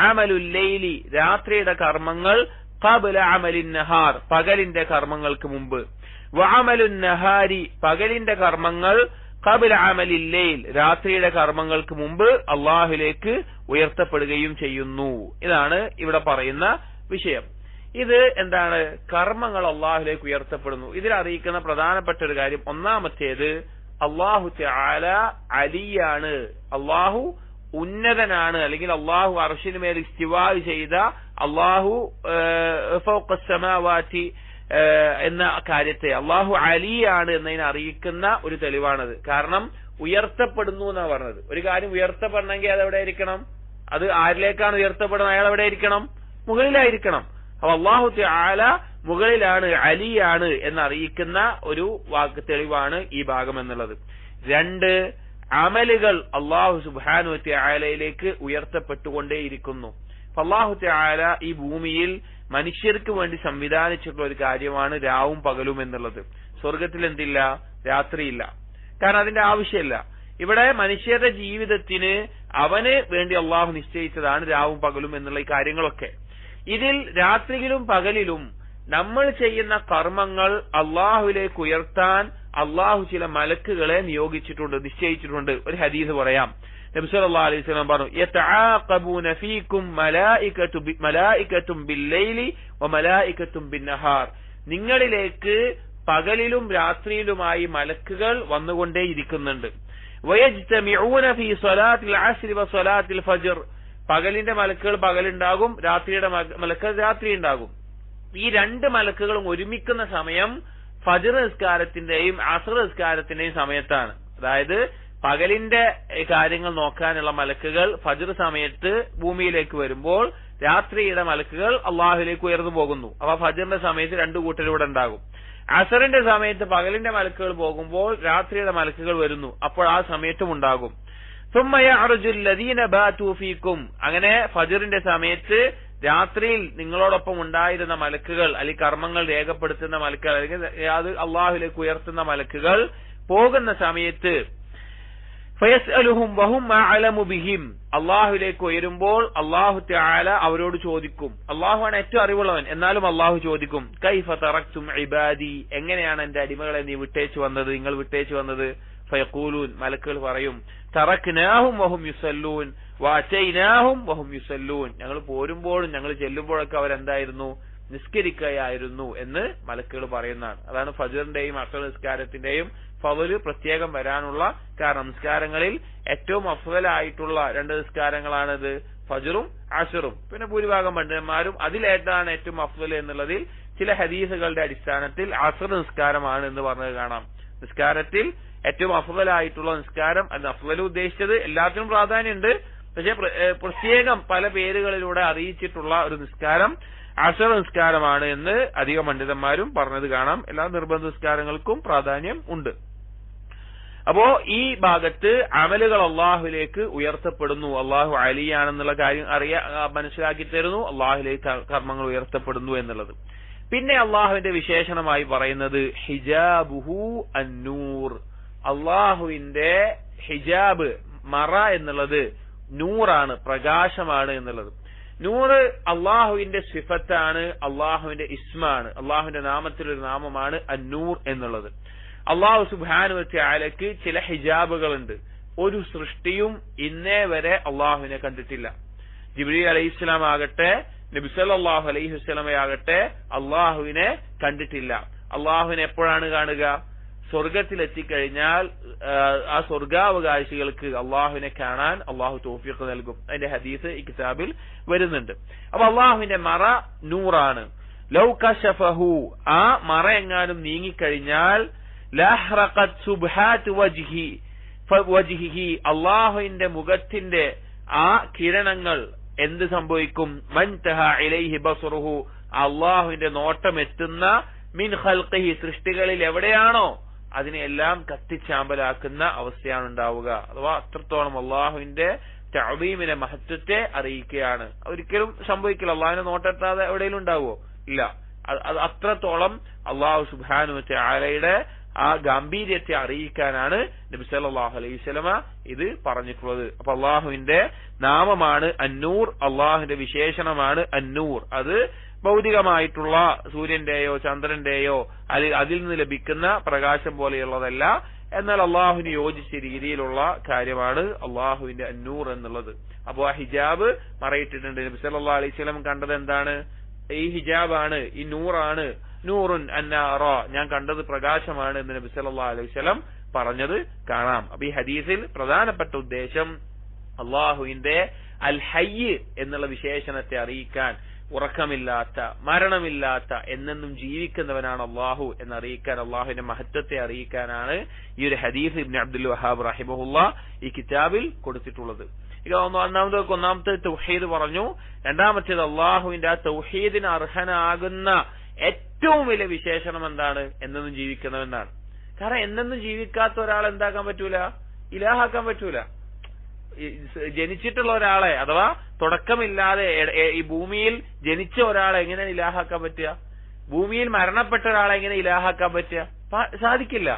അമലുൽ ലൈലി, രാത്രിയുടെ കർമ്മങ്ങൾ. ഖബ്ല അമലിൻ നഹാർ, പകലിന്റെ കർമ്മങ്ങൾക്ക് മുമ്പ്. വഅമലുൻ നഹാരി, പകലിന്റെ കർമ്മങ്ങൾ. ഖബ്ല അമലിൽ ലൈൽ, രാത്രിയുടെ കർമ്മങ്ങൾക്ക് മുമ്പ് അള്ളാഹുവിലേക്ക് ഉയർത്തപ്പെടുകയും ചെയ്യുന്നു. ഇതാണ് ഇവിടെ പറയുന്ന വിഷയം. ഇത് എന്താണ്? കർമ്മങ്ങൾ അള്ളാഹുവിലേക്ക് ഉയർത്തപ്പെടുന്നു. ഇതിൽ അറിയിക്കുന്ന പ്രധാനപ്പെട്ട ഒരു കാര്യം, ഒന്നാമത്തേത് അള്ളാഹു തആല അലിയാണ്, അള്ളാഹു ഉന്നതനാണ്, അല്ലെങ്കിൽ അള്ളാഹു അർശിന് മേൽ ഇസ്തിവാ ചെയ്ത അള്ളാഹു ഫൗഖസ് സമാവാതി എന്ന കാര്യത്തെ അള്ളാഹു അലിയാണ് എന്നതിനെ അറിയിക്കുന്ന ഒരു തെളിവാണത്. കാരണം ഉയർത്തപ്പെടുന്നു എന്നാ പറഞ്ഞത്. ഒരു കാര്യം ഉയർത്തപ്പെടണമെങ്കിൽ അത് എവിടെ ആയിരിക്കണം? അത് ആരിലേക്കാണ് ഉയർത്തപ്പെടുന്നത്? അയാൾ എവിടെ ആയിരിക്കണം? മുകളിലായിരിക്കണം. അപ്പൊ അള്ളാഹു തആല മുകളിലാണ്, അലിയാണ് എന്നറിയിക്കുന്ന ഒരു തെളിവാണ് ഈ ഭാഗം എന്നുള്ളത്. 2, അമലുകൾ അള്ളാഹു സുബ്ഹാനഹു വ തആലയിലേക്ക് ഉയർത്തപ്പെട്ടുകൊണ്ടേയിരിക്കുന്നു. അള്ളാഹു തആല ഈ ഭൂമിയിൽ മനുഷ്യർക്ക് വേണ്ടി സംവിധാനിച്ചിട്ടുള്ള ഒരു കാര്യമാണ് രാവും പകലും എന്നുള്ളത്. സ്വർഗത്തിൽ എന്തില്ല? രാത്രിയില്ല. കാരണം അതിന്റെ ആവശ്യമില്ല. ഇവിടെ മനുഷ്യരുടെ ജീവിതത്തിന് അവന് വേണ്ടി അള്ളാഹു നിശ്ചയിച്ചതാണ് രാവും പകലും എന്നുള്ള ഈ കാര്യങ്ങളൊക്കെ. ഇതിൽ രാത്രിയിലും പകലിലും നമ്മൾ ചെയ്യുന്ന കർമ്മങ്ങൾ അള്ളാഹുവിലേക്ക് ഉയർത്താൻ അള്ളാഹു ചില മലക്കുകളെ നിയോഗിച്ചിട്ടുണ്ട്, നിശ്ചയിച്ചിട്ടുണ്ട്. ഒരു ഹദീസ് പറയാം. നബി സല്ലല്ലാഹു അലൈഹി വസല്ലം പറഞ്ഞു, യതആഖബൂന ഫീകും മലായികത്തും ബില്ലൈലി വമലായികത്തും ബിന്നഹാർ, നിങ്ങളിലേക്ക് പകലിലും രാത്രിയിലുമായി മലക്കുകൾ വന്നുകൊണ്ടേയിരിക്കുന്നുണ്ട്. വയജ്തമിഊന ഫീ സ്വലാത്തിൽ അസ്രി വസ്വലാത്തിൽ ഫജ്ർ, പകലിന്റെ മലക്കുകൾ പകലുണ്ടാകും, രാത്രിയുടെ മലക്കുകൾ രാത്രി ഉണ്ടാകും. ഈ 2 മലക്കുകളും ഒരുമിക്കുന്ന സമയം ഫജ്ർ നിസ്കാരത്തിന്റെയും അസ്ർ നിസ്കാരത്തിന്റെയും സമയത്താണ്. അതായത് പകലിന്റെ കാര്യങ്ങൾ നോക്കാനുള്ള മലക്കുകൾ ഫജ്ർ സമയത്ത് ഭൂമിയിലേക്ക് വരുമ്പോൾ രാത്രിയുടെ മലക്കുകൾ അള്ളാഹുവിലേക്ക് ഉയർന്നു പോകുന്നു. അപ്പൊ ഫജ്റിന്റെ സമയത്ത് 2 കൂട്ടരിവിടെ ഉണ്ടാകും. അസറിന്റെ സമയത്ത് പകലിന്റെ മലക്കുകൾ പോകുമ്പോൾ രാത്രിയുടെ മലക്കുകൾ വരുന്നു. അപ്പോൾ ആ സമയത്തും ഉണ്ടാകും. സുമ്മ യഅ്റുജുൽ ലദീന ബാതു ഫീകും, അങ്ങനെ ഫജ്റിന്റെ സമയത്ത് രാത്രിയിൽ നിങ്ങളോടൊപ്പം ഉണ്ടായിരുന്ന മലക്കുകൾ, അല്ലെങ്കിൽ കർമ്മങ്ങൾ രേഖപ്പെടുത്തുന്ന മലക്കുകൾ, അല്ലെങ്കിൽ അത് അള്ളാഹുവിലേക്ക് ഉയർത്തുന്ന മലക്കുകൾ പോകുന്ന സമയത്ത് ഫയസ്അലുഹും വഹും അഅലമു ബിഹിം, അള്ളാഹുവിലേക്ക് ഉയരുമ്പോൾ അള്ളാഹു തആല അവരോട് ചോദിക്കും. അള്ളാഹുവാണ് ഏറ്റവും അറിവുള്ളവൻ, എന്നാലും അള്ളാഹു ചോദിക്കും, കൈഫ തറക്തും ഇബാദി, എങ്ങനെയാണ് എന്റെ അടിമകളെ നീ വിട്ടേച്ചു വന്നത്, നിങ്ങൾ വിട്ടേച്ചു വന്നത്? ഫയഖൂലൂൻ, മലക്കുകൾ പറയും, തറക്നാഹും വഹും യുസല്ലൂൻ വഅതൈനാഹും വഹും യുസല്ലൂൻ, ഞങ്ങൾ പോരുമ്പോഴും ഞങ്ങൾ ചെല്ലുമ്പോഴൊക്കെ അവരെന്തായിരുന്നു? നിസ്കരിക്കുകയായിരുന്നു എന്ന് മലക്കുകൾ പറയുന്നതാണ്. അതാണ് ഫജ്റിന്റെയും അസ്ർ നിസ്കാരത്തിന്റെയും ഫള് പ്രത്യേകം വരാനുള്ള കാരണം. നിസ്കാരങ്ങളിൽ ഏറ്റവും അഫ്ളലായിട്ടുള്ള 2 നിസ്കാരങ്ങളാണിത്, ഫജ്റും അസ്റും. പിന്നെ ഭൂരിഭാഗം പണ്ഡിതന്മാരും അതിലേതാണ് ഏറ്റവും അഫ്ളൽ എന്നുള്ളതിൽ ചില ഹദീസുകളുടെ അടിസ്ഥാനത്തിൽ അസ്ർ നിസ്കാരമാണ് എന്ന് പറഞ്ഞത് കാണാം. നിസ്കാരത്തിൽ ഏറ്റവും അഫ്ളലായിട്ടുള്ള നിസ്കാരം, അത് അഫ്ളൽ ഉദ്ദേശിച്ചത് എല്ലാത്തിനും പ്രാധാന്യമുണ്ട്, പക്ഷെ പ്രത്യേകം പല പേരുകളിലൂടെ അറിയിച്ചിട്ടുള്ള ഒരു നിസ്കാരം അസ്ർ നിസ്കാരമാണ് എന്ന് അധികം പണ്ഡിതന്മാരും പറഞ്ഞത് കാണാം. എല്ലാ നിർബന്ധ നിസ്കാരങ്ങൾക്കും പ്രാധാന്യം ഉണ്ട്. അപ്പോ ഈ ഭാഗത്ത് അമലുകൾ അള്ളാഹുവിലേക്ക് ഉയർത്തപ്പെടുന്നു, അള്ളാഹു അലിയാണെന്നുള്ള കാര്യം മനസ്സിലാക്കി തരുന്നു, അള്ളാഹുവിലേക്ക് കർമ്മങ്ങൾ ഉയർത്തപ്പെടുന്നു എന്നുള്ളത്. പിന്നെ അള്ളാഹുവിന്റെ വിശേഷണമായി പറയുന്നത് ഹിജാബുഹു അന്നൂർ, അള്ളാഹുവിന്റെ ഹിജാബ് മറ എന്നുള്ളത് നൂറാണ്, പ്രകാശമാണ് എന്നുള്ളത്. നൂറ് അള്ളാഹുവിന്റെ സിഫത്താണ്, അള്ളാഹുവിന്റെ ഇസ്മാണ്, അള്ളാഹുവിന്റെ നാമത്തിലൊരു നാമമാണ് അന്നൂർ എന്നുള്ളത്. അള്ളാഹു സുബ്ഹാനഹു വ തആലക്ക് ചില ഹിജാബുകളുണ്ട്. ഒരു സൃഷ്ടിയും ഇന്നേ വരെ അള്ളാഹുവിനെ കണ്ടിട്ടില്ല. ജിബ്രീൽ അലൈഹിസ്സലാം ആകട്ടെ, നബി സല്ലല്ലാഹു അലൈഹി വസല്ലമയാകട്ടെ അള്ളാഹുവിനെ കണ്ടിട്ടില്ല. അള്ളാഹുവിനെ എപ്പോഴാണ് കാണുക? സ്വർഗത്തിലെത്തിക്കഴിഞ്ഞാൽ ആ സ്വർഗാവകാശികൾക്ക് അള്ളാഹുവിനെ കാണാൻ അള്ളാഹു തൗഫീഖ് നൽകും. അതിന്റെ ഹദീസ് ഈ കിതാബിൽ വരുന്നുണ്ട്. അപ്പൊ അള്ളാഹുവിന്റെ മറ നൂറാണ്. ലൗ കശഫഹു, ആ മറ എങ്ങാനും നീങ്ങിക്കഴിഞ്ഞാൽ ലഹ്റഖത് സുബ്ഹാത്ത് വജ്ഹിഹി, അള്ളാഹുവിന്റെ മുഖത്തിന്റെ ആ കിരണങ്ങൾ എന്ത് സംഭവിക്കും? മൻതഹ ഇലൈഹി ബസ്റുഹു, അള്ളാഹുവിന്റെ നോട്ടം എത്തുന്ന മിൻ ഖൽഖിഹി, സൃഷ്ടികളിൽ എവിടെയാണോ അതിനെല്ലാം കത്തിച്ചാമ്പലാക്കുന്ന അവസ്ഥയാണ് ഉണ്ടാവുക. അഥവാ അത്രത്തോളം അള്ളാഹുവിന്റെ തഅദീമിനെ, മഹത്വത്തെ അറിയിക്കുകയാണ്. ഒരിക്കലും സംഭവിക്കില്ല. അള്ളാഹുവിനെ നോട്ടെത്താതെ എവിടെയെങ്കിലും ഉണ്ടാവുമോ? ഇല്ല. അത് അത്രത്തോളം അള്ളാഹു സുബ്ഹാനഹു വ തആലയുടെ ആ ഗാംഭീര്യത്തെ അറിയിക്കാനാണ് നബി സല്ലല്ലാഹു അലൈഹി വസല്ലമ ഇത് പറഞ്ഞിട്ടുള്ളത്. അപ്പൊ അള്ളാഹുവിന്റെ നാമമാണ് അന്നൂർ, അള്ളാഹുവിന്റെ വിശേഷണമാണ് അന്നൂർ. അത് ഭൗതികമായിട്ടുള്ള സൂര്യന്റെയോ ചന്ദ്രന്റെയോ അതിൽ നിന്ന് ലഭിക്കുന്ന പ്രകാശം പോലെയുള്ളതല്ല. എന്നാൽ അള്ളാഹുവിന് യോജിച്ച രീതിയിലുള്ള കാര്യമാണ് അള്ളാഹുവിന്റെ അന്നൂർ എന്നുള്ളത്. അപ്പോ ആ ഹിജാബ് മറയിട്ടിട്ടുണ്ട്. നബി സല്ലല്ലാഹു അലൈഹി വസല്ലം കണ്ടത് എന്താണ്? ഈ ഹിജാബാണ്, ഈ നൂറാണ്. നൂറുൻ അന്നാറ, ഞാൻ കണ്ടത് പ്രകാശമാണ് എന്ന് നബി സല്ലല്ലാഹു അലൈഹി വസല്ലം പറഞ്ഞത് കാണാം. അപ്പൊ ഈ ഹദീസിൽ പ്രധാനപ്പെട്ട ഉദ്ദേശം അള്ളാഹുവിന്റെ അൽ ഹയ്യ് എന്നുള്ള വിശേഷണത്തെ അറിയിക്കാൻ, ഉറക്കമില്ലാത്ത, മരണമില്ലാത്ത, എന്നെന്നും ജീവിക്കുന്നവനാണ് അള്ളാഹു എന്നറിയിക്കാൻ, അള്ളാഹുവിന്റെ മഹത്വത്തെ അറിയിക്കാനാണ് ഈ ഒരു ഹദീസ് ഇബ്നു അബ്ദുൽ വഹാബ് റഹിമഹുല്ലാ ഈ കിതാബിൽ കൊടുത്തിട്ടുള്ളത്. ഒന്നാമത്തെ തൗഹീദ് പറഞ്ഞു. രണ്ടാമത്തേത് അള്ളാഹുവിന്റെ ആ തൗഹീദിന് അർഹനാകുന്ന ഏറ്റവും വലിയ വിശേഷണം എന്താണ്? എന്നെന്നും ജീവിക്കുന്നവനാണ്. കാരണം എന്നെന്നും ജീവിക്കാത്ത ഒരാൾ എന്താക്കാൻ പറ്റൂല? ഇലാഹാക്കാൻ പറ്റൂല. ജനിച്ചിട്ടുള്ള ഒരാളെ, അഥവാ തുടക്കമില്ലാതെ ഈ ഭൂമിയിൽ ജനിച്ച ഒരാളെ എങ്ങനെ ഇലാഹാക്കാൻ പറ്റുക? ഭൂമിയിൽ മരണപ്പെട്ട ഒരാളെ എങ്ങനെ ഇലാഹാക്കാൻ പറ്റുക? സാധിക്കില്ല.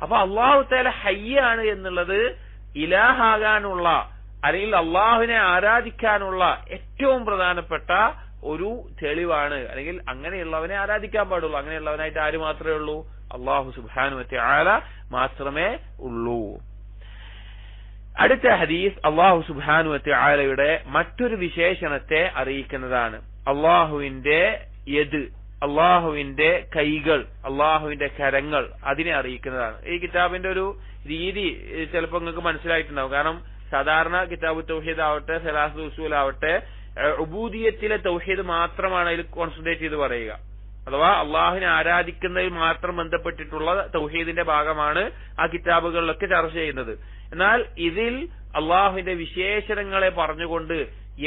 അപ്പൊ അള്ളാഹു തആല ഹയ്യാണ് എന്നുള്ളത് ഇലാഹാകാനുള്ള, അല്ലെങ്കിൽ അള്ളാഹുവിനെ ആരാധിക്കാനുള്ള ഏറ്റവും പ്രധാനപ്പെട്ട ഒരു തെളിവാണ്. അല്ലെങ്കിൽ അങ്ങനെയുള്ളവനെ ആരാധിക്കാൻ പാടുള്ളൂ. അങ്ങനെയുള്ളവനായിട്ട് ആര് മാത്രമേ ഉള്ളൂ? അള്ളാഹു സുബ്ഹാനഹു വ തആല മാത്രമേ ഉള്ളൂ. അടുത്ത ഹദീസ് അള്ളാഹു സുബ്ഹാനഹു വ തആലയുടെ മറ്റൊരു വിശേഷണത്തെ അറിയിക്കുന്നതാണ്. അള്ളാഹുവിന്റെ യദ്, അള്ളാഹുവിന്റെ കൈകൾ, അള്ളാഹുവിന്റെ കരങ്ങൾ, അതിനെ അറിയിക്കുന്നതാണ്. ഈ കിതാബിന്റെ ഒരു രീതി ചിലപ്പോൾ നിങ്ങൾക്ക് മനസ്സിലായിട്ടുണ്ടാവും. കാരണം സാധാരണ കിതാബ് തൗഹീദ് ആവട്ടെ, സലാസുൽ ഉസൂൽ ആവട്ടെ, ഉബൂദിയത്തിലെ തൗഹീദ് മാത്രമാണ് അതിൽ കോൺസെൻട്രേറ്റ് ചെയ്ത് പറയുക. അഥവാ അള്ളാഹുവിനെ ആരാധിക്കുന്നതിൽ മാത്രം ബന്ധപ്പെട്ടിട്ടുള്ള തൗഹീദിന്റെ ഭാഗമാണ് ആ കിതാബുകളിലൊക്കെ ചർച്ച ചെയ്യുന്നത്. എന്നാൽ ഇതിൽ അള്ളാഹുവിന്റെ വിശേഷണങ്ങളെ പറഞ്ഞുകൊണ്ട്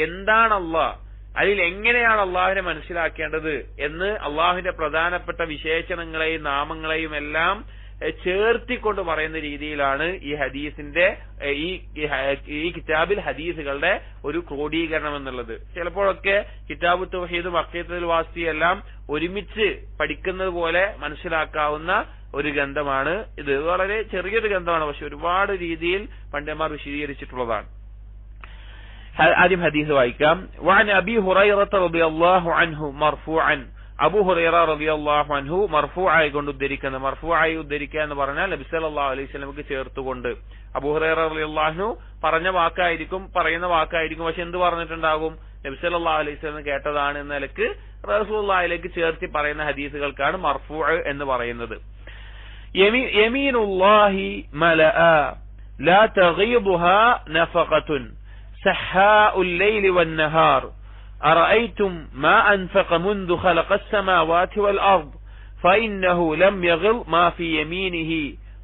എന്താണ് അള്ളാഹ്, അതിൽ എങ്ങനെയാണ് അള്ളാഹുവിനെ മനസ്സിലാക്കേണ്ടത് എന്ന് അള്ളാഹുവിന്റെ പ്രധാനപ്പെട്ട വിശേഷണങ്ങളെയും നാമങ്ങളെയും എല്ലാം ചേർത്തിക്കൊണ്ട് പറയുന്ന രീതിയിലാണ് ഈ ഹദീസിന്റെ ഈ കിതാബിൽ ഹദീസുകളുടെ ഒരു ക്രോഡീകരണം എന്നുള്ളത്. ചിലപ്പോഴൊക്കെ കിതാബ് തൗഹീദും അഖീദത്തുൽ വാസിയ എല്ലാം ഒരുമിച്ച് പഠിക്കുന്നത് പോലെ മനസ്സിലാക്കാവുന്ന ഒരു ഗ്രന്ഥമാണ് ഇത്. വളരെ ചെറിയൊരു ഗ്രന്ഥമാണ്, പക്ഷെ ഒരുപാട് രീതിയിൽ പണ്ഡിതന്മാർ വിശദീകരിച്ചിട്ടുള്ളതാണ്. ആദ്യം ഹദീസ് വായിക്കാം. വഅൻ അബീ ഹുറൈറത റളിയല്ലാഹു അൻഹു മർഫൂഅൻ, അബൂ ഹുറൈറ റളിയല്ലാഹു അൻഹു മർഫൂആയി കൊണ്ട് ഉദ്ധരിക്കുന്ന, മർഫൂആയി ഉദ്ധരിക്കുക എന്ന് പറഞ്ഞാൽ നബി സല്ലല്ലാഹു അലൈഹി വസല്ലമക്ക് ചേർത്തുകൊണ്ട്. അബൂ ഹുറൈറ റളിയല്ലാഹു അൻഹു പറഞ്ഞ വാക്കായിരിക്കും, പറയുന്ന വാക്കായിരിക്കും, പക്ഷെ എന്ത് പറഞ്ഞിട്ടുണ്ടാകും? നബി സല്ലല്ലാഹു അലൈഹി വസല്ലം കേട്ടതാണ് എന്ന നിലക്ക് റസൂലുള്ളാഹിയിലേക്ക് ചേർത്തി പറയുന്ന ഹദീസുകൾക്കാണ് മർഫൂഅ് എന്ന് പറയുന്നത്. യമീനുല്ലാഹി മലഅ ലാ തഗീദുഹാ നഫഖത്തുൻ സഹാഉൽ ലൈലി വന്നഹാർ أرأيتم ما أنفق منذ خلق السماوات والأرض فإنه لم يغل ما في يمينه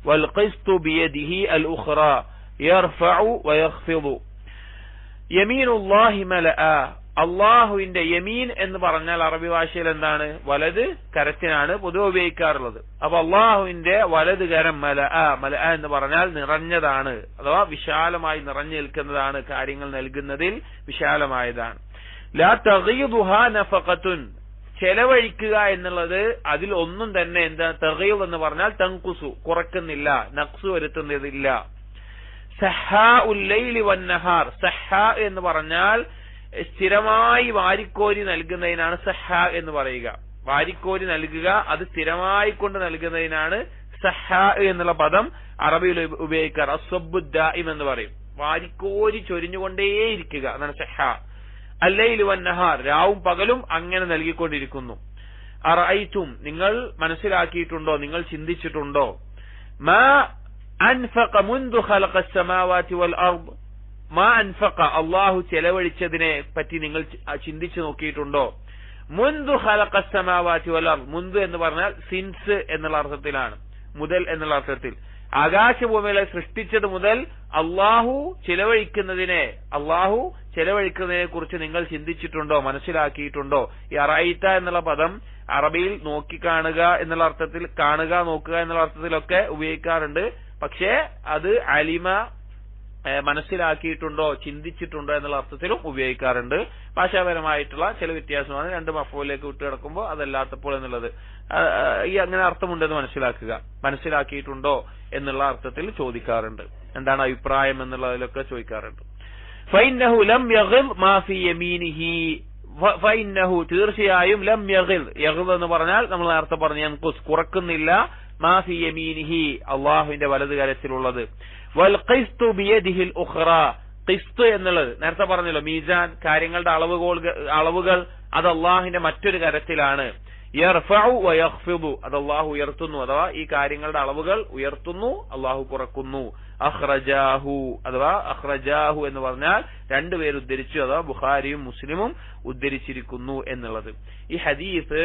والقسط بيده الأخرى يرفع ويخفض. يمين الله ملأ, അള്ളാഹുവിന്റെ യമീൻ എന്ന് പറഞ്ഞാൽ അറബി ഭാഷയിൽ എന്താണ്? വലത് കരത്തിനാണ് പൊതുവെ ഉപയോഗിക്കാറുള്ളത്. അപ്പൊ അള്ളാഹുവിന്റെ വലത് കരം മല എന്ന് പറഞ്ഞാൽ നിറഞ്ഞതാണ്, അഥവാ വിശാലമായി നിറഞ്ഞു നിൽക്കുന്നതാണ്, കാര്യങ്ങൾ നൽകുന്നതിൽ വിശാലമായതാണ്. ലാ തഗീദുഹാ നഫഖത്തുൻ, ചെലവഴിക്കുക എന്നുള്ളത് അതിൽ ഒന്നും തന്നെ എന്താ തഗീൽ എന്ന് പറഞ്ഞാൽ തൻഖുസു കുറക്കുന്നില്ല, നഖ്സ് വരുത്തുന്നതില്ല. സഹാഉൽ ലൈലി വന്നഹാർ, സഹാ എന്ന് പറഞ്ഞാൽ സ്ഥിരമായി വാരിക്കോരി നൽകുന്നതിനാണ് സഹാ എന്ന് പറയുക. വാരിക്കോരി നൽകുക, അത് സ്ഥിരമായി കൊണ്ട് നൽകുന്നതിനാണ് സഹാ എന്നുള്ള പദം അറബിയിൽ ഉപയോഗിക്കാറ്. അസ്വബ്ബു ദായിം എന്ന് പറയും. വാരിക്കോരി ചൊരിഞ്ഞുകൊണ്ടേയിരിക്കുക എന്നാണ് സഹാ. അല്ലൈലു വന്നഹാർ, രാവും പകലും അങ്ങനെ നൽകിക്കൊണ്ടിരിക്കുന്നു. അറഅയ്തും, നിങ്ങൾ മനസ്സിലാക്കിയിട്ടുണ്ടോ, നിങ്ങൾ ചിന്തിച്ചിട്ടുണ്ടോ, മാ അൻഫഖ മുൻദു ഖലഖ അസ്സമാവാതി വൽ അർദ്, മാ അൻഫഖ അല്ലാഹു ചെലവഴിച്ചതിനെ പറ്റി നിങ്ങൾ ചിന്തിച്ചു നോക്കിയിട്ടുണ്ടോ? മുൻദു ഖലഖ അസ്സമാവാതി വൽ അർദ്, മുൻദു എന്ന് പറഞ്ഞാൽ സിൻസ് എന്നുള്ള അർത്ഥത്തിലാണ്, മുതൽ എന്നുള്ള അർത്ഥത്തിൽ. ആകാശഭൂമികളെ സൃഷ്ടിച്ചത് മുതൽ അള്ളാഹു ചെലവഴിക്കുന്നതിനെ കുറിച്ച് നിങ്ങൾ ചിന്തിച്ചിട്ടുണ്ടോ, മനസ്സിലാക്കിയിട്ടുണ്ടോ? ഈ അറൈത്ത എന്നുള്ള പദം അറബിയിൽ നോക്കി കാണുക എന്നുള്ള അർത്ഥത്തിൽ, കാണുക നോക്കുക എന്നുള്ള അർത്ഥത്തിലൊക്കെ ഉപയോഗിക്കാറുണ്ട്. പക്ഷേ അത് അലിമ മനസ്സിലാക്കിയിട്ടുണ്ടോ, ചിന്തിച്ചിട്ടുണ്ടോ എന്നുള്ള അർത്ഥത്തിലും ഉപയോഗിക്കാറുണ്ട്. ഭാഷാപരമായിട്ടുള്ള ചില വ്യത്യാസമാണ്. രണ്ട് മഫൂലിലേക്ക് വിട്ടുകിടക്കുമ്പോൾ അതല്ലാത്തപ്പോൾ എന്നുള്ളത് ഈ അങ്ങനെ അർത്ഥമുണ്ടെന്ന് മനസ്സിലാക്കിയിട്ടുണ്ടോ എന്നുള്ള അർത്ഥത്തിൽ ചോദിക്കാറുണ്ട്. എന്താണ് അഭിപ്രായം എന്നുള്ളതിലൊക്കെ ചോദിക്കാറുണ്ട്. ഫഇന്നഹു ലം യഗ്ൽ മാ ഫീ യമീനിഹി, ഫഇന്നഹു തീർച്ചയായും ലം യഗ്ൽ, യഗ്ൽ എന്ന് പറഞ്ഞാൽ നമ്മൾ നേരത്തെ പറഞ്ഞ കുറക്കുന്നില്ല, മാ ഫീ യമീനിഹി അല്ലാഹുവിന്റെ വലതു കരത്തിലുള്ളത്. വൽ ഖിസ്തു ബിയദിഹിൽ ഉഖ്റ, ഖിസ്ത് എന്നുള്ളത് നേരത്തെ പറഞ്ഞല്ലോ മീസാൻ, കാര്യങ്ങളുടെ അളവുകൾ, അത് അല്ലാഹുവിന്റെ മറ്റൊരു കരത്തിലാണ്. യർഫഉ വയഖ്ഫിദു, അത് അല്ലാഹു ഉയർത്തുന്നു, അഥവാ ഈ കാര്യങ്ങളുടെ അളവുകൾ ഉയർത്തുന്നു, അല്ലാഹു കുറക്കുന്നു. അഖ്റജാഹു, അഥവാ അഖ്റജാഹു എന്ന് പറഞ്ഞാൽ രണ്ടുപേർ ഉദ്ധരിച്ചു, അഥവാ ബുഖാരിയും മുസ്ലിമും ഉദ്ധരിച്ചിരിക്കുന്നു എന്നുള്ളത്. ഈ ഹദീസ്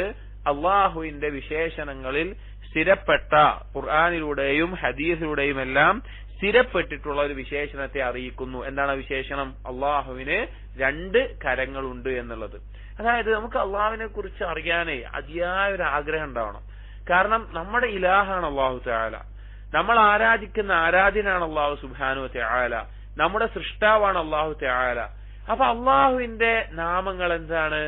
അല്ലാഹുവിന്റെ വിശേഷണങ്ങളിൽ സ്ഥിരപ്പെട്ട, ഖുർആനിലൂടെയും ഹദീസിലൂടെയും എല്ലാം സ്ഥിരപ്പെട്ടിട്ടുള്ള ഒരു വിശേഷണത്തെ അറിയിക്കുന്നു. എന്താണ് വിശേഷണം? അള്ളാഹുവിന് രണ്ട് കരങ്ങളുണ്ട് എന്നുള്ളത്. അതായത് നമുക്ക് അള്ളാഹുവിനെ കുറിച്ച് അറിയാനേ അതിയായ ഒരു ആഗ്രഹം ഉണ്ടാവണം. കാരണം നമ്മുടെ ഇലാഹാണ് അള്ളാഹു തആല, നമ്മൾ ആരാധിക്കുന്ന ആരാധ്യനാണ് അള്ളാഹു സുബ്ഹാനഹു വ തആല, നമ്മുടെ സൃഷ്ടാവാണ് അള്ളാഹു തആല. അപ്പൊ അള്ളാഹുവിന്റെ നാമങ്ങൾ എന്താണ്,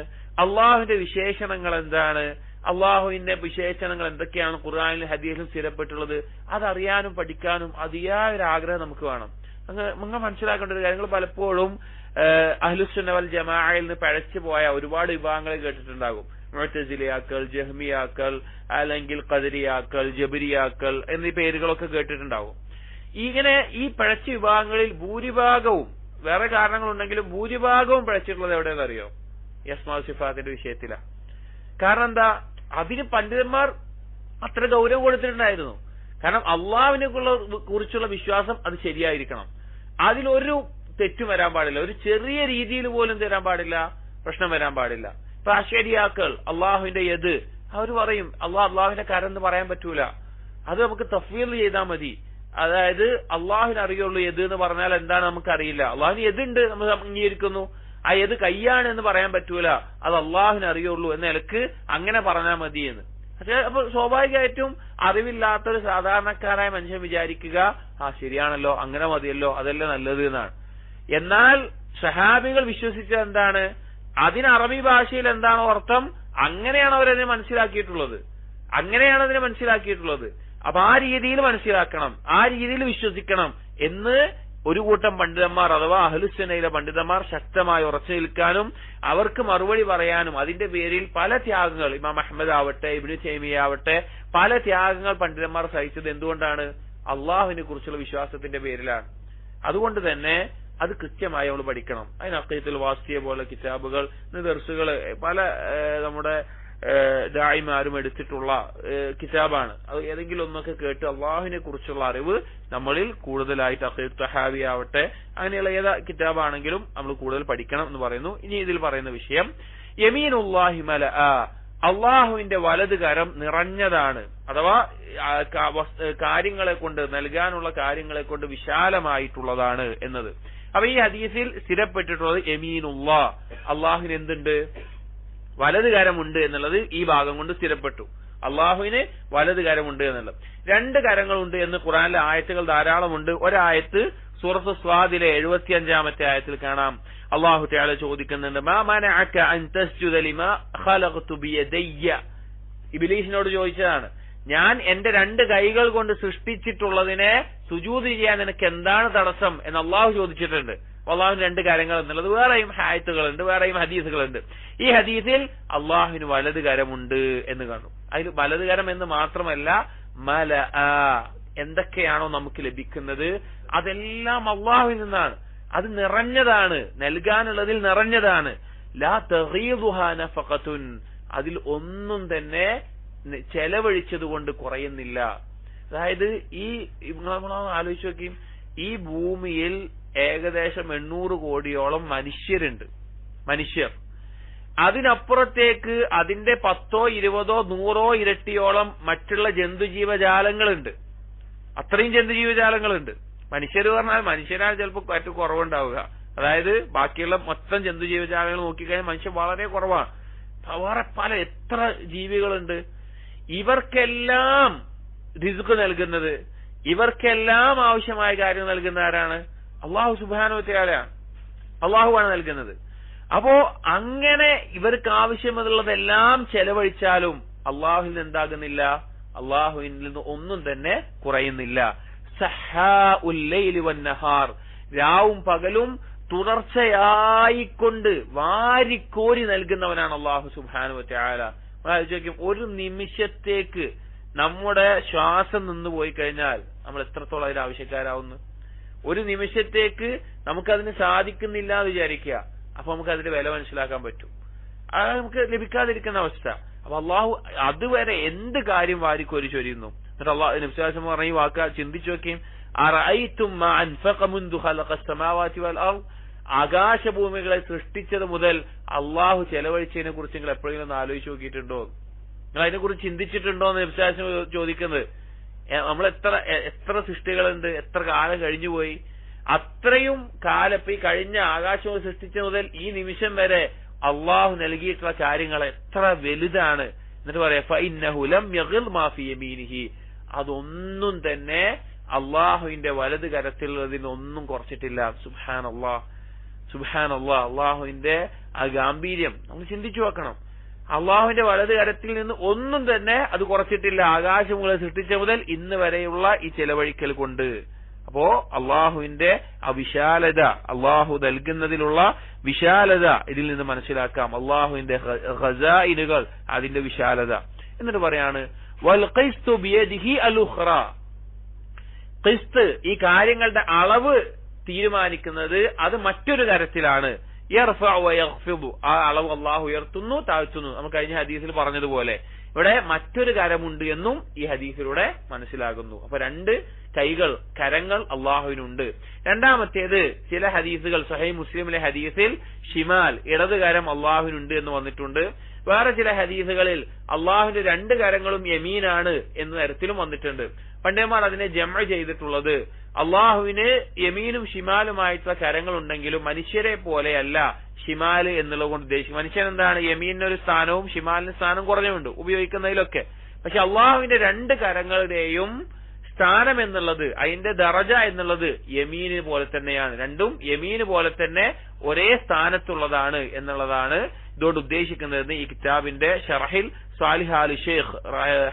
അള്ളാഹുവിന്റെ വിശേഷണങ്ങൾ എന്താണ്, അള്ളാഹുവിന്റെ വിശേഷണങ്ങൾ എന്തൊക്കെയാണ് ഖുർആനിലും ഹദീസിലും സ്ഥിരപ്പെട്ടുള്ളത്, അതറിയാനും പഠിക്കാനും അതിയായ ഒരു ആഗ്രഹം നമുക്ക് വേണം. നിങ്ങൾ മനസ്സിലാക്കേണ്ട ഒരു കാര്യങ്ങൾ, പലപ്പോഴും അഹ്ലുസുന്ന വൽ ജമാഅയിൽ നിന്ന് പഴച്ചു പോയ ഒരുപാട് വിഭാഗങ്ങളെ കേട്ടിട്ടുണ്ടാകും. മുഅ്തസിലിയാക്കൾ, ജഹ്മിയാക്കൾ, അല്ലെങ്കിൽ ഖദരിയാക്കൾ, ജബരിയാക്കൾ എന്നീ പേരുകളൊക്കെ കേട്ടിട്ടുണ്ടാകും. ഇങ്ങനെ ഈ പഴച്ച വിഭാഗങ്ങളിൽ ഭൂരിഭാഗവും, വേറെ കാരണങ്ങളുണ്ടെങ്കിലും ഭൂരിഭാഗവും പഴച്ചിട്ടുള്ളത് എവിടെയെന്നറിയോ? അസ്മാഉ സിഫാത്തിന്റെ വിഷയത്തിലാണ്. കാരണം എന്താ? അതിന് പണ്ഡിതന്മാർ അത്ര ഗൗരവം കൊടുത്തിട്ടുണ്ടായിരുന്നു. കാരണം അള്ളാഹുവിനെ കുറിച്ചുള്ള വിശ്വാസം അത് ശരിയായിരിക്കണം, അതിലൊരു തെറ്റും വരാൻ പാടില്ല, ഒരു ചെറിയ രീതിയിൽ പോലും തരാൻ പാടില്ല, പ്രശ്നം വരാൻ പാടില്ല. ഇപ്പൊ അശ്വരിയാക്കൾ അള്ളാഹുവിന്റെ യദ്, അവർ പറയും അള്ളാഹുവിന്റെ കരം എന്ന് പറയാൻ പറ്റൂല, അത് നമുക്ക് തഫ്വീൽ ചെയ്താൽ മതി. അതായത് അള്ളാഹുവിന് അറിയുള്ളൂ യദ് എന്ന് പറഞ്ഞാൽ എന്താണ് നമുക്കറിയില്ല. അള്ളാഹുവിന് യദുണ്ട്, നമ്മൾ അംഗീകരിക്കുന്നു. ആ യദ് കയ്യാണ് എന്ന് പറയാൻ പറ്റൂല, അത് അള്ളാഹുവിന് അറിയുള്ളൂ എന്ന നിലക്ക് അങ്ങനെ പറഞ്ഞാൽ മതി എന്ന്. പക്ഷെ അപ്പൊ സ്വാഭാവികമായിട്ടും അറിവില്ലാത്തൊരു സാധാരണക്കാരായ മനുഷ്യൻ വിചാരിക്കുക, ശരിയാണല്ലോ, അങ്ങനെ മതിയല്ലോ, അതല്ലേ നല്ലത് എന്നാണ്. എന്നാൽ സഹാബികൾ വിശ്വസിച്ചത് എന്താണ്? അതിന് അറബി ഭാഷയിൽ എന്താണോ അർത്ഥം, അങ്ങനെയാണ് അവരതിനെ മനസ്സിലാക്കിയിട്ടുള്ളത്, അപ്പൊ ആ രീതിയിൽ മനസ്സിലാക്കണം, ആ രീതിയിൽ വിശ്വസിക്കണം എന്ന് ഒരു കൂട്ടം പണ്ഡിതന്മാർ, അഥവാ അഹ്ലുസുന്നയിലെ പണ്ഡിതന്മാർ ശക്തമായി ഉറച്ചു നിൽക്കാനും അവർക്ക് മറുപടി പറയാനും അതിന്റെ പേരിൽ പല ത്യാഗങ്ങൾ, ഇമാം അഹ്മദ് ആവട്ടെ, ഇബ്നു തൈമിയ്യ ആവട്ടെ, പല ത്യാഗങ്ങൾ പണ്ഡിതന്മാർ സഹിച്ചത് എന്തുകൊണ്ടാണ്? അള്ളാഹുവിനെ കുറിച്ചുള്ള വിശ്വാസത്തിന്റെ പേരിലാണ്. അതുകൊണ്ട് തന്നെ അത് കൃത്യമായി നമ്മൾ പഠിക്കണം. അതിന് അഖീദത്തുൽ വാസിയ പോലെ കിതാബുകൾ, ദർസുകൾ, പല നമ്മുടെ ദായിമാരും എടുത്തിട്ടുള്ള കിതാബാണ്. അത് ഏതെങ്കിലും ഒന്നൊക്കെ കേട്ട് അള്ളാഹുവിനെ കുറിച്ചുള്ള അറിവ് നമ്മളിൽ കൂടുതലായിട്ട്, അഖീദ് തഹാവി ആവട്ടെ, അങ്ങനെയുള്ള ഏതാ കിതാബാണെങ്കിലും നമ്മൾ കൂടുതൽ പഠിക്കണം എന്ന് പറയുന്നു. ഇനി ഇതിൽ പറയുന്ന വിഷയം യമീനുല്ലാഹി മലഅ, അള്ളാഹുവിന്റെ വലത് കരം നിറഞ്ഞതാണ്, അഥവാ കാര്യങ്ങളെ കൊണ്ട്, നൽകാനുള്ള കാര്യങ്ങളെ കൊണ്ട് വിശാലമായിട്ടുള്ളതാണ് എന്നത്. അപ്പൊ ഈ ഹദീസിൽ സ്ഥിരപ്പെട്ടിട്ടുള്ളത് യമീനുല്ലാ, അള്ളാഹുവിന് എന്തുണ്ട്? വലത് കരമുണ്ട് എന്നുള്ളത് ഈ ഭാഗം കൊണ്ട് സ്ഥിരപ്പെട്ടു. അള്ളാഹുവിന് വലത് കരമുണ്ട് എന്നുള്ളത്. രണ്ട് കരങ്ങളുണ്ട് എന്ന് ഖുർആനിലെ ആയത്തുകൾ ധാരാളമുണ്ട്. ഒരായത്ത് സൂറത്ത് സ്വാദിലെ 75-ാമത്തെ ആയത്തിൽ കാണാം അല്ലാഹു തആല ചോദിക്കുന്നുണ്ട് മാ മനഅക അൻ തസ്ജുദ ലിമാ ഖലഖതു ബിയദയ്യ. ഇബ്ലീസിനോട് ചോദിച്ചതാണ്, ഞാൻ എന്റെ രണ്ട് കൈകൾ കൊണ്ട് സൃഷ്ടിച്ചിട്ടുള്ളതിനെ സുജൂദ് ചെയ്യാൻ നിനക്ക് എന്താണ് തടസ്സം എന്ന് അള്ളാഹു ചോദിച്ചിട്ടുണ്ട്. അള്ളാഹുവിന് രണ്ട് കാര്യങ്ങൾ എന്നുള്ളത് വേറെയും ആയത്തുകളുണ്ട്, വേറെയും ഹദീസുകളുണ്ട്. ഈ ഹദീസിൽ അള്ളാഹുവിന് വലത് കരമുണ്ട് എന്ന് കാണും. അതിൽ വലത് കരം എന്ന് മാത്രമല്ല, മല എന്തൊക്കെയാണോ നമുക്ക് ലഭിക്കുന്നത് അതെല്ലാം അള്ളാഹുവിൽ നിന്നാണ്. അത് നിറഞ്ഞതാണ്, നൽകാനുള്ളതിൽ നിറഞ്ഞതാണ്. ലാ തഗീദുഹാ നഫഖത്തുൻ, അതിൽ ഒന്നും തന്നെ ചെലവഴിച്ചത് കൊണ്ട് കുറയുന്നില്ല. അതായത് ഈ ആലോചിച്ച് നോക്കിയും, ഈ ഭൂമിയിൽ ഏകദേശം 800 കോടിയോളം മനുഷ്യർ. അതിനപ്പുറത്തേക്ക് അതിന്റെ 10, 20, 100 ഇരട്ടിയോളം മറ്റുള്ള ജന്തുജീവജാലങ്ങളുണ്ട്. അത്രയും ജന്തുജീവജാലങ്ങളുണ്ട്. മനുഷ്യർ പറഞ്ഞാൽ മനുഷ്യരാണ് ചിലപ്പോൾ ഏറ്റവും കുറവുണ്ടാവുക. അതായത് ബാക്കിയുള്ള മൊത്തം ജന്തുജീവജാലങ്ങൾ നോക്കിക്കഴിഞ്ഞാൽ മനുഷ്യൻ വളരെ കുറവാണ്. വേറെ എത്ര ജീവികളുണ്ട്. ഇവർക്കെല്ലാം റിസ്ക് നൽകുന്നത്, ഇവർക്കെല്ലാം ആവശ്യമായ കാര്യം നൽകുന്ന ആരാണ്? അള്ളാഹു സുബ്ഹാനഹു വ തആലയാണ്. അള്ളാഹുവാണ് നൽകുന്നത്. അപ്പോ അങ്ങനെ ഇവർക്ക് ആവശ്യമുള്ളതെല്ലാം ചെലവഴിച്ചാലും അള്ളാഹുവിൽ നിന്ന് എന്താകുന്നില്ല, അള്ളാഹുവിൽ നിന്ന് ഒന്നും തന്നെ കുറയുന്നില്ല. സഹാഉൽ ലൈലി വന്നഹാർ, രാവും പകലും തുടർച്ചയായിക്കൊണ്ട് വാരിക്കോരി നൽകുന്നവനാണ് അള്ളാഹു സുബ്ഹാനഹു വ തആല. ഒരു നിമിഷത്തേക്ക് നമ്മുടെ ശ്വാസം നിന്ന് പോയി കഴിഞ്ഞാൽ നമ്മൾ എത്രത്തോളം അതിന് ആവശ്യക്കാരാവുന്നു. ഒരു നിമിഷത്തേക്ക് നമുക്കതിന് സാധിക്കുന്നില്ല എന്ന് വിചാരിക്കുക. അപ്പൊ നമുക്ക് അതിന്റെ വില മനസ്സിലാക്കാൻ പറ്റും. അത് നമുക്ക് ലഭിക്കാതിരിക്കുന്ന അവസ്ഥ. അപ്പൊ അള്ളാഹു അതുവരെ എന്ത് കാര്യം വാരിക്കോരി ചൊരിയുന്നു. എന്നിട്ട് അള്ളാഹു നബി സ്വല്ലല്ലാഹു അലൈഹി വസല്ലം പറഞ്ഞ ഈ വാക്ക് ചിന്തിച്ചു നോക്കിയും, അറഅയ്തും മാ അൻഫഖ മുൻദു ഖലഖസ് സമാവാതി വൽ അർദ്, ആകാശഭൂമികളെ സൃഷ്ടിച്ചത് മുതൽ അള്ളാഹു ചെലവഴിച്ചതിനെ കുറിച്ച് നിങ്ങൾ എപ്പോഴെങ്കിലും ഒന്ന് ആലോചിച്ച് നോക്കിയിട്ടുണ്ടോ? നിങ്ങൾ അതിനെക്കുറിച്ച് ചിന്തിച്ചിട്ടുണ്ടോ എന്ന് നബി സ്വല്ലല്ലാഹു അലൈഹി വസല്ലം ചോദിക്കുന്നത്. നമ്മൾ എത്ര സൃഷ്ടികളുണ്ട്, എത്ര കാലം കഴിഞ്ഞുപോയി. അത്രയും കാലം ഈ കഴിഞ്ഞ ആകാശവും സൃഷ്ടിച്ച മുതൽ ഈ നിമിഷം വരെ അള്ളാഹു നൽകിയിട്ടുള്ള കാര്യങ്ങൾ എത്ര വലുതാണ്. എന്നിട്ട് പറയാ ഫഇന്നഹു ലം യഗ്ൽ മാ ഫി യമീനിഹി, അതൊന്നും തന്നെ അള്ളാഹുവിന്റെ വലത് കരത്തിലുള്ളതിനൊന്നും കുറച്ചിട്ടില്ല. സുബ്ഹാനല്ലാഹ്, സുബ്ഹാനല്ലാഹ്. അള്ളാഹുവിന്റെ ആ ഗാംഭീര്യം നമ്മൾ ചിന്തിച്ചു നോക്കണം. അള്ളാഹുവിന്റെ വലത് കരത്തിൽ നിന്ന് ഒന്നും തന്നെ അത് കുറച്ചിട്ടില്ല, ആകാശങ്ങളെ സൃഷ്ടിച്ച മുതൽ ഇന്ന് വരെയുള്ള ഈ ചെലവഴിക്കൽ കൊണ്ട്. അപ്പോ അള്ളാഹുവിന്റെ ആ വിശാലത, അള്ളാഹു നൽകുന്നതിലുള്ള വിശാലത ഇതിൽ നിന്ന് മനസ്സിലാക്കാം. അള്ളാഹുവിന്റെ ഖസായിനുകൾ, അതിന്റെ വിശാലത. എന്നിട്ട് പറയാണ് വൽ ഖിസ്തു ബിയദിഹി അൽ ഉഖ്റ, ഖിസ്ത് ഈ കാര്യങ്ങളുടെ അളവ് തീരുമാനിക്കുന്നത് അത് മറ്റൊരു കരത്തിലാണ്. യർഫഉ വയഖ്ഫിദു, ആ അളവ് അള്ളാഹു ഉയർത്തുന്നു താഴ്ത്തുന്നു. നമ്മൾ കഴിഞ്ഞ ഹദീസിൽ പറഞ്ഞതുപോലെ ഇവിടെ മറ്റൊരു കരമുണ്ട് എന്നും ഈ ഹദീസിലൂടെ മനസ്സിലാകുന്നു. അപ്പൊ രണ്ട് കരങ്ങൾ അള്ളാഹുവിനുണ്ട്. രണ്ടാമത്തേത്, ചില ഹദീസുകൾ സഹീഹ് മുസ്ലിമിലെ ഹദീസിൽ ഷിമാൽ ഇടത് കരം അള്ളാഹുവിനുണ്ട് എന്ന് വന്നിട്ടുണ്ട്. വേറെ ചില ഹദീസുകളിൽ അള്ളാഹുവിന്റെ രണ്ട് കരങ്ങളും യമീനാണ് എന്ന തരത്തിലും വന്നിട്ടുണ്ട്. പണ്ഡിതന്മാർ അതിനെ ജംഅ ചെയ്തിട്ടുള്ളത്, അള്ളാഹുവിന് യമീനും ഷിമാലുമായിട്ടുള്ള കരങ്ങളുണ്ടെങ്കിലും മനുഷ്യരെ പോലെയല്ല ഷിമാല് എന്നുള്ളത് കൊണ്ട് ഉദ്ദേശിക്കും. മനുഷ്യൻ എന്താണ്, യമീനൊരു സ്ഥാനവും ഷിമാലിന് സ്ഥാനം കുറഞ്ഞുണ്ട് ഉപയോഗിക്കുന്നതിലൊക്കെ. പക്ഷെ അള്ളാഹുവിന്റെ രണ്ട് കരങ്ങളുടെയും സ്ഥാനം എന്നുള്ളത്, അതിന്റെ ദറജ എന്നുള്ളത് യമീന് പോലെ തന്നെയാണ്. രണ്ടും യമീന് പോലെ തന്നെ ഒരേ സ്ഥാനത്തുള്ളതാണ് എന്നുള്ളതാണ് ഇതുകൊണ്ട് ഉദ്ദേശിക്കുന്നത്. ഈ കിതാബിന്റെ ഷർഹിൽ സാലിഹ് ആലി ഷെയ്ഖ്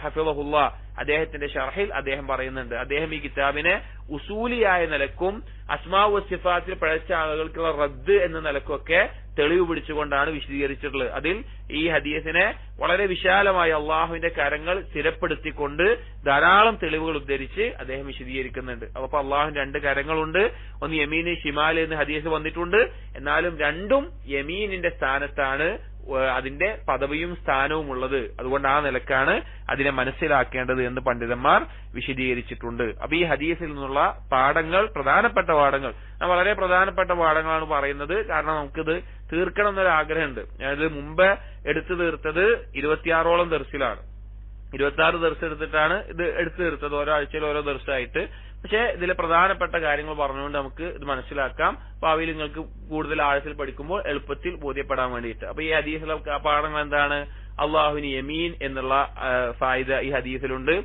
ഹഫിളഹുല്ലാഹ് അദ്ദേഹത്തിന്റെ ഷർഹിൽ അദ്ദേഹം പറയുന്നുണ്ട്. അദ്ദേഹം ഈ കിതാബിനെ ഉസൂലിയായ നിലക്കും അസ്മാഉ വസിഫാത്തിൽ പഴച്ച ആളുകൾക്കുള്ള റദ്ദ് എന്ന നിലക്കൊക്കെ തെളിവ് പിടിച്ചുകൊണ്ടാണ് വിശദീകരിച്ചിട്ടുള്ളത്. അതിൽ ഈ ഹദീസിനെ വളരെ വിശാലമായി അള്ളാഹുവിന്റെ കരങ്ങൾ സ്ഥിരപ്പെടുത്തിക്കൊണ്ട് ധാരാളം തെളിവുകൾ ഉദ്ധരിച്ച് അദ്ദേഹം വിശദീകരിക്കുന്നുണ്ട്. അപ്പൊ അള്ളാഹുവിന്റെ രണ്ട് കരങ്ങളുണ്ട്, ഒന്ന് യമീന് ഷിമാല് എന്ന് ഹദീസ് വന്നിട്ടുണ്ട്. എന്നാലും രണ്ടും യമീനിന്റെ സ്ഥാനത്താണ് അതിന്റെ പദവിയും സ്ഥാനവും ഉള്ളത്. അതുകൊണ്ട് ആ നിലക്കാണ് അതിനെ മനസ്സിലാക്കേണ്ടത് എന്ന് പണ്ഡിതന്മാർ വിശദീകരിച്ചിട്ടുണ്ട്. അപ്പൊ ഈ ഹദീസിൽ നിന്നുള്ള പാഠങ്ങൾ, പ്രധാനപ്പെട്ട പാഠങ്ങൾ, വളരെ പ്രധാനപ്പെട്ട പാഠങ്ങളാണ് പറയുന്നത്. കാരണം നമുക്കിത് തീർക്കണം എന്നൊരു ആഗ്രഹമുണ്ട്. ഞാനിത് മുമ്പ് എടുത്തു തീർത്തത് 26ഓളം ദർസിലാണ്. 26 ദർസ് എടുത്തിട്ടാണ് ഇത് എടുത്തു തീർത്തത്, ഓരോ ആഴ്ചയിൽ ഓരോ ദർസായിട്ട്. പക്ഷെ ഇതിലെ പ്രധാനപ്പെട്ട കാര്യങ്ങൾ പറഞ്ഞുകൊണ്ട് നമുക്ക് ഇത് മനസ്സിലാക്കാം. ഭാവിയിൽ നിങ്ങൾക്ക് കൂടുതൽ ആഴത്തിൽ പഠിക്കുമ്പോൾ എളുപ്പത്തിൽ ബോധ്യപ്പെടാൻ വേണ്ടിയിട്ട്. അപ്പൊ ഈ ഹദീസിലെ പാഠങ്ങൾ എന്താണ്? അള്ളാഹുവിന് യമീൻ എന്നുള്ള ഫായിദ ഈ ഹദീസിലുണ്ട്.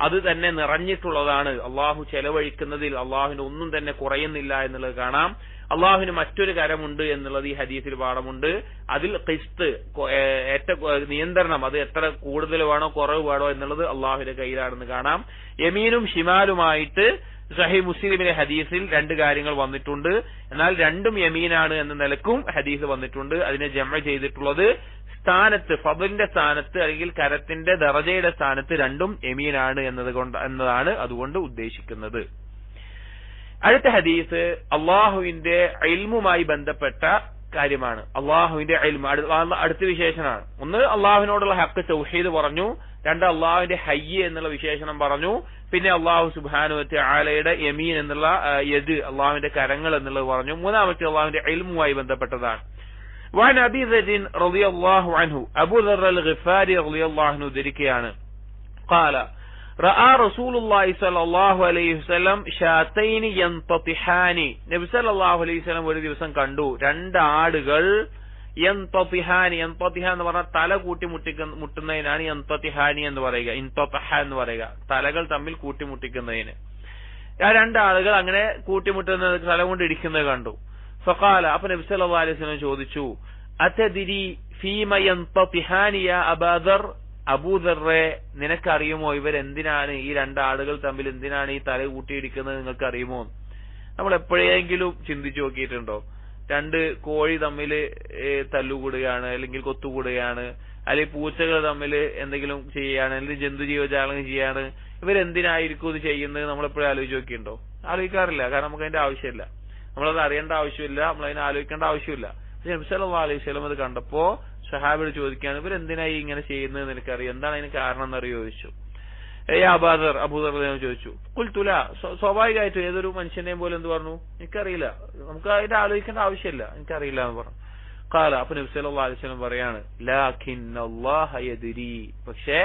അത് തന്നെ നിറഞ്ഞിട്ടുള്ളതാണ്. അള്ളാഹു ചെലവഴിക്കുന്നതിൽ അള്ളാഹുവിന് ഒന്നും തന്നെ കുറയുന്നില്ല എന്നുള്ളത് കാണാം. അള്ളാഹുവിന് മറ്റൊരു കരമുണ്ട് എന്നുള്ളത് ഈ ഹദീസിൽ പാഠമുണ്ട്. അതിൽ ഖിസ്ത് നിയന്ത്രണം, അത് എത്ര കൂടുതൽ വേണോ കുറവ് വേണോ എന്നുള്ളത് അള്ളാഹുവിന്റെ കയ്യിലാണെന്ന് കാണാം. യമീനും ഷിമാലുമായിട്ട് സഹീഹ് മുസ്ലിമിലെ ഹദീസിൽ രണ്ട് കാര്യങ്ങൾ വന്നിട്ടുണ്ട്. എന്നാൽ രണ്ടും യമീനാണ് എന്ന നിലക്കും ഹദീസ് വന്നിട്ടുണ്ട്. അതിനെ ജമഅ ചെയ്തിട്ടുള്ളത് സ്ഥാനത്ത്, ഫദ്ലിന്റെ സ്ഥാനത്ത് അല്ലെങ്കിൽ കരത്തിന്റെ ദറജയുടെ സ്ഥാനത്ത് രണ്ടും യമീനാണ് എന്നതാണ് അതുകൊണ്ട് ഉദ്ദേശിക്കുന്നത്. അടുത്ത ഹദീസ് അള്ളാഹുവിന്റെ ഇൽമുമായി ബന്ധപ്പെട്ട കാര്യമാണ്. അള്ളാഹുവിന്റെ ഇൽമ് അടുത്ത വിശേഷണമാണ്. ഒന്ന്, അള്ളാഹുവിനോടുള്ള ഹഖ് തൗഹീദ് പറഞ്ഞു. രണ്ട്, അള്ളാഹുവിന്റെ ഹയ്യ് എന്നുള്ള വിശേഷണം പറഞ്ഞു. പിന്നെ അള്ളാഹു സുബ്ഹാനഹു വ തആലയുടെ യമീൻ എന്നുള്ള യദ്, അള്ളാഹുവിന്റെ കരങ്ങൾ എന്നുള്ളത് പറഞ്ഞു. മൂന്നാമത്തെ അള്ളാഹുവിന്റെ ഇൽമുമായി ബന്ധപ്പെട്ടതാണ്. وعن أبي ذر رضي الله عنه أبو ذر الغفاري رضي الله عنه ذكريانه قال رأى رسول الله صلى الله عليه وسلم شاتين ينتطحان നബി സല്ലല്ലാഹു അലൈഹി വസല്ലം ഒരു ദിവസം കണ്ടു രണ്ട് ആടുകൾ യൻതതിഹാനി. യൻതതിഹാൻ എന്ന് പറഞ്ഞാൽ തല കൂട്ടി മുട്ടുന്നതിനാണ് യൻതതിഹാനി എന്ന് പറയുക. ഇൻതതഹ എന്ന് പറയുക തലകൾ തമ്മിൽ കൂട്ടിമുട്ടിക്കുന്നതിന്. ആ രണ്ടാളുകൾ അങ്ങനെ കൂട്ടിമുട്ടുന്നത് തല കൊണ്ട് ഇടിക്കുന്നത് കണ്ടു. ഫഖാല, അപ്പോൾ നബി സല്ലല്ലാഹു അലൈഹി വസല്ലം ചോദിച്ചു, അതദ്രി ഫീമ യൻതതിഹാനി യാ അബൂ ദർ, അബൂ ദർറെ നിനക്കറിയുമോ ഇവരെന്തിനാണ്, ഈ രണ്ടാളുകൾ തമ്മിൽ എന്തിനാണ് ഈ തല കൂട്ടിയിടിക്കുന്നത് നിങ്ങൾക്ക് അറിയുമോ? നമ്മൾ എപ്പോഴെങ്കിലും ചിന്തിച്ചു നോക്കിയിട്ടുണ്ടോ? രണ്ട് കോഴി തമ്മിൽ തല്ലുകൂടുകയാണ്, അല്ലെങ്കിൽ കൊത്തുകൂടുകയാണ്, അല്ലെങ്കിൽ പൂച്ചകൾ തമ്മിൽ എന്തെങ്കിലും ചെയ്യാണ്, അല്ലെങ്കിൽ ജന്തുജീവജാലങ്ങൾ ചെയ്യാണ്, ഇവരെന്തിനായിരിക്കും ഇത് ചെയ്യുന്നത് നമ്മളെപ്പോഴും ആലോചിച്ച് നോക്കിയിട്ടുണ്ടോ? ആലോചിക്കാറില്ല. കാരണം നമുക്ക് അതിന്റെ ആവശ്യമില്ല, നമ്മളത് അറിയേണ്ട ആവശ്യമില്ല, നമ്മളതിനെ ആലോചിക്കേണ്ട ആവശ്യമില്ല. പക്ഷെ നബി സല്ലല്ലാഹു അലൈഹി വസല്ലം അത് കണ്ടപ്പോ സഹാബിയോട് ചോദിക്കുകയാണ്, ഇവരെന്തിനായി ഇങ്ങനെ ചെയ്യുന്നത് നിനക്കറിയാം, എന്താണ് അതിന് കാരണം എന്നറിയോ ചോദിച്ചു. അബൂദർ ചോദിച്ചു. ഖുൽതുല, സ്വാഭാവികമായിട്ടും ഏതൊരു മനുഷ്യനെയും പോലെ എന്ത് പറഞ്ഞു, എനിക്കറിയില്ല, നമുക്ക് അതിന്റെ ആലോചിക്കേണ്ട ആവശ്യമില്ല, എനിക്കറിയില്ല എന്ന് പറഞ്ഞു. ഖാല, അപ്പൊ നബി സല്ലല്ലാഹു അലൈഹി വസല്ലം പറയാണ്, ലാകിന്നല്ലാഹ യദ്രി, പക്ഷേ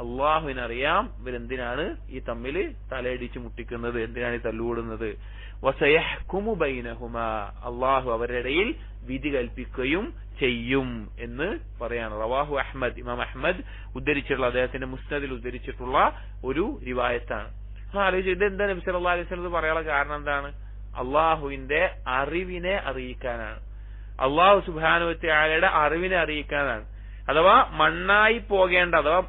അള്ളാഹുവിനറിയാം ഇവരെന്തിനാണ് ഈ തമ്മിൽ തലയിടിച്ച് മുട്ടിക്കുന്നത്, എന്തിനാണ് ഈ തല്ലുകൂടുന്നത്. വസയഹ്കുമു ബൈനഹുമാ, അള്ളാഹു അവരുടെ ഇടയിൽ വിധി കൽപ്പിക്കുകയും ചെയ്യും എന്ന് പറയാണ്. റവാഹു അഹ്മദ്, ഇമാം അഹ്മദ് ഉദ്ധരിച്ചിട്ടുള്ള, അദ്ദേഹത്തിന്റെ മുസ്നദിൽ ഉദ്ധരിച്ചിട്ടുള്ള ഒരു റിവായത്താണ്. ആലോചിച്ചു, ഇതെന്താ നബി സല്ലല്ലാഹു അലൈഹി വസല്ലം പറയാനുള്ള കാരണം എന്താണ്? അള്ളാഹുവിന്റെ അറിവിനെ അറിയിക്കാനാണ്, അള്ളാഹു സുബ്ഹാനഹു വ തആലയുടെ അറിവിനെ അറിയിക്കാനാണ്. അഥവാ മണ്ണായി പോകേണ്ട, അഥവാ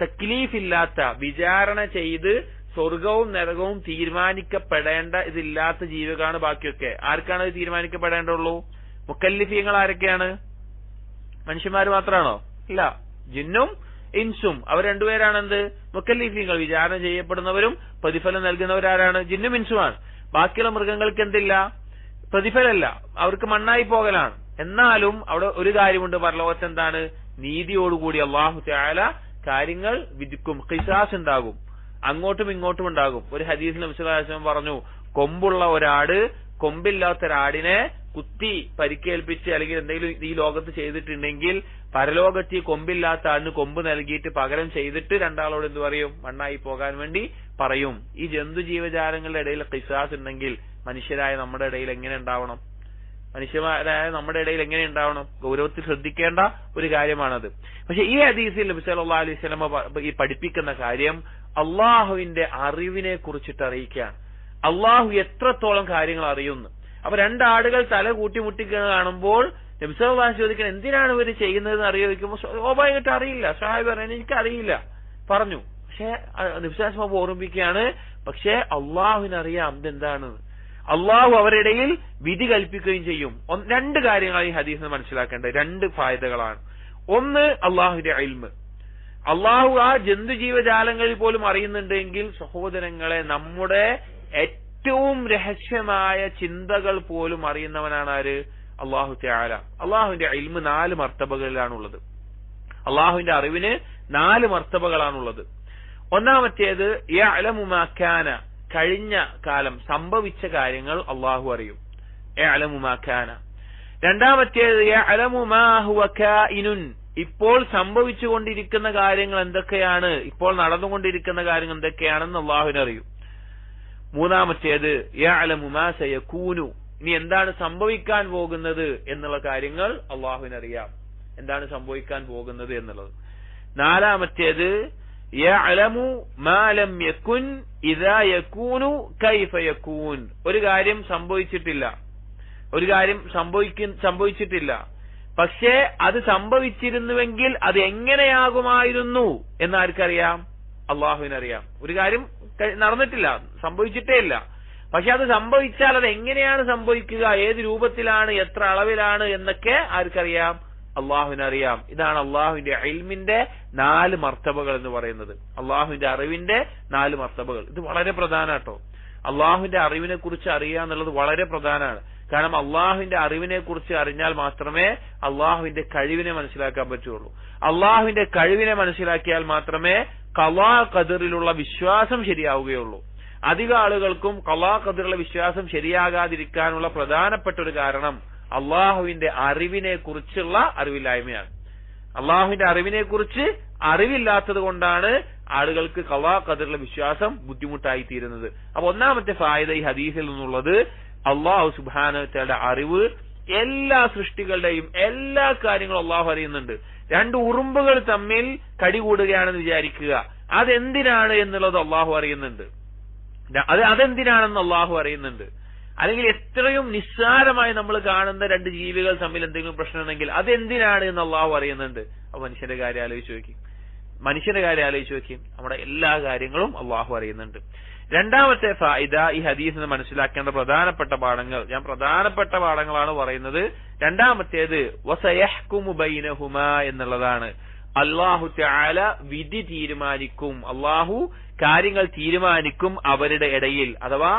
തക്ലീഫില്ലാത്ത, വിചാരണ ചെയ്ത് സ്വർഗവും നരകവും തീരുമാനിക്കപ്പെടേണ്ട ഇതില്ലാത്ത ജീവികളാണ് ബാക്കിയൊക്കെ. ആർക്കാണ് ഇത് തീരുമാനിക്കപ്പെടേണ്ടുള്ളൂ? മുക്കല്ലിഫീങ്ങൾ ആരൊക്കെയാണ്? മനുഷ്യന്മാർ മാത്രമാണോ? ഇല്ല, ജിന്നും ഇൻസും. അവർ രണ്ടുപേരാണ് എന്ത്? മുക്കല്ലിഫീങ്ങൾ. വിചാരണ ചെയ്യപ്പെടുന്നവരും പ്രതിഫലം നൽകുന്നവരാരാണ്? ജിന്നും ഇൻസുമാണ്. ബാക്കിയുള്ള മൃഗങ്ങൾക്ക് എന്തില്ല? പ്രതിഫലമല്ല, അവർക്ക് മണ്ണായി പോകലാണ്. എന്നാലും അവിടെ ഒരു കാര്യമുണ്ട്, പരലോകത്ത് എന്താണ്? നീതിയോടുകൂടി അല്ലാഹു തആല കാര്യങ്ങൾ വിധിക്കും, ഖിസാസ് ഉണ്ടാകും, അങ്ങോട്ടും ഇങ്ങോട്ടും ഉണ്ടാകും. ഒരു ഹദീസിൽ നബി സല്ലല്ലാഹു അലൈഹി വസല്ലം പറഞ്ഞു, കൊമ്പുള്ള ഒരാട് കൊമ്പില്ലാത്ത ഒരാടിനെ കുത്തി പരിക്കേൽപ്പിച്ച് അല്ലെങ്കിൽ എന്തെങ്കിലും ഈ ലോകത്ത് ചെയ്തിട്ടുണ്ടെങ്കിൽ പരലോകത്ത് ഈ കൊമ്പില്ലാത്ത ആടിന് കൊമ്പ് നൽകിയിട്ട് പകരം ചെയ്തിട്ട് രണ്ടാളോട് എന്ത് പറയും? മണ്ണായി പോകാൻ വേണ്ടി പറയും. ഈ ജന്തു ജീവജാലങ്ങളുടെ ഇടയിൽ ഖിസാസ് ഉണ്ടെങ്കിൽ മനുഷ്യരായ നമ്മുടെ ഇടയിൽ എങ്ങനെ ഉണ്ടാവണം? മനുഷ്യരായ നമ്മുടെ ഇടയിൽ എങ്ങനെ ഉണ്ടാവണം? ഗൗരവത്തിൽ ശ്രദ്ധിക്കേണ്ട ഒരു കാര്യമാണത്. പക്ഷെ ഈ ഹദീസിൽ നബി സല്ലല്ലാഹു അലൈഹി വസല്ലം ഈ പഠിപ്പിക്കുന്ന കാര്യം അള്ളാഹുവിന്റെ അറിവിനെ കുറിച്ചിട്ട് അറിയിക്കുകയാണ്. അള്ളാഹു എത്രത്തോളം കാര്യങ്ങൾ അറിയുന്നു. അപ്പൊ രണ്ടാടുകൾ തല കൂട്ടിമുട്ടിക്കുന്നത് കാണുമ്പോൾ നബി സല്ലല്ലാഹു അലൈഹി വസല്ലം ചോദിക്കണം, എന്തിനാണ് ഇവർ ചെയ്യുന്നതെന്ന് അറിയിക്കുമ്പോൾ സ്വാഭാവികമായിട്ട് അറിയില്ല. സഹാബി പറഞ്ഞു, എനിക്കറിയില്ല പറഞ്ഞു. പക്ഷെ നബി സല്ലല്ലാഹു അലൈഹി വസല്ലം ഓർമ്മിപ്പിക്കുകയാണ്, പക്ഷെ അള്ളാഹുവിനറിയാം ഇതെന്താണെന്ന്. അള്ളാഹു അവരുടെ ഇടയിൽ വിധി കൽപ്പിക്കുകയും ചെയ്യും. രണ്ട് കാര്യങ്ങൾ ഈ ഹദീസിന് മനസ്സിലാക്കേണ്ടത്, രണ്ട് ഫായദകളാണ്. ഒന്ന്, അള്ളാഹുവിന്റെ ഇൽമ്. അള്ളാഹു ആ ജന്തു ജീവജാലങ്ങളിൽ പോലും അറിയുന്നുണ്ടെങ്കിൽ സഹോദരങ്ങളെ, നമ്മുടെ ഏറ്റവും രഹസ്യമായ ചിന്തകൾ പോലും അറിയുന്നവനാണ് ആര്? അള്ളാഹു തആല. അള്ളാഹുവിന്റെ ഇൽമ് 4 മർത്തബകളിലാണുള്ളത്. അള്ളാഹുവിന്റെ അറിവിന് 4 മർത്തബകളാണുള്ളത്. ഒന്നാമത്തേത് യഅലമു മാ കാന, കഴിഞ്ഞ കാലം സംഭവിച്ച കാര്യങ്ങൾ അള്ളാഹു അറിയും. യഅലമു മാ കാന. രണ്ടാമത്തേത് യഅലമു മാ ഹുവ കായിനുൻ, ഇപ്പോൾ സംഭവിച്ചുകൊണ്ടിരിക്കുന്ന കാര്യങ്ങൾ എന്തൊക്കെയാണ്, ഇപ്പോൾ നടന്നുകൊണ്ടിരിക്കുന്ന കാര്യങ്ങൾ എന്തൊക്കെയാണെന്ന് അള്ളാഹുവിന് അറിയും. മൂന്നാമത്തേത് യഅലമു മാ സയകൂനു, ഇനി എന്താണ് സംഭവിക്കാൻ പോകുന്നത് എന്നുള്ള കാര്യങ്ങൾ അള്ളാഹുവിനറിയാം. എന്താണ് സംഭവിക്കാൻ പോകുന്നത് എന്നുള്ളത്. നാലാമത്തേത് യഅലമു മാ ലം യകുൻ ഇദാ യകൂനു കൈഫ യകൂൻ. ഒരു കാര്യം സംഭവിച്ചിട്ടില്ല, പക്ഷേ അത് സംഭവിച്ചിരുന്നുവെങ്കിൽ അത് എങ്ങനെയാകുമായിരുന്നു എന്ന് ആർക്കറിയാം? അള്ളാഹുവിനറിയാം. ഒരു കാര്യം നടന്നിട്ടില്ല, സംഭവിച്ചിട്ടേ ഇല്ല, പക്ഷെ അത് സംഭവിച്ചാൽ അത് എങ്ങനെയാണ് സംഭവിക്കുക, ഏത് രൂപത്തിലാണ്, എത്ര അളവിലാണ് എന്നൊക്കെ ആർക്കറിയാം? അള്ളാഹുവിനറിയാം. ഇതാണ് അള്ളാഹുവിന്റെ ഇൽമിന്റെ 4 മർത്തബകൾ എന്ന് പറയുന്നത്. അള്ളാഹുവിന്റെ അറിവിന്റെ 4 മർത്തബകൾ. ഇത് വളരെ പ്രധാനാട്ടോ. അള്ളാഹുവിന്റെ അറിവിനെ കുറിച്ച് അറിയുക എന്നുള്ളത് വളരെ പ്രധാനമാണ്. കാരണം അള്ളാഹുവിന്റെ അറിവിനെ കുറിച്ച് അറിഞ്ഞാൽ മാത്രമേ അള്ളാഹുവിന്റെ കഴിവിനെ മനസ്സിലാക്കാൻ പറ്റുള്ളൂ. അള്ളാഹുവിന്റെ കഴിവിനെ മനസ്സിലാക്കിയാൽ മാത്രമേ ഖളാ ഖദറിലുള്ള വിശ്വാസം ശരിയാവുകയുള്ളൂ. അധിക ആളുകൾക്കും ഖളാ ഖദറിലുള്ള വിശ്വാസം ശരിയാകാതിരിക്കാനുള്ള പ്രധാനപ്പെട്ട ഒരു കാരണം അള്ളാഹുവിന്റെ അറിവിനെ കുറിച്ചുള്ള അറിവില്ലായ്മയാണ്. അള്ളാഹുവിന്റെ അറിവിനെ കുറിച്ച് അറിവില്ലാത്തത് കൊണ്ടാണ് ആളുകൾക്ക് ഖളാ ഖദറിലുള്ള വിശ്വാസം ബുദ്ധിമുട്ടായി തീരുന്നത്. അപ്പൊ ഒന്നാമത്തെ ഫായിദ ഈ ഹദീസിൽ നിന്നുള്ളത്, അള്ളാഹു സുബ്ഹാനഹു വ തആല അറിവ് എല്ലാ സൃഷ്ടികളുടെയും എല്ലാ കാര്യങ്ങളും അള്ളാഹു അറിയുന്നുണ്ട്. 2 ഉറുമ്പുകൾ തമ്മിൽ കടികൂടുകയാണെന്ന് വിചാരിക്കുക, അതെന്തിനാണ് എന്നുള്ളത് അള്ളാഹു അറിയുന്നുണ്ട്. അതെന്തിനാണെന്ന് അള്ളാഹു അറിയുന്നുണ്ട്. അല്ലെങ്കിൽ എത്രയും നിസ്സാരമായി നമ്മൾ കാണുന്ന 2 ജീവികൾ തമ്മിൽ എന്തെങ്കിലും പ്രശ്നമുണ്ടെങ്കിൽ അതെന്തിനാണ് എന്ന് അള്ളാഹു അറിയുന്നുണ്ട്. അപ്പൊ മനുഷ്യന്റെ കാര്യം ആലോചിച്ച് നോക്കി, നമ്മുടെ എല്ലാ കാര്യങ്ങളും അള്ളാഹു അറിയുന്നുണ്ട്. രണ്ടാമത്തെ ഫായിദ ഈ ഹദീസിൽ നിന്ന് മനസ്സിലാക്കേണ്ട പ്രധാനപ്പെട്ട പാഠങ്ങളാണ് പറയുന്നത്. രണ്ടാമത്തേത് വസയഹ്കുമു ബൈനഹുമാ എന്നുള്ളതാണ്. അല്ലാഹു തആല വിധി തീരുമാനിക്കും, അല്ലാഹു കാര്യങ്ങൾ തീരുമാനിക്കും അവരുടെ ഇടയിൽ. അഥവാ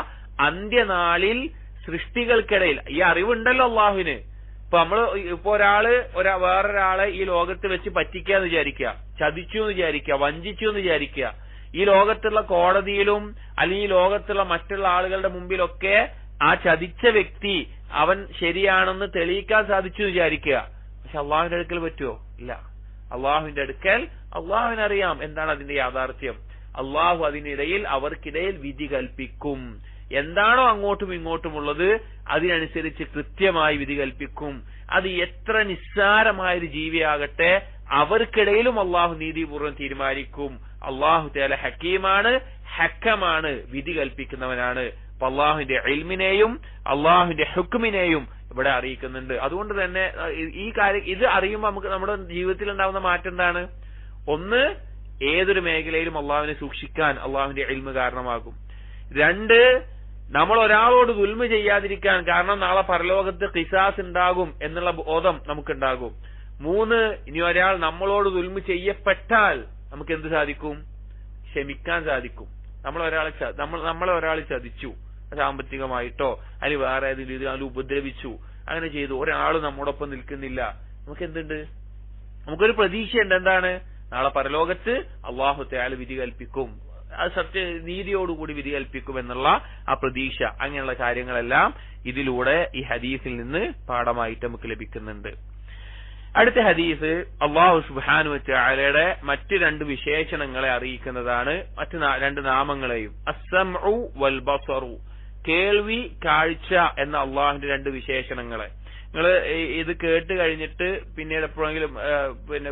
അന്ത്യനാളിൽ സൃഷ്ടികൾക്കിടയിൽ ഈ അറിവുണ്ടല്ലോ അള്ളാഹുവിന്. ഇപ്പൊ വേറൊരാളെ ഈ ലോകത്ത് വെച്ച് പറ്റിക്കാന്ന് വിചാരിക്കുക, ചതിച്ചു എന്ന് വിചാരിക്കുക, വഞ്ചിച്ചു എന്ന് വിചാരിക്കുക. ഈ ലോകത്തുള്ള കോടതിയിലും അല്ലെങ്കിൽ ഈ ലോകത്തുള്ള മറ്റുള്ള ആളുകളുടെ മുമ്പിലൊക്കെ ആ ചതിച്ച വ്യക്തി അവൻ ശരിയാണെന്ന് തെളിയിക്കാൻ സാധിച്ചു വിചാരിക്കുക. പക്ഷെ അള്ളാഹുവിന്റെ അടുക്കൽ പറ്റുമോ? ഇല്ല. അള്ളാഹുവിന്റെ അടുക്കൽ അള്ളാഹുവിനറിയാം എന്താണ് അതിന്റെ യാഥാർത്ഥ്യം. അള്ളാഹു അതിനിടയിൽ അവർക്കിടയിൽ വിധി കൽപ്പിക്കും. എന്താണോ അങ്ങോട്ടും ഇങ്ങോട്ടുമുള്ളത് അതിനനുസരിച്ച് കൃത്യമായി വിധി കൽപ്പിക്കും. അത് എത്ര നിസ്സാരമായൊരു ജീവിയാകട്ടെ അവർക്കിടയിലും അള്ളാഹു നീതിപൂർവ്വം തീരുമാനിക്കും. അള്ളാഹു തആല ഹക്കീമാണ്, ഹക്കമാണ്, വിധി കൽപ്പിക്കുന്നവനാണ്. അപ്പൊ അള്ളാഹുവിന്റെ ഇൽമിനെയും അള്ളാഹുവിന്റെ ഹുക്മിനെയും ഇവിടെ അറിയിക്കുന്നുണ്ട്. അതുകൊണ്ട് തന്നെ ഇത് അറിയുമ്പോൾ നമുക്ക് നമ്മുടെ ജീവിതത്തിൽ ഉണ്ടാകുന്ന മാറ്റം എന്താണ്? ഒന്ന്, ഏതൊരു മേഖലയിലും അള്ളാഹുവിനെ സൂക്ഷിക്കാൻ അള്ളാഹുവിന്റെ ഇൽമ് കാരണമാകും. 2, നമ്മൾ ഒരാളോട് ദുൽമ ചെയ്യാതിരിക്കാൻ, കാരണം നാളെ പരലോകത്ത് ഖിസാസ് ഉണ്ടാകും എന്നുള്ള ബോധം നമുക്കുണ്ടാകും. 3, ഇനി ഒരാൾ നമ്മളോട് ദുൽമ ചെയ്യപ്പെട്ടാൽ നമുക്ക് എന്ത് സാധിക്കും? ക്ഷമിക്കാൻ സാധിക്കും. നമ്മളെ ഒരാൾ ചതിച്ചു, സാമ്പത്തികമായിട്ടോ അല്ലെങ്കിൽ വേറെ ഏതെങ്കിലും രീതിയിൽ ഉപദ്രവിച്ചു, അങ്ങനെ ചെയ്തു, ഒരാൾ നമ്മോടൊപ്പം നിൽക്കുന്നില്ല, നമുക്ക് എന്തുണ്ട്? നമുക്കൊരു പ്രതീക്ഷയുണ്ട്. എന്താണ്? നാളെ പരലോകത്ത് അല്ലാഹു തആല വിധി കൽപ്പിക്കും, അത് നീതിയോടുകൂടി വിധി കൽപ്പിക്കും എന്നുള്ള ആ പ്രതീക്ഷ. അങ്ങനെയുള്ള കാര്യങ്ങളെല്ലാം ഇതിലൂടെ ഈ ഹദീസിൽ നിന്ന് പാഠമായിട്ട് നമുക്ക് ലഭിക്കുന്നുണ്ട്. അടുത്ത ഹദീസ് അല്ലാഹു സുബ്ഹാനഹു വ തആലയുടെ മറ്റ് 2 വിശേഷണങ്ങളെ അറിയിക്കുന്നതാണ്, മറ്റ് 2 നാമങ്ങളെയും. അസ്സംഉ വൽ ബസറു, കേൾവി, കാഴ്ച എന്ന അള്ളാഹുവിന്റെ 2 വിശേഷണങ്ങളെ നിങ്ങൾ ഇത് കേട്ട് കഴിഞ്ഞിട്ട് പിന്നീട് എപ്പോഴെങ്കിലും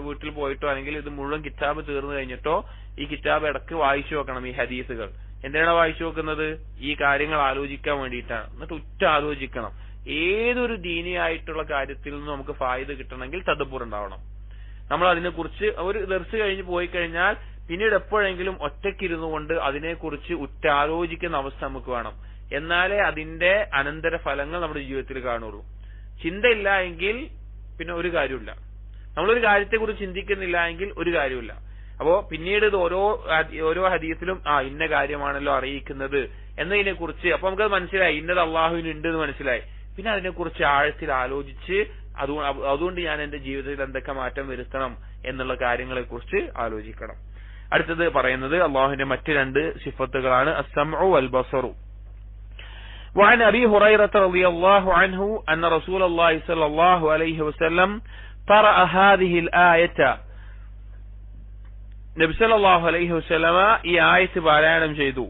വീട്ടിൽ പോയിട്ടോ അല്ലെങ്കിൽ ഇത് മുഴുവൻ കിതാബ് തീർന്നു കഴിഞ്ഞിട്ടോ ഈ കിതാബ് ഇടക്ക് വായിച്ചു നോക്കണം. ഈ ഹദീസുകൾ എന്തിനാണ് വായിച്ചു നോക്കുന്നത്? ഈ കാര്യങ്ങൾ ആലോചിക്കാൻ വേണ്ടിയിട്ടാണ്. എന്നിട്ട് ആലോചിക്കണം. ഏതൊരു ദീനിയായിട്ടുള്ള കാര്യത്തിൽ നിന്നും നമുക്ക് ഫായിദ കിട്ടണമെങ്കിൽ തദബ്ബുർ ഉണ്ടാവണം. നമ്മൾ അതിനെക്കുറിച്ച് ഒരു ദർസ് കഴിഞ്ഞ് പോയി കഴിഞ്ഞാൽ പിന്നീട് എപ്പോഴെങ്കിലും ഒറ്റയ്ക്കിരുന്നു കൊണ്ട് അതിനെക്കുറിച്ച് ഉറ്റാലോചിക്കുന്ന അവസ്ഥ നമുക്ക് വേണം. എന്നാലേ അതിന്റെ അനന്തര ഫലങ്ങൾ നമ്മുടെ ജീവിതത്തിൽ കാണുള്ളൂ. ചിന്തയില്ല എങ്കിൽ പിന്നെ ഒരു കാര്യമില്ല. നമ്മളൊരു കാര്യത്തെക്കുറിച്ച് ചിന്തിക്കുന്നില്ല എങ്കിൽ ഒരു കാര്യമില്ല. അപ്പോ പിന്നീട് ഇത് ഓരോ ഹദീസിലും ഇന്ന കാര്യമാണല്ലോ അറിയിക്കുന്നത് എന്നതിനെ കുറിച്ച് അപ്പൊ നമുക്കത് മനസ്സിലായി, ഇന്നത് അള്ളാഹുവിന് ഉണ്ട് എന്ന് മനസ്സിലായി. പിന്നെ അതിനെക്കുറിച്ച് ആഴത്തിൽ ആലോചിച്ച് അതുകൊണ്ട് ഞാൻ എന്റെ ജീവിതത്തിൽ എന്തൊക്കെ മാറ്റം വരുത്തണം എന്നുള്ള കാര്യങ്ങളെ കുറിച്ച് ആലോചിക്കണം. അടുത്തത് പറയുന്നത് അള്ളാഹുവിന്റെ മറ്റ് 2 സിഫത്തുകളാണ്, അസ്സംഉ വൽ ബസറു. وعن أبي هريرة رضي الله عنه أن رسول الله صلى الله عليه وسلم قرأ هذه الآية. നബി സല്ലല്ലാഹു അലൈഹി വസല്ലമ ഈ ആയത്ത് പാരായണം ചെയ്തു.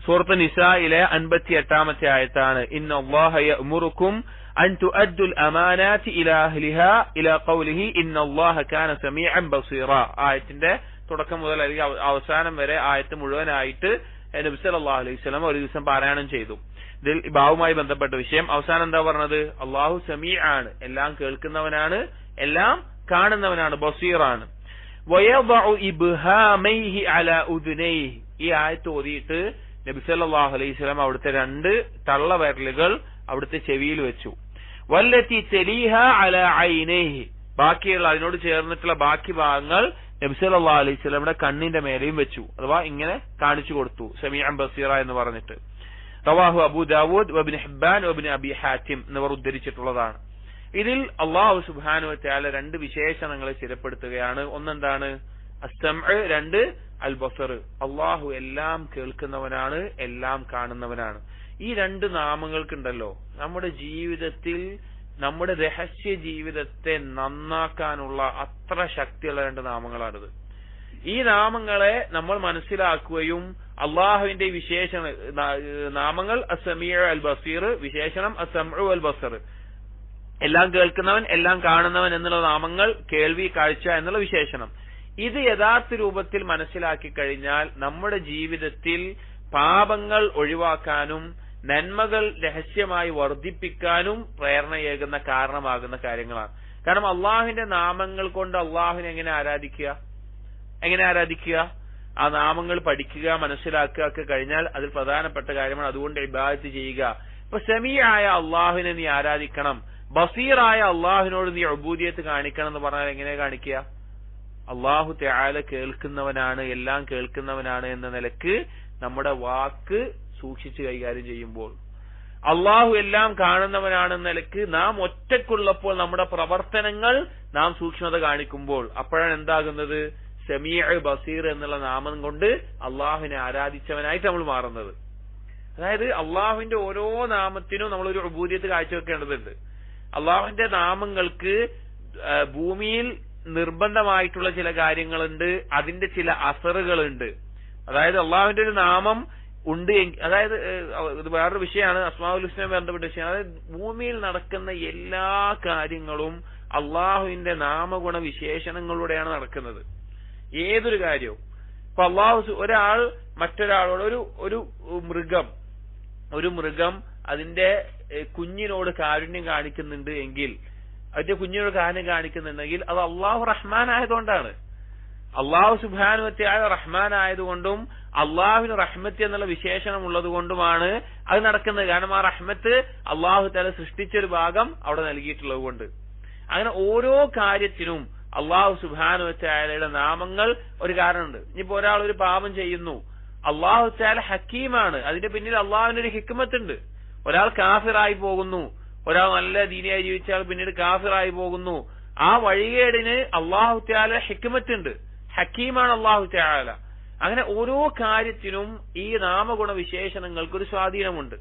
സൂറത്ത് നിസായിലെ 58-ാമത്തെ ആയത്താണ്. ഇന്നല്ലാഹ യഅ്മുറുക്കും അൻ തുഅദ്ദുൽ അമാനാതി ഇലാ അഹ്ലിഹാ ഇലാ ഖൗലിഹി ഇന്നല്ലാഹ കാന സമീഅൻ ബസീറ. ആയത്തിന്റെ തുടക്കം മുതൽ അല്ലെങ്കിൽ അവസാനം വരെ ആയത്ത് മുഴുവനായിട്ട് നബി സല്ലല്ലാഹു അലൈഹി വസല്ലം ഒരു ദിവസം പാരായണം ചെയ്തു. ഇതിൽ ബാവുമായി ബന്ധപ്പെട്ട വിഷയം അവസാനം എന്താ പറഞ്ഞത്? അല്ലാഹു സമീഅാണ്, എല്ലാം കേൾക്കുന്നവനാണ്, എല്ലാം കാണുന്നവനാണ്, ബസീറാണ്. വയദഉ ഇബ്ഹാമൈഹി അലാ ഉദ്നൈഹി. ഈ ആയത്ത് ഓതിയിട്ട് നബി സല്ലല്ലാഹു അലൈഹി വസല്ലം അവിടുത്തെ രണ്ട് തള്ളവിരലുകൾ അവിടുത്തെ ചെവിയിൽ വെച്ചു. വല്ലത്തി തലീഹാ അലാ ഐനൈഹി. ബാക്കിയുള്ള അതിനോട് ചേർന്നിട്ടുള്ള ബാക്കി ഭാഗങ്ങൾ നബി സല്ലല്ലാഹു അലൈഹി വസല്ലമയുടെ കണ്ണിന്റെ മേലെയും വെച്ചു. അഥവാ ഇങ്ങനെ കാണിച്ചു കൊടുത്തു, സമീഅൻ ബസീറ എന്ന് പറഞ്ഞിട്ട്. റവാഹു അബൂ ദാവൂദ് വഇബ്നു ഹിബ്ബാൻ വഇബ്നു അബീ ഹാത്തിം എന്നിവർ ഉദ്ധരിച്ചിട്ടുള്ളതാണ്. ഇതിൽ അല്ലാഹു സുബ്ഹാനഹു വ തആല രണ്ട് വിശേഷണങ്ങളെ സ്ഥിരപ്പെടുത്തുകയാണ്. ഒന്നെന്താണ്? അസ്സംഅ്, രണ്ട് അൽ ബസർ. അല്ലാഹു എല്ലാം കേൾക്കുന്നവനാണ്, എല്ലാം കാണുന്നവനാണ്. ഈ രണ്ട് നാമങ്ങൾക്കുണ്ടല്ലോ നമ്മുടെ ജീവിതത്തിൽ, നമ്മുടെ രഹസ്യ ജീവിതത്തെ നന്നാക്കാനുള്ള അത്ര ശക്തിയുള്ള രണ്ട് നാമങ്ങളാണിത്. ഈ നാമങ്ങളെ നമ്മൾ മനസ്സിലാക്കുകയും അള്ളാഹുവിന്റെ വിശേഷണ നാമങ്ങൾ അസ്സമീഉ അൽ ബസീർ, വിശേഷണം അസ്സംഉ അൽ ബസർ, എല്ലാം കേൾക്കുന്നവൻ, എല്ലാം കാണുന്നവൻ എന്നുള്ള നാമങ്ങൾ, കേൾവി, കാഴ്ച എന്നുള്ള വിശേഷണം. ഇത് യഥാർത്ഥ രൂപത്തിൽ മനസ്സിലാക്കി കഴിഞ്ഞാൽ നമ്മുടെ ജീവിതത്തിൽ പാപങ്ങൾ ഒഴിവാക്കാനും നന്മകൾ രഹസ്യമായി വർദ്ധിപ്പിക്കാനും പ്രേരണയേകുന്ന കാരണമാകുന്ന കാര്യങ്ങളാണ്. കാരണം അള്ളാഹുവിന്റെ നാമങ്ങൾ കൊണ്ട് അള്ളാഹുവിനെ എങ്ങനെ ആരാധിക്കുക? ആ നാമങ്ങൾ പഠിക്കുക, മനസ്സിലാക്കുക ഒക്കെ കഴിഞ്ഞാൽ അതിൽ പ്രധാനപ്പെട്ട കാര്യമാണ്. അതുകൊണ്ട് ഇബാദത്ത് ചെയ്യുക. ഇപ്പൊ സമീആയ അള്ളാഹുവിനെ നീ ആരാധിക്കണം, ബസീറായ അള്ളാഹുവിനോട് നീ ഉബൂദിയത്ത് കാണിക്കണം എന്ന് പറഞ്ഞാൽ എങ്ങനെ കാണിക്കുക? അള്ളാഹു തആല കേൾക്കുന്നവനാണ്, എല്ലാം കേൾക്കുന്നവനാണ് എന്ന നിലക്ക് നമ്മുടെ വാക്ക് സൂക്ഷിച്ച് കൈകാര്യം ചെയ്യുമ്പോൾ, അള്ളാഹു എല്ലാം കാണുന്നവനാണെന്ന നിലക്ക് നാം ഒറ്റക്കുള്ളപ്പോൾ നമ്മുടെ പ്രവർത്തനങ്ങൾ നാം സൂക്ഷ്മത കാണിക്കുമ്പോൾ, അപ്പോഴാണ് എന്താകുന്നത്? സമീഉ ബസീർ എന്നുള്ള നാമം കൊണ്ട് അള്ളാഹുവിനെ ആരാധിച്ചവനായിട്ട് നമ്മൾ മാറുന്നത്. അതായത് അള്ളാഹുവിന്റെ ഓരോ നാമത്തിനും നമ്മളൊരു ഉബൂദിയത്ത് കാഴ്ചവെക്കേണ്ടതുണ്ട്. അള്ളാഹുവിന്റെ നാമങ്ങൾക്ക് ഭൂമിയിൽ നിർബന്ധമായിട്ടുള്ള ചില കാര്യങ്ങളുണ്ട്, അതിന്റെ ചില അസറുകളുണ്ട്. അതായത് അള്ളാഹുവിന്റെ ഒരു നാമം ഉണ്ട്, അതായത് ഇത് വേറൊരു വിഷയമാണ്, അസ്മാഉൽ ഹുസ്നയുമായി ബന്ധപ്പെട്ട വിഷയമാണ്. അതായത് ഭൂമിയിൽ നടക്കുന്ന എല്ലാ കാര്യങ്ങളും അള്ളാഹുവിന്റെ നാമഗുണ വിശേഷണങ്ങളിലൂടെയാണ് നടക്കുന്നത്. ഏതൊരു കാര്യവും. ഇപ്പൊ ഒരാൾ മറ്റൊരാളോട്, ഒരു മൃഗം അതിന്റെ കുഞ്ഞിനോട് കാരുണ്യം കാണിക്കുന്നുണ്ട് എങ്കിൽ, അതിന്റെ കുഞ്ഞിനോട് കാരുണ്യം കാണിക്കുന്നുണ്ടെങ്കിൽ അത് അള്ളാഹു റഹ്മാൻ ആയതുകൊണ്ടാണ്. അള്ളാഹു സുബ്ഹാനഹു വ തആല റഹ്മാൻ ആയതുകൊണ്ടും അള്ളാഹുവിന് റഹ്മത്ത് എന്നുള്ള വിശേഷണം ഉള്ളത് കൊണ്ടുമാണ് അത് നടക്കുന്നത്. കാരണം ആ റഹ്മത്ത് അള്ളാഹു തആല സൃഷ്ടിച്ചൊരു ഭാഗം അവിടെ നൽകിയിട്ടുള്ളത് കൊണ്ട്. അങ്ങനെ ഓരോ കാര്യത്തിനും അള്ളാഹു സുബ്ഹാനഹു വ തആലയുടെ നാമങ്ങൾ ഒരു കാരണമുണ്ട്. ഇനിയിപ്പോ ഒരാൾ ഒരു പാപം ചെയ്യുന്നു, അള്ളാഹു തആല ഹക്കീമാണ്, അതിന്റെ പിന്നിൽ അള്ളാഹുവിന്റെ ഒരു ഹിക്മത്ത് ഉണ്ട്. ഒരാൾ കാഫിറായി പോകുന്നു, ഒരാൾ നല്ല ദീനിയായി ജീവിച്ചാൽ പിന്നീട് കാഫിറായി പോകുന്നു, ആ വഴികേടിന് അള്ളാഹു തആല ഹിക്മത്ത് ഉണ്ട്, ഹക്കീമാണ് അള്ളാഹു തആല. അങ്ങനെ ഓരോ കാര്യത്തിനും ഈ നാമഗുണ വിശേഷണങ്ങൾക്ക് ഒരു സ്വാധീനമുണ്ട്.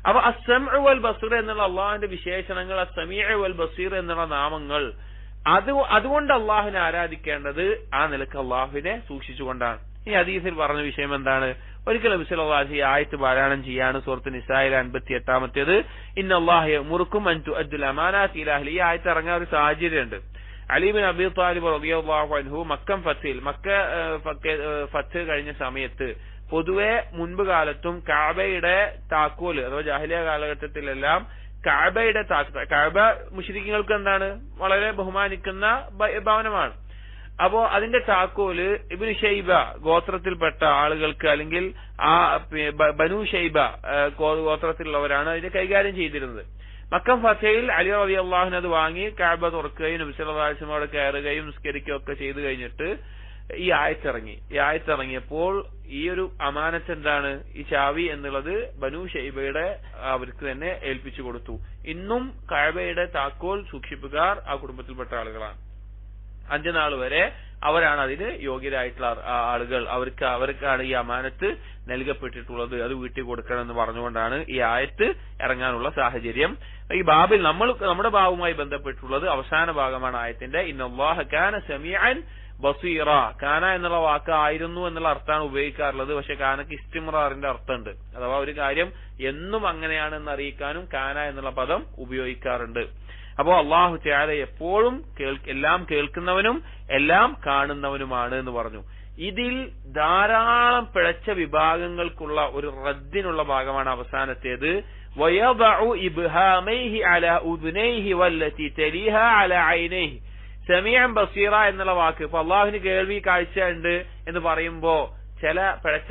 അപ്പൊ അസ്സംഉ വൽ ബസീർ എന്നുള്ള അള്ളാഹുവിന്റെ വിശേഷണങ്ങൾ, അസ്സമീഉ വൽ ബസീർ എന്നുള്ള നാമങ്ങൾ, അതുകൊണ്ട് അള്ളാഹുവിനെ ആരാധിക്കേണ്ടത് ആ നിലക്ക് അള്ളാഹുവിനെ സൂക്ഷിച്ചുകൊണ്ടാണ്. ഈ ഹദീസിൽ പറഞ്ഞ വിഷയം എന്താണ്? ഒരിക്കൽ നബി സല്ലല്ലാഹു അലൈഹി വസല്ലം ആയത്ത് പാരായണം ചെയ്യാണ്, സൂറത്ത് നിസായിലെ 58-ാമത്തേത്. ഇന്നല്ലാഹ യഅ്മുറുക്കും അൻ തുഅദ്ദുൽ അമാനാതി ഇലാ അഹ്ലിഹാ. ഈ ആയത്ത് ഇറങ്ങാൻ ഒരു സാഹചര്യമുണ്ട്. അലി ഇബ്നു അബീ ത്വാലിബ് റളിയല്ലാഹു അൻഹു മക്ക ഫത്ത് കഴിഞ്ഞ സമയത്ത് പൊതുവെ മുൻപ് കാലത്തും കഅബയുടെ താക്കോല്, അഥവാ ജാഹിലിയ കാലഘട്ടത്തിലെല്ലാം കഅബ മുശ്രിക്കീങ്ങൾക്ക് എന്താണ്? വളരെ ബഹുമാനിക്കുന്ന ഭവനമാണ്. അപ്പോ അതിന്റെ താക്കോല് ഇബ്നു ഷൈബ ഗോത്രത്തിൽപ്പെട്ട ആളുകൾക്ക്, അല്ലെങ്കിൽ ആ ബനു ഷൈബ ഗോത്രത്തിലുള്ളവരാണ് അതിനെ കൈകാര്യം ചെയ്തിരുന്നത്. മക്കം ഫത്തയിൽ അലി റളിയല്ലാഹു അൻഹു അത് വാങ്ങി കഅബ തുറക്കുകയും നബി സല്ലല്ലാഹു അലൈഹി വസല്ലം അവിടെ കയറുകയും നിസ്കരിക്കുകയും ഒക്കെ ചെയ്തു കഴിഞ്ഞിട്ട് ഈ ആയത്തിറങ്ങിയപ്പോൾ ഈ ഒരു അമാനത്ത് എന്താണ്? ഈ ചാവി എന്നുള്ളത് ബനു ഷൈബയുടെ അവർക്ക് തന്നെ ഏൽപ്പിച്ചു കൊടുത്തു. ഇന്നും കഅബയുടെ താക്കോൽ സൂക്ഷിപ്പുകാർ ആ കുടുംബത്തിൽപ്പെട്ട ആളുകളാണ്. 5 നാൾ വരെ അവരാണ് അതിന് യോഗ്യരായിട്ടുള്ള ആളുകൾ. അവർക്കാണ് ഈ അമാനത്ത് നൽകപ്പെട്ടിട്ടുള്ളത്. അത് വീട്ടിൽ കൊടുക്കണം എന്ന് പറഞ്ഞുകൊണ്ടാണ് ഈ ആയത്ത് ഇറങ്ങാനുള്ള സാഹചര്യം. ഈ ബാബിൽ നമ്മുടെ ബാബുമായി ബന്ധപ്പെട്ടുള്ളത് അവസാന ഭാഗമാണ് ആയത്തിന്റെ. ഇന്നല്ലാഹ കാന സമീഅൻ ബസീറ. കാന എന്നുള്ള വാക്ക് ആയിരുന്നു എന്നുള്ള അർത്ഥമാണ് ഉപയോഗിക്കാറുള്ളത്. പക്ഷെ കാനക്ക് ഇസ്തിമ്രാറിന്റെ അർത്ഥമുണ്ട്. അഥവാ ഒരു കാര്യം എന്നും അങ്ങനെയാണെന്ന് അറിയിക്കാനും കാന എന്നുള്ള പദം ഉപയോഗിക്കാറുണ്ട്. അപ്പോ അല്ലാഹു തആല എപ്പോഴും എല്ലാം കേൾക്കുന്നവനും എല്ലാം കാണുന്നവനുമാണ് എന്ന് പറഞ്ഞു. ഇതിൽ ധാരാളം പിഴച്ച വിഭാഗങ്ങൾക്കുള്ള ഒരു റദ്ദിനുള്ള ഭാഗമാണ് അവസാനത്തേത്. വയദഉ ഇബ്ഹാമൈഹി അലാ ഉദ്നൈഹി വല്ലതി തലീഹാ അലാ ഐനൈഹി. സമീഅൻ ബസീറ എന്നുള്ള വാക്ക് ഇപ്പൊ അള്ളാഹുവിന് കേൾവി കാഴ്ച ഉണ്ട് എന്ന് പറയുമ്പോ ചില പിഴച്ച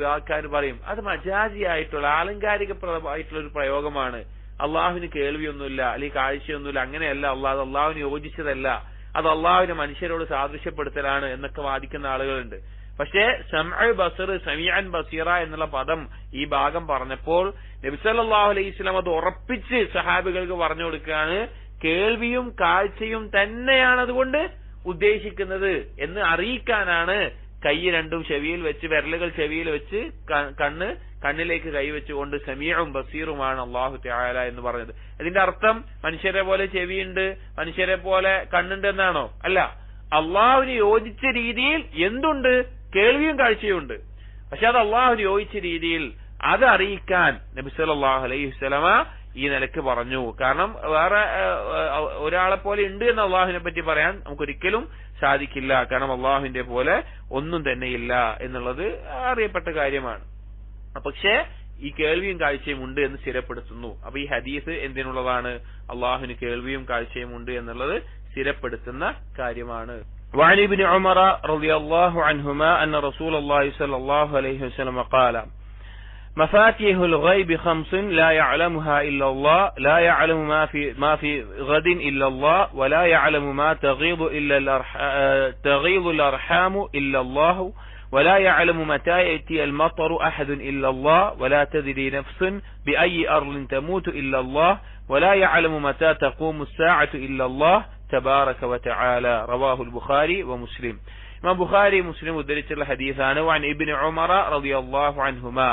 വാക്കാർ പറയും അത് മജാസിയായിട്ടുള്ള ആലങ്കാരികമായിട്ടുള്ള ഒരു പ്രയോഗമാണ്, അള്ളാഹുവിന് കേൾവിയൊന്നുമില്ല അല്ലെങ്കിൽ കാഴ്ചയൊന്നുമില്ല, അങ്ങനെയല്ല അള്ളാഹ്, അള്ളാഹുവിന് യോജിച്ചതല്ല, അത് അള്ളാഹുവിനെ മനുഷ്യരോട് സാദൃശ്യപ്പെടുത്തലാണ് എന്നൊക്കെ വാദിക്കുന്ന ആളുകളുണ്ട്. പക്ഷേ സമഅ ബസർ സമീഅൻ ബസീറ എന്നുള്ള പദം ഈ ഭാഗം പറഞ്ഞപ്പോൾ നബി സല്ലല്ലാഹു അലൈഹി വസല്ലം അത് ഉറപ്പിച്ച് സഹാബികൾക്ക് പറഞ്ഞു കൊടുക്കുകയാണ്, കേൾവിയും കാഴ്ചയും തന്നെയാണ് അതുകൊണ്ട് ഉദ്ദേശിക്കുന്നത് എന്ന് അറിയിക്കാനാണ് കൈ രണ്ടും ചെവിയിൽ വെച്ച്, വിരലുകൾ ചെവിയിൽ വെച്ച് കണ്ണിലേക്ക് കൈവച്ചുകൊണ്ട് സമീഉം ബസീറുമാണ് അല്ലാഹു തആല എന്ന് പറഞ്ഞത്. ഇതിന്റെ അർത്ഥം മനുഷ്യരെ പോലെ ചെവിയുണ്ട്, മനുഷ്യരെ പോലെ കണ്ണുണ്ട് എന്നാണോ? അല്ല, അള്ളാഹുവിന് യോജിച്ച രീതിയിൽ എന്തുണ്ട്? കേൾവിയും കാഴ്ചയും ഉണ്ട്. പക്ഷെ അത് അള്ളാഹുവിന് യോജിച്ച രീതിയിൽ അത് അറിയിക്കാൻ നബി സല്ലല്ലാഹു അലൈഹി വസല്ലമ ഈ നിലക്ക് പറഞ്ഞു. കാരണം വേറെ ഒരാളെ പോലെ ഉണ്ട് എന്ന് അള്ളാഹുവിനെ പറ്റി പറയാൻ നമുക്കൊരിക്കലും സാധിക്കില്ല. കാരണം അള്ളാഹുവിന്റെ പോലെ ഒന്നും തന്നെയില്ല എന്നുള്ളത് അറിയപ്പെട്ട കാര്യമാണ്. പക്ഷേ ഈ കേൾവിയും കാഴ്ചയും ഉണ്ട് എന്ന് സ്ഥിരപ്പെടുത്തുന്നു. അപ്പൊ ഈ ഹദീസ് എന്തിനുള്ളതാണ്? അള്ളാഹുവിന് കേൾവിയും കാഴ്ചയും ഉണ്ട് എന്നുള്ളത് സ്ഥിരപ്പെടുത്തുന്ന കാര്യമാണ്. وعن ابن عمر رضي الله عنهما أن رسول الله صلى الله عليه وسلم قال مفاتيح الغيب خمس لا يعلمها إلا الله لا يعلم ما في غد إلا الله ولا يعلم ما تغيض الأرحام إلا الله ولا يعلم متى يأتي المطر أحد إلا الله ولا تدري نفس بأي أرض تموت إلا الله ولا يعلم متى تقوم الساعة إلا الله تبارك وتعالى رواه البخاري ومسلم. إمام بخاري مسلم ودرجة الحديث عنه وعن ابن عمر رضي الله عنهما.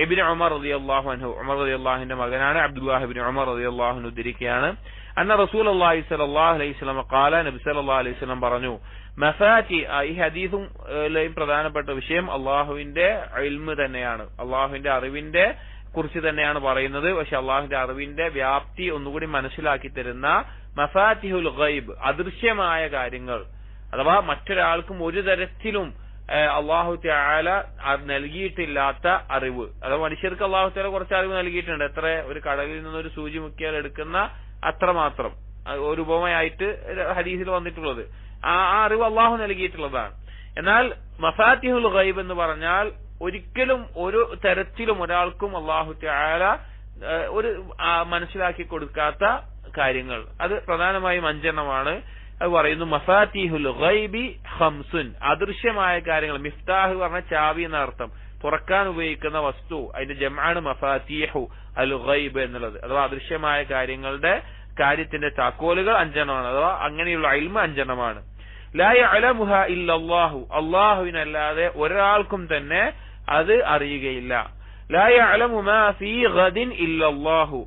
ابن عمر رضي الله عنه عمر رضي الله عنه مغنانا عبد الله بن عمر رضي الله عنه دركيانا أن رسول الله صلى الله عليه وسلم قال نبي صلى الله عليه وسلم പറഞ്ഞു മഫാത്തി. ഈ ഹദീസും പ്രധാനപ്പെട്ട വിഷയം അള്ളാഹുവിന്റെ ഇൽമ് തന്നെയാണ്, അള്ളാഹുവിന്റെ അറിവിന്റെ കുറിച്ച് തന്നെയാണ് പറയുന്നത്. പക്ഷെ അള്ളാഹുവിന്റെ അറിവിന്റെ വ്യാപ്തി ഒന്നുകൂടി മനസ്സിലാക്കി തരുന്ന മഫാത്തിഹുൽ ഗൈബ്, അദൃശ്യമായ കാര്യങ്ങൾ, അഥവാ മറ്റൊരാൾക്കും ഒരു തരത്തിലും അള്ളാഹു തആല നൽകിയിട്ടില്ലാത്ത അറിവ്. അഥവാ മനുഷ്യർക്ക് അള്ളാഹു തആല കുറച്ച് അറിവ് നൽകിയിട്ടുണ്ട്. എത്ര? ഒരു കടലിൽ നിന്നൊരു സൂചി മുക്കിയാൽ എടുക്കുന്ന അത്ര മാത്രം, ഒരു ഉപമയായിട്ട് ഹദീസിൽ വന്നിട്ടുള്ളത്. ആ അറിവ് അള്ളാഹു നൽകിയിട്ടുള്ളതാണ്. എന്നാൽ മഫാത്തിഹുൽ ഗൈബ് എന്ന് പറഞ്ഞാൽ ഒരിക്കലും ഒരു തരത്തിലും ഒരാൾക്കും അള്ളാഹു തആല ഒരു മനസ്സിലാക്കി കൊടുക്കാത്ത കാര്യങ്ങൾ. അത് പ്രധാനമായും 5 എണ്ണമാണ്. അത് പറയുന്നു മഫാത്തിഹുൽ ഗൈബി ഖംസുൻ, അദൃശ്യമായ കാര്യങ്ങൾ. മിഫ്താഹ് പറഞ്ഞ ചാവി എന്ന അർത്ഥം, തുറക്കാൻ ഉപയോഗിക്കുന്ന വസ്തു. അതിന്റെ ജംആണ് മഫാത്തിഹു അൽ ഗൈബ് എന്നുള്ളത്. അഥവാ അദൃശ്യമായ കാര്യത്തിന്റെ താക്കോലുകൾ 5 എണ്ണമാണ്. അഥവാ അങ്ങനെയുള്ള ഇൽമ് 5 എണ്ണമാണ്. ലാ യഅലമുഹാ ഇല്ലല്ലാഹു, അല്ലാഹുവിനല്ലാതെ ഒരാൾക്കും തന്നെ അത് അറിയുകയില്ല. ലാ യഅലമു മാ ഫീ ഗദിൻ ഇല്ലല്ലാഹു,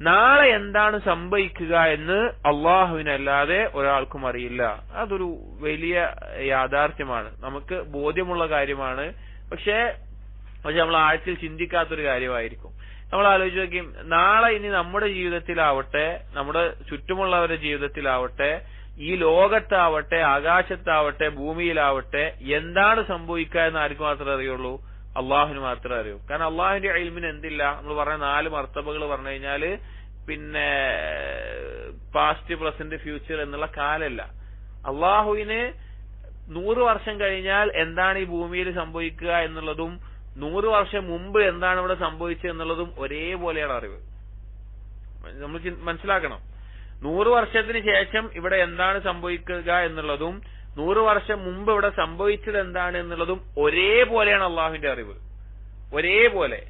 നാളെ എന്താണ് സംഭവിക്കുക എന്ന് അള്ളാഹുവിനല്ലാതെ ഒരാൾക്കും അറിയില്ല. അതൊരു വലിയ യാഥാർത്ഥ്യമാണ്, നമുക്ക് ബോധ്യമുള്ള കാര്യമാണ്. പക്ഷെ നമ്മൾ ആഴത്തിൽ ചിന്തിക്കാത്തൊരു കാര്യമായിരിക്കും. നമ്മൾ ആലോചിച്ച് നോക്കി, നാളെ ഇനി നമ്മുടെ ജീവിതത്തിലാവട്ടെ, നമ്മുടെ ചുറ്റുമുള്ളവരുടെ ജീവിതത്തിലാവട്ടെ, ഈ ലോകത്താവട്ടെ, ആകാശത്താവട്ടെ, ഭൂമിയിലാവട്ടെ, എന്താണ് സംഭവിക്കുക എന്ന് ആർക്കും മാത്രമേ അറിയുള്ളൂ? അള്ളാഹുവിന് മാത്രമേ അറിയൂ. കാരണം അള്ളാഹുവിന്റെ ഇൽമിന് എന്തില്ല? നമ്മൾ പറഞ്ഞ 4 മർത്തബകൾ പറഞ്ഞു കഴിഞ്ഞാല് പിന്നെ പാസ്റ്റ്, പ്രസന്റ്, ഫ്യൂച്ചർ എന്നുള്ള കാലല്ല. അള്ളാഹുവിന് 100 വർഷം കഴിഞ്ഞാൽ എന്താണ് ഈ ഭൂമിയിൽ സംഭവിക്കുക എന്നുള്ളതും 100 വർഷം മുമ്പ് എന്താണ് ഇവിടെ സംഭവിച്ചത് എന്നുള്ളതും ഒരേപോലെയാണ് അറിവ്. നമ്മൾ മനസ്സിലാക്കണം, 100 വർഷത്തിന് ശേഷം ഇവിടെ എന്താണ് സംഭവിക്കുക എന്നുള്ളതും 100 വർഷം മുമ്പ് ഇവിടെ സംഭവിച്ചത് എന്താണ് എന്നുള്ളതും ഒരേപോലെയാണ് അള്ളാഹുവിന്റെ അറിവ്. ഒരേപോലെ.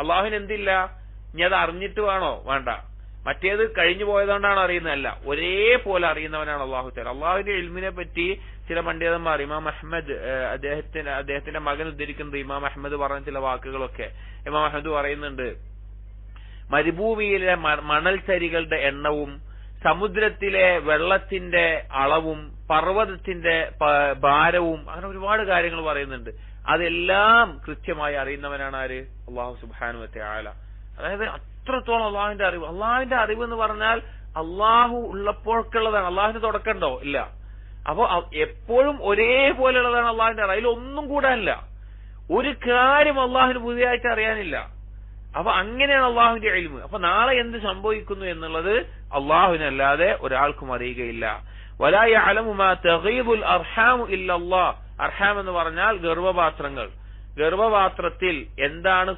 അള്ളാഹുവിന് എന്തില്ല? ഇനി അത് അറിഞ്ഞിട്ട് വേണോ? വേണ്ട. മറ്റേത് കഴിഞ്ഞു പോയതുകൊണ്ടാണ് അറിയുന്നതല്ല, ഒരേപോലെ അറിയുന്നവനാണ് അള്ളാഹു തആല. അള്ളാഹുവിന്റെ ഇൽമിനെ പറ്റി ചില പണ്ഡിതന്മാർ, ഇമാം അഹ്മദ് അദ്ദേഹത്തിന്റെ മകൻ ഉദ്ധരിക്കുന്നത് ഇമാം അഹ്മദ് പറഞ്ഞ ചില വാക്കുകളൊക്കെ ഇമാം അഹ്മദ് പറയുന്നുണ്ട്, മരുഭൂമിയിലെ മണൽ ചരികളുടെ എണ്ണവും സമുദ്രത്തിലെ വെള്ളത്തിന്റെ അളവും പർവ്വതത്തിന്റെ ഭാരവും അങ്ങനെ ഒരുപാട് കാര്യങ്ങൾ പറയുന്നുണ്ട്. അതെല്ലാം കൃത്യമായി അറിയുന്നവനാണ് ആര്? അല്ലാഹു സുബ്ഹാനഹു വ തആല. അതായത് അത്രത്തോളം അള്ളാഹുവിന്റെ അറിവ്. അള്ളാഹുവിന്റെ അറിവ് എന്ന് പറഞ്ഞാൽ അള്ളാഹു ഉള്ളപ്പോഴൊക്കെയുള്ളതാണ്. അള്ളാഹുവിന് തുടക്കമുണ്ടോ? ഇല്ല. അപ്പൊ എപ്പോഴും ഒരേപോലെയുള്ളതാണ് അള്ളാഹുവിന്റെ അറിവ്. അതിലൊന്നും കൂടാനില്ല. ഒരു കാര്യം അള്ളാഹുവിന് പുതിയതായിട്ട് അറിയാനില്ല. അപ്പൊ അങ്ങനെയാണ് അള്ളാഹുവിന്റെ ഇൽമ്. അപ്പൊ നാളെ എന്ത് സംഭവിക്കുന്നു എന്നുള്ളത് അള്ളാഹുവിനല്ലാതെ ഒരാൾക്കും അറിയുകയില്ല. വലാ യഅലമു മാ തഗീദുൽ അർഹാമു ഇല്ലല്ലാഹ്. അർഹാം എന്ന് പറഞ്ഞാൽ ഗർഭപാത്രങ്ങൾ. ഗർഭപാത്രത്തിൽ എന്താണ്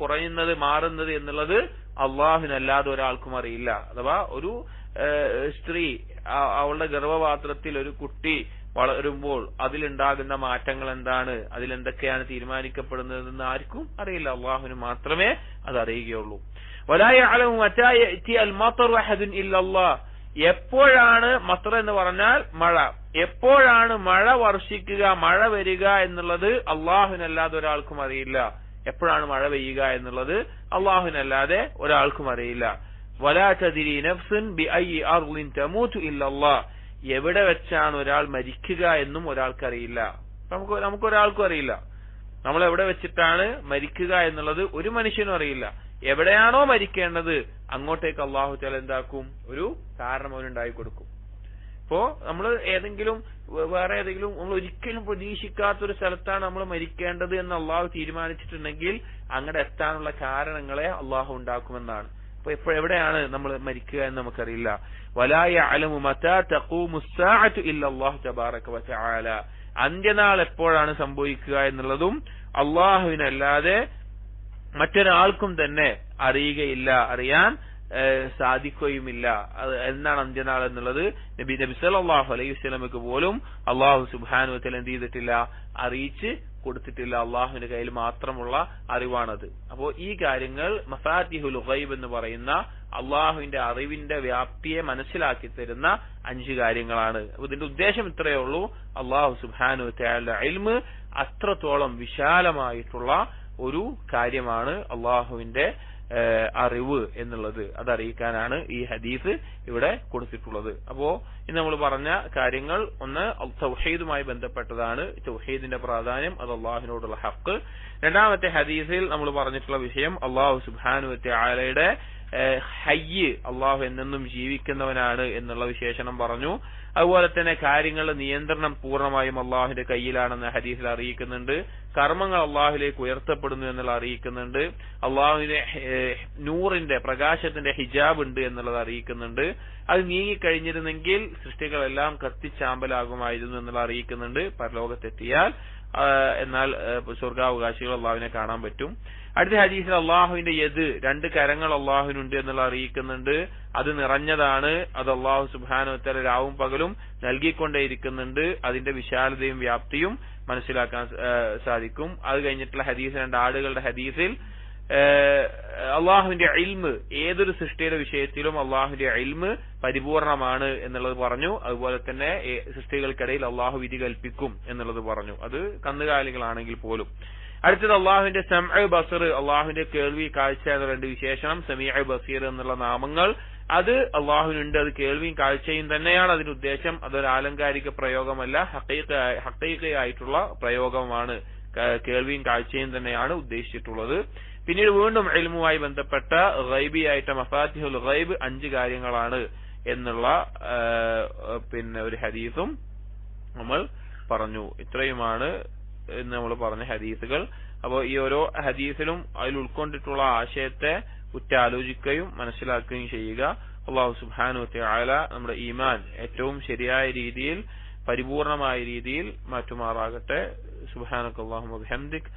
കുറയുന്നത് മാറുന്നത് എന്നുള്ളത് അള്ളാഹുവിനല്ലാതെ ഒരാൾക്കും അറിയില്ല. അഥവാ ഒരു സ്ത്രീ അവളുടെ ഗർഭപാത്രത്തിൽ ഒരു കുട്ടി വളരുമ്പോൾ അതിലുണ്ടാകുന്ന മാറ്റങ്ങൾ എന്താണ്, അതിലെന്തൊക്കെയാണ് തീരുമാനിക്കപ്പെടുന്നതെന്ന് ആർക്കും അറിയില്ല. അള്ളാഹുവിന് മാത്രമേ അത് അറിയുകയുള്ളൂ. വലാ യഅലമു മതാ യഅതി അൽ മതറു അഹദുൻ ഇല്ലല്ലാഹ്. എപ്പോഴാണ് മത്തർ എന്ന് പറഞ്ഞാൽ മഴ, എപ്പോഴാണ് മഴ വർഷിക്കുക, മഴ വരിക എന്നുള്ളത് അള്ളാഹുവിനല്ലാതെ ഒരാൾക്കും അറിയില്ല. എപ്പോഴാണ് മഴ പെയ്യുക എന്നുള്ളത് അള്ളാഹുവിനല്ലാതെ ഒരാൾക്കും അറിയില്ല. വലാ തദ്രി നഫ്സുൻ ബിഅയ്യി അർളിൻ തമൂതു ഇല്ലല്ലാഹ്. എവിടെ വെച്ചാണ് ഒരാൾ മരിക്കുക എന്നും ഒരാൾക്കറിയില്ല. നമുക്കൊരാൾക്കും അറിയില്ല. നമ്മൾ എവിടെ വെച്ചിട്ടാണ് മരിക്കുക എന്നുള്ളത് ഒരു മനുഷ്യനും അറിയില്ല. എവിടെയാണോ മരിക്കേണ്ടത് അങ്ങോട്ടേക്ക് അള്ളാഹു തആല എന്താക്കും? ഒരു കാരണം അവനുണ്ടായി കൊടുക്കും. ഇപ്പോ നമ്മൾ വേറെ ഏതെങ്കിലും നമ്മൾ ഒരിക്കലും പ്രതീക്ഷിക്കാത്തൊരു സ്ഥലത്താണ് നമ്മൾ മരിക്കേണ്ടത് എന്ന് അള്ളാഹു തീരുമാനിച്ചിട്ടുണ്ടെങ്കിൽ അങ്ങടെ എത്താനുള്ള കാരണങ്ങളെ അള്ളാഹു ഉണ്ടാക്കുമെന്നാണ്. അപ്പൊ എവിടെയാണ് നമ്മൾ മരിക്കുക എന്ന് നമുക്കറിയില്ല. വലാ യഅലമു മതാ തഖൂമു സ്സാഅതു ഇല്ലല്ലാഹു തബാറക വ തആല. അന്ത്യനാൾ എപ്പോഴാണ് സംഭവിക്കുക എന്നുള്ളതും അള്ളാഹുവിനല്ലാതെ മറ്റൊരാൾക്കും തന്നെ അറിയുകയില്ല, അറിയാൻ സാധിക്കുകയുമില്ല. എന്നാണ് അന്ത്യനാൾ എന്നുള്ളത് നബി സല്ലല്ലാഹു അലൈഹി വസല്ലമക്ക് പോലും അള്ളാഹു സുബ്ഹാനഹു വ തആല എന്ത് ചെയ്തിട്ടില്ല? അറിയിച്ച് കൊടുത്തിട്ടില്ല. അള്ളാഹുവിന്റെ കയ്യിൽ മാത്രമുള്ള അറിവാണത്. അപ്പോ ഈ കാര്യങ്ങൾ മഫാത്തിഹുൽ ഗൈബ് എന്ന് പറയുന്ന അള്ളാഹുവിന്റെ അറിവിന്റെ വ്യാപ്തിയെ മനസ്സിലാക്കി തരുന്ന 5 കാര്യങ്ങളാണ്. ഇതിന്റെ ഉദ്ദേശം ഇത്രയേ ഉള്ളൂ. അള്ളാഹു സുബ്ഹാനഹു വ തആലയുടെ ഇൽമ് അത്രത്തോളം വിശാലമായിട്ടുള്ള ഒരു കാര്യമാണ് അള്ളാഹുവിന്റെ അറിവ് എന്നുള്ളത്. അതറിയിക്കാനാണ് ഈ ഹദീസ് ഇവിടെ കൊടുത്തിട്ടുള്ളത്. അപ്പോ ഇന്ന് നമ്മൾ പറഞ്ഞ കാര്യങ്ങൾ, ഒന്ന് തൗഹീദുമായി ബന്ധപ്പെട്ടതാണ്, തൗഹീദിന്റെ പ്രാധാന്യം, അത് അള്ളാഹുവിനോടുള്ള ഹക്ക്. രണ്ടാമത്തെ ഹദീസിൽ നമ്മൾ പറഞ്ഞിട്ടുള്ള വിഷയം അള്ളാഹു സുബ്ഹാനഹു വ തആലയുടെ ഹയ്യ്, അള്ളാഹു എന്നെന്നും ജീവിക്കുന്നവനാണ് എന്നുള്ള വിശേഷണം പറഞ്ഞു. അതുപോലെ തന്നെ കാര്യങ്ങളുടെ നിയന്ത്രണം പൂർണ്ണമായും അള്ളാഹുവിന്റെ കയ്യിലാണെന്ന് ഹദീസിൽ അറിയിക്കുന്നുണ്ട്. കർമ്മങ്ങൾ അള്ളാഹുലേക്ക് ഉയർത്തപ്പെടുന്നു എന്നുള്ള അറിയിക്കുന്നുണ്ട്. അള്ളാഹുവിന്റെ നൂറിന്റെ പ്രകാശത്തിന്റെ ഹിജാബ് ഉണ്ട് എന്നുള്ളത് അറിയിക്കുന്നുണ്ട്. അത് നീങ്ങിക്കഴിഞ്ഞിരുന്നെങ്കിൽ സൃഷ്ടികളെല്ലാം കത്തിച്ചാമ്പലാകുമായിരുന്നു എന്നുള്ള അറിയിക്കുന്നുണ്ട്. പരലോകത്തെത്തിയാൽ എന്നാൽ സ്വർഗാവകാശികൾ അള്ളാഹുവിനെ കാണാൻ പറ്റും. അടുത്ത ഹദീസിൽ അള്ളാഹുവിന്റെ യദ്, 2 കരങ്ങൾ അള്ളാഹുവിനുണ്ട് എന്നുള്ള അറിയിക്കുന്നുണ്ട്. അത് നിറഞ്ഞതാണ്. അത് അള്ളാഹു സുബ്ഹാനഹു വ തആല രാവും പകലും നൽകിക്കൊണ്ടേയിരിക്കുന്നുണ്ട്. അതിന്റെ വിശാലതയും വ്യാപ്തിയും മനസ്സിലാക്കാൻ സാധിക്കും. അത് കഴിഞ്ഞിട്ടുള്ള ഹദീസ് 2 ആടുകളുടെ ഹദീസിൽ അള്ളാഹുവിന്റെ ഇൽമ്, ഏതൊരു സൃഷ്ടിയുടെ വിഷയത്തിലും അള്ളാഹുവിന്റെ ഇൽമ് പരിപൂർണമാണ് എന്നുള്ളത് പറഞ്ഞു. അതുപോലെ തന്നെ സൃഷ്ടികൾക്കിടയിൽ അള്ളാഹു വിധി കൽപ്പിക്കും എന്നുള്ളത് പറഞ്ഞു, അത് കന്നുകാലികളാണെങ്കിൽ പോലും. അടുത്തത് അള്ളാഹുവിന്റെ സമഅ് ബസർ, അള്ളാഹുവിന്റെ കേൾവി കാഴ്ച എന്ന 2 വിശേഷണം, സമീഅ ബസീർ എന്നുള്ള നാമങ്ങൾ, അത് അള്ളാഹുവിനുണ്ട്. അത് കേൾവിയും കാഴ്ചയും തന്നെയാണ് അതിന്റെ ഉദ്ദേശം. അതൊരു ആലങ്കാരിക പ്രയോഗമല്ല, ഹഖീഖയായിട്ടുള്ള പ്രയോഗമാണ്. കേൾവിയും കാഴ്ചയും തന്നെയാണ് ഉദ്ദേശിച്ചിട്ടുള്ളത്. പിന്നീട് വീണ്ടും ഇൽമുമായി ബന്ധപ്പെട്ട ഗൈബിയായിട്ട് മഫാത്തിഹുൽ ഗൈബ് 5 കാര്യങ്ങളാണ് എന്നുള്ള ഒരു ഹദീസും നമ്മൾ പറഞ്ഞു. ഇത്രയുമാണ് എന്ന് നമ്മൾ പറഞ്ഞ ഹദീസുകൾ. അപ്പോൾ ഈ ഓരോ ഹദീസിലും അതിൽ ഉൾക്കൊണ്ടിട്ടുള്ള ആശയത്തെ ഉറ്റാലോചിക്കുകയും മനസ്സിലാക്കുകയും ചെയ്യുക. അല്ലാഹു സുബ്ഹാനഹു വ തആല നമ്മുടെ ഈമാൻ ഏറ്റവും ശരിയായ രീതിയിൽ, പരിപൂർണമായ രീതിയിൽ മാറ്റുമാറാകട്ടെ. സുബ്ഹാനകല്ലാഹുമ്മ വബിഹംദിക്,